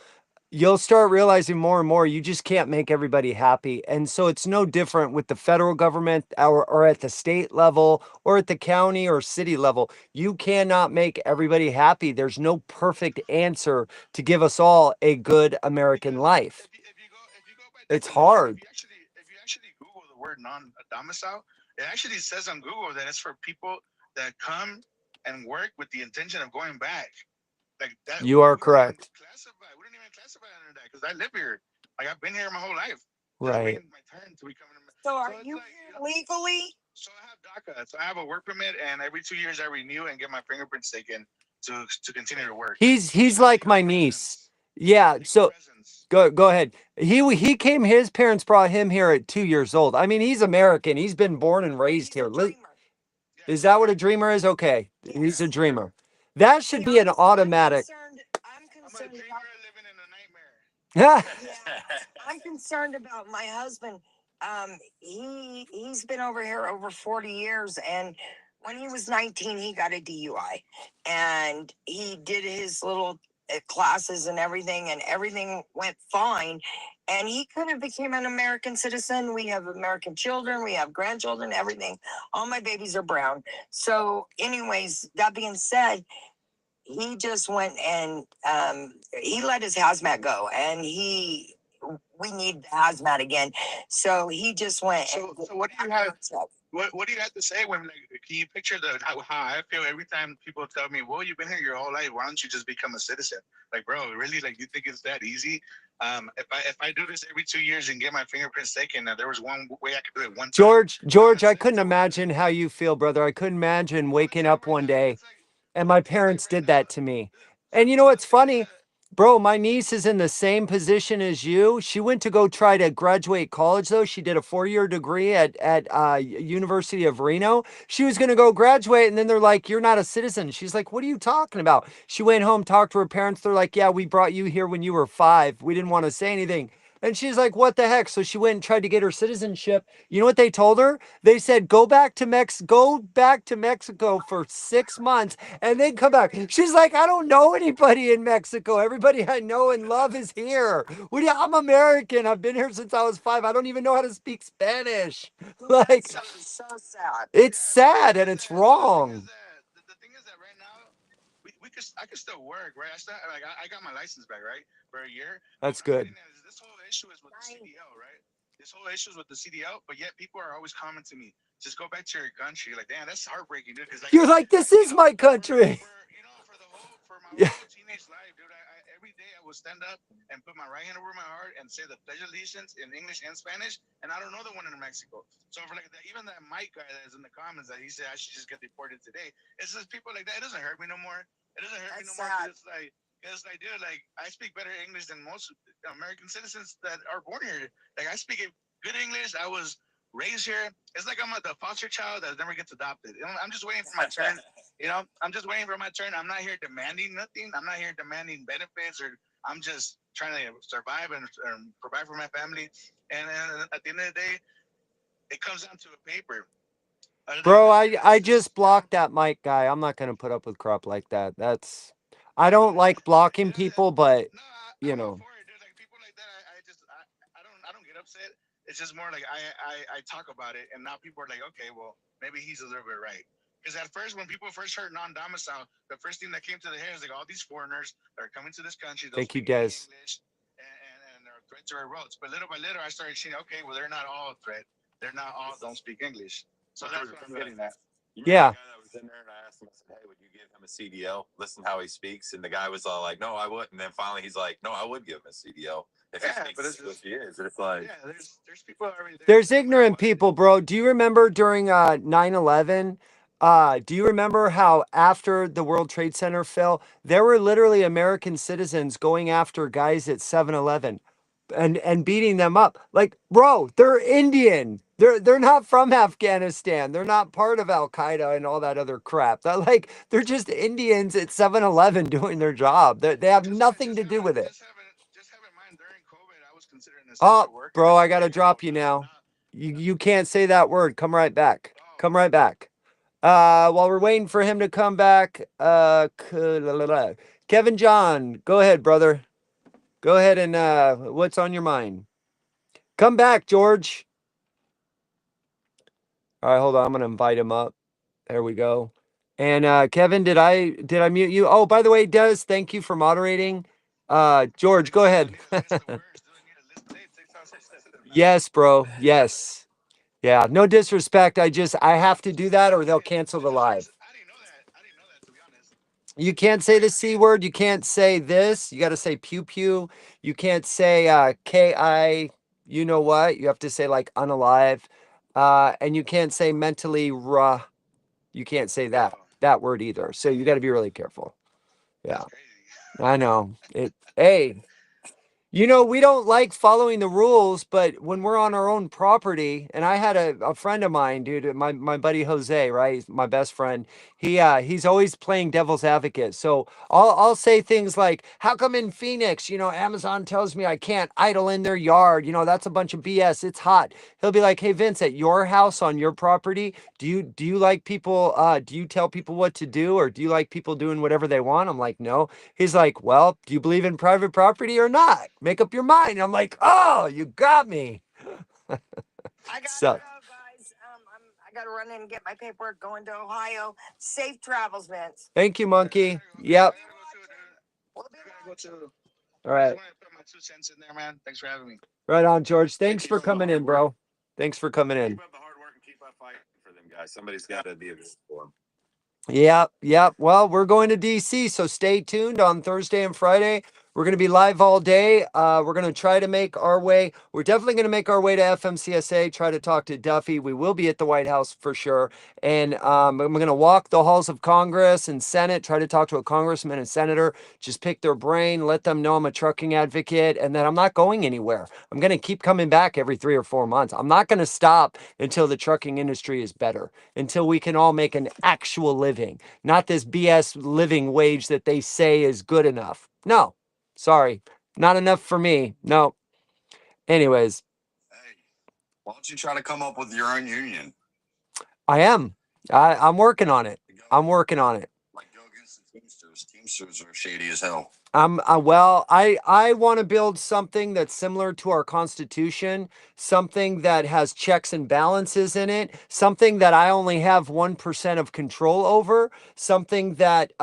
you'll start realizing more and more you just can't make everybody happy. And so it's no different with the federal government or at the state level or at the county or city level. You cannot make everybody happy. There's no perfect answer to give us all a good American life. If you go by It's hard. If you actually Google the word non-domicile, it actually says on Google that it's for people that come and work with the intention of going back. Like that. You are correct. We don't even classify under that because I live here. Like I've been here my whole life. Right. My turn to be coming. So are you here legally? So I have DACA. So I have a work permit, and every 2 years I renew and get my fingerprints taken to continue to work. He's like my niece. Yeah. So go ahead. He came. His parents brought him here at 2 years old. I mean, he's American. He's been born and raised here. Is that what a dreamer is? Okay, he's a dreamer. That should be an automatic. I'm I'm a concerned dreamer about. living in a nightmare. Yeah. I'm concerned about my husband. He's been over here over 40 years, and when he was 19, he got a DUI, and he did his little classes and everything went fine, and he could have became an American citizen. We have American children, we have grandchildren, everything. All my babies are brown. So, anyways, that being said, he just went and he let his hazmat go, and we need the hazmat again. So he just went. So what do you have? What do you have to say when, like, can you picture how I feel every time people tell me, well, you've been here your whole life, why don't you just become a citizen? Like, bro, really? Like, you think it's that easy? If I do this every 2 years and get my fingerprints taken, there was one way I could do it one time. George, I couldn't imagine how you feel, brother. I couldn't imagine waking up one day and my parents did that to me. And you know what's funny? Bro, my niece is in the same position as you. She went to go try to graduate college, though. She did a 4-year degree at University of Reno. She was going to go graduate, and then they're like, "You're not a citizen." She's like, "What are you talking about?" She went home, talked to her parents. They're like, "Yeah, we brought you here when you were 5. We didn't want to say anything." And she's like, "What the heck?" So she went and tried to get her citizenship. You know what they told her? They said, go back to Mexico for 6 months and then come back. She's like, "I don't know anybody in Mexico. Everybody I know and love is here. I'm American. I've been here since I was 5. I don't even know how to speak Spanish." Like, so sad. it's sad and it's wrong. The thing is that right now, I could still work, right? I got my license back, right, for a year. That's good. This whole issue is with the CDL, right? This whole issue is with the CDL, but yet people are always commenting to me, just go back to your country. Like, damn, that's heartbreaking, dude. Because, like, You're like, this is my country. For my Yeah. whole teenage life, dude, every day I would stand up and put my right hand over my heart and say the Pledge of Allegiance in English and Spanish, and I don't know the one in Mexico. So for like that, even that Mike guy that is in the comments that he said I should just get deported today, it's just people like that. It doesn't hurt me no more. It doesn't hurt me no more. 'Cause it's like, dude, like, I speak better English than most American citizens that are born here. Like, I speak good English. I was raised here. It's like I'm the foster child that never gets adopted. I'm just waiting for my turn. I'm just waiting for my turn. I'm not here demanding nothing. I'm not here demanding benefits, or I'm just trying to survive and provide for my family. And at the end of the day, it comes down to a paper. Bro, I just blocked that Mike guy. I'm not gonna put up with crap like that. I don't like blocking people, but you know. Like, people like that, I don't get upset. It's just more like I talk about it, and now people are like, okay, well, maybe he's a little bit right. Because at first, when people first heard non-domicile, the first thing that came to the head is like all these foreigners that are coming to this country. Thank you, Des. English, and they're a threat to our roads. But little by little, I started seeing, okay, well, they're not all a threat. They're not all don't speak English. So that's what I'm getting at. Yeah. The guy that was in there, and I asked him, I said, "Hey, would you give him a CDL? Listen how he speaks." And the guy was all like, "No, I wouldn't." And then finally, he's like, "No, I would give him a CDL if he speaks English." He is. It's like, there's people already there. There's ignorant people, bro. Do you remember during 9/11? Do you remember how after the World Trade Center fell, there were literally American citizens going after guys at 7-Eleven and beating them up? Like, bro, they're Indian. They're not from Afghanistan. They're not part of Al Qaeda and all that other crap. They're just Indians at 7-Eleven doing their job. They have nothing to do with it. Just have in mind, during COVID, I was considering this. Oh, bro, I gotta drop you now. You can't say that word. Come right back. Come right back. While we're waiting for him to come back, Kevin John, go ahead, brother. Go ahead and what's on your mind? Come back, George. All right, hold on. I'm gonna invite him up. There we go. And Kevin, did I mute you? Oh, by the way, Des, thank you for moderating. George, go ahead. Yes, bro. Yes. Yeah, no disrespect. I have to do that or they'll cancel the live. I didn't know that, to be honest. You can't say the C word. You can't say this. You got to say pew pew. You can't say KI, you know what? You have to say like unalive. And you can't say mentally raw. You can't say that word either. So you got to be really careful. Yeah. I know. Hey, You know, we don't like following the rules, but when we're on our own property, and I had a friend of mine, dude, my buddy Jose, right? He's my best friend. He's always playing devil's advocate. So I'll say things like, how come in Phoenix, Amazon tells me I can't idle in their yard? That's a bunch of BS. It's hot. He'll be like, hey Vince, at your house on your property, do you like people do you tell people what to do, or do you like people doing whatever they want? I'm like, no. He's like, well, do you believe in private property or not? Make up your mind. I'm like, oh, you got me. I gotta So, go, guys. I gotta run in and get my paperwork going to Ohio. Safe travels, Vince. thank you, Monkey. Yep. We'll be I gotta go too. All right. I just wanted to put my 2 cents in there, man. Thanks for having me. Right on, George. Thanks keep for up the coming hard in, work. bro. Thanks for coming in. Keep up the hard work and keep up fighting for them guys. Somebody's got to be a for them. Yep. Well, we're going to DC, so stay tuned on Thursday and Friday. We're going to be live all day. We're going to try to make our way. We're definitely going to make our way to FMCSA, try to talk to Duffy. We will be at the White House for sure. And I'm going to walk the halls of Congress and Senate, try to talk to a congressman and senator, just pick their brain, let them know I'm a trucking advocate, and that I'm not going anywhere. I'm going to keep coming back every 3 or 4 months. I'm not going to stop until the trucking industry is better, until we can all make an actual living, not this BS living wage that they say is good enough. No. Sorry, not enough for me. No. Anyways, Hey, why don't you try to come up with your own union? I am. I'm working on it. I'm working on it. Like, go against the Teamsters. Teamsters are shady as hell. Well, I want to build something that's similar to our Constitution, something that has checks and balances in it, something that I only have 1% of control over, something that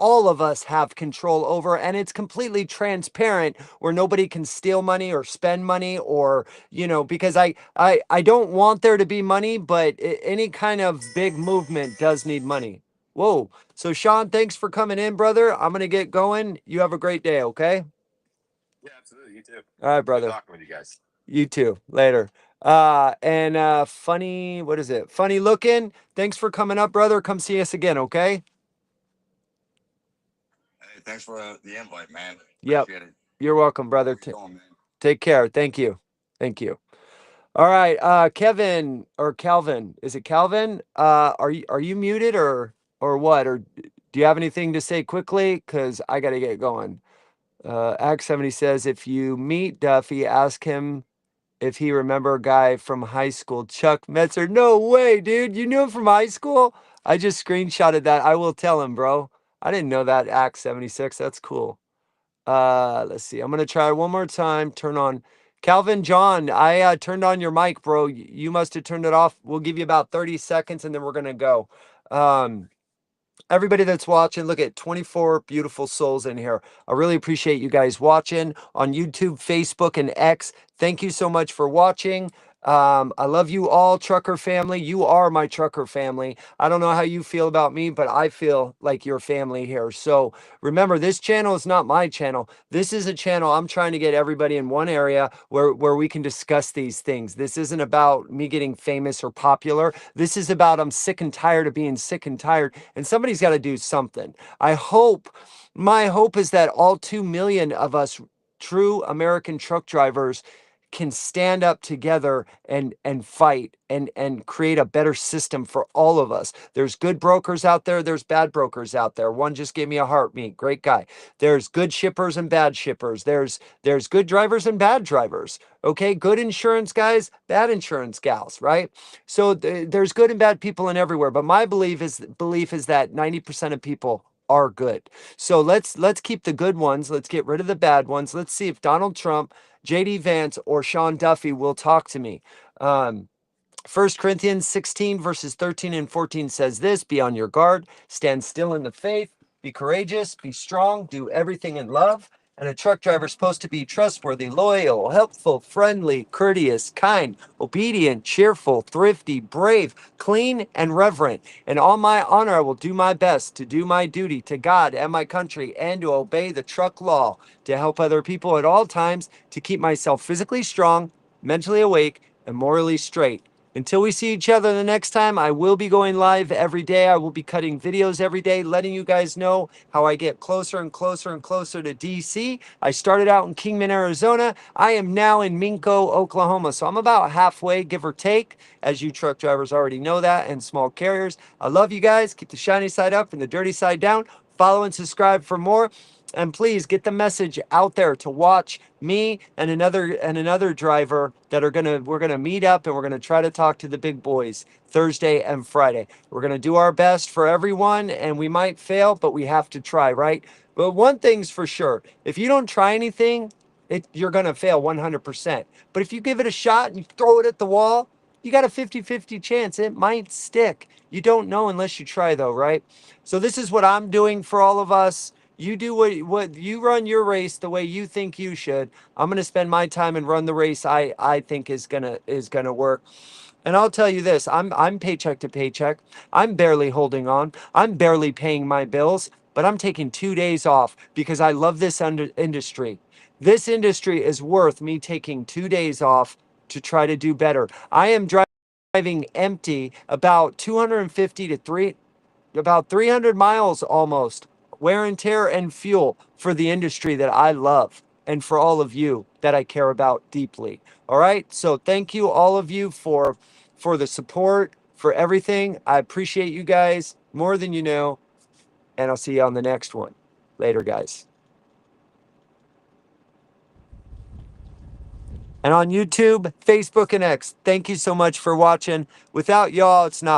all of us have control over, and it's completely transparent, where nobody can steal money or spend money, or because I don't want there to be money, but any kind of big movement does need money. Whoa. So Sean, thanks for coming in, brother. I'm gonna get going. You have a great day, okay? Yeah, absolutely. You too. All right, Good brother. talking with you guys. You too. Later. And funny, what is it? Funny looking. Thanks for coming up, brother. Come see us again, okay? Hey, thanks for the invite, man. Yep. Appreciate it. You're welcome, brother. How you doing, man? Take care. Thank you. Thank you. All right, Kevin or Calvin. Is it Calvin? Are you muted or what? Or do you have anything to say quickly? Because I gotta get going. Act 70 says, if you meet Duffy, ask him if he remember a guy from high school, Chuck Metzer. No way, dude. You knew him from high school? I just screenshotted that. I will tell him, bro. I didn't know that, Act 76. That's cool. Let's see. I'm gonna try one more time. Turn on Calvin John. I turned on your mic, bro. You must have turned it off. We'll give you about 30 seconds and then we're gonna go. Everybody that's watching, look at 24 beautiful souls in here. I really appreciate you guys watching on YouTube, Facebook, and X. Thank you so much for watching. I love you all, trucker family. You are my trucker family. I don't know how you feel about me, but I feel like your family here. So remember, this channel is not my channel. This is a channel I'm trying to get everybody in one area where we can discuss these things. This isn't about me getting famous or popular. This is about I'm sick and tired of being sick and tired, and somebody's got to do something. My hope is that all 2 million of us true American truck drivers can stand up together and fight and create a better system for all of us. There's good brokers out there, there's bad brokers out there. One just gave me a heartbeat, great guy. There's good shippers and bad shippers. There's good drivers and bad drivers. Okay, good insurance guys, bad insurance gals, right? So there's good and bad people in everywhere, but my belief is that 90% of people are good. So let's keep the good ones, let's get rid of the bad ones. Let's see if Donald Trump, JD Vance, or Sean Duffy will talk to me. 1 Corinthians 16 verses 13 and 14 says this: be on your guard, stand still in the faith, be courageous, be strong, do everything in love. And a truck driver is supposed to be trustworthy, loyal, helpful, friendly, courteous, kind, obedient, cheerful, thrifty, brave, clean, and reverent. In all my honor, I will do my best to do my duty to God and my country, and to obey the truck law, to help other people at all times, to keep myself physically strong, mentally awake, and morally straight. Until we see each other the next time, I will be going live every day. I will be cutting videos every day, letting you guys know how I get closer and closer and closer to DC. I started out in Kingman, Arizona. I am now in Minco, Oklahoma. So I'm about halfway, give or take, as you truck drivers already know that, and small carriers. I love you guys. Keep the shiny side up and the dirty side down. Follow and subscribe for more. And please get the message out there to watch me and another driver that we're gonna meet up, and we're gonna try to talk to the big boys Thursday and Friday. We're gonna do our best for everyone, and we might fail, but we have to try, right? But one thing's for sure: if you don't try anything, you're gonna fail 100%. But if you give it a shot and you throw it at the wall, you got a 50-50 chance it might stick. You don't know unless you try, though, right? So this is what I'm doing for all of us. You do what you run your race the way you think you should. I'm gonna spend my time and run the race I think is gonna work. And I'll tell you this: I'm paycheck to paycheck. I'm barely holding on. I'm barely paying my bills. But I'm taking 2 days off because I love this industry. This industry is worth me taking 2 days off to try to do better. I am driving empty about 250 to 3 about 300 miles almost, wear and tear and fuel for the industry that I love and for all of you that I care about deeply. All right. So thank you, all of you, for the support, for everything. I appreciate you guys more than you know. And I'll see you on the next one. Later, guys. And on YouTube, Facebook, and X, thank you so much for watching. Without y'all, it's not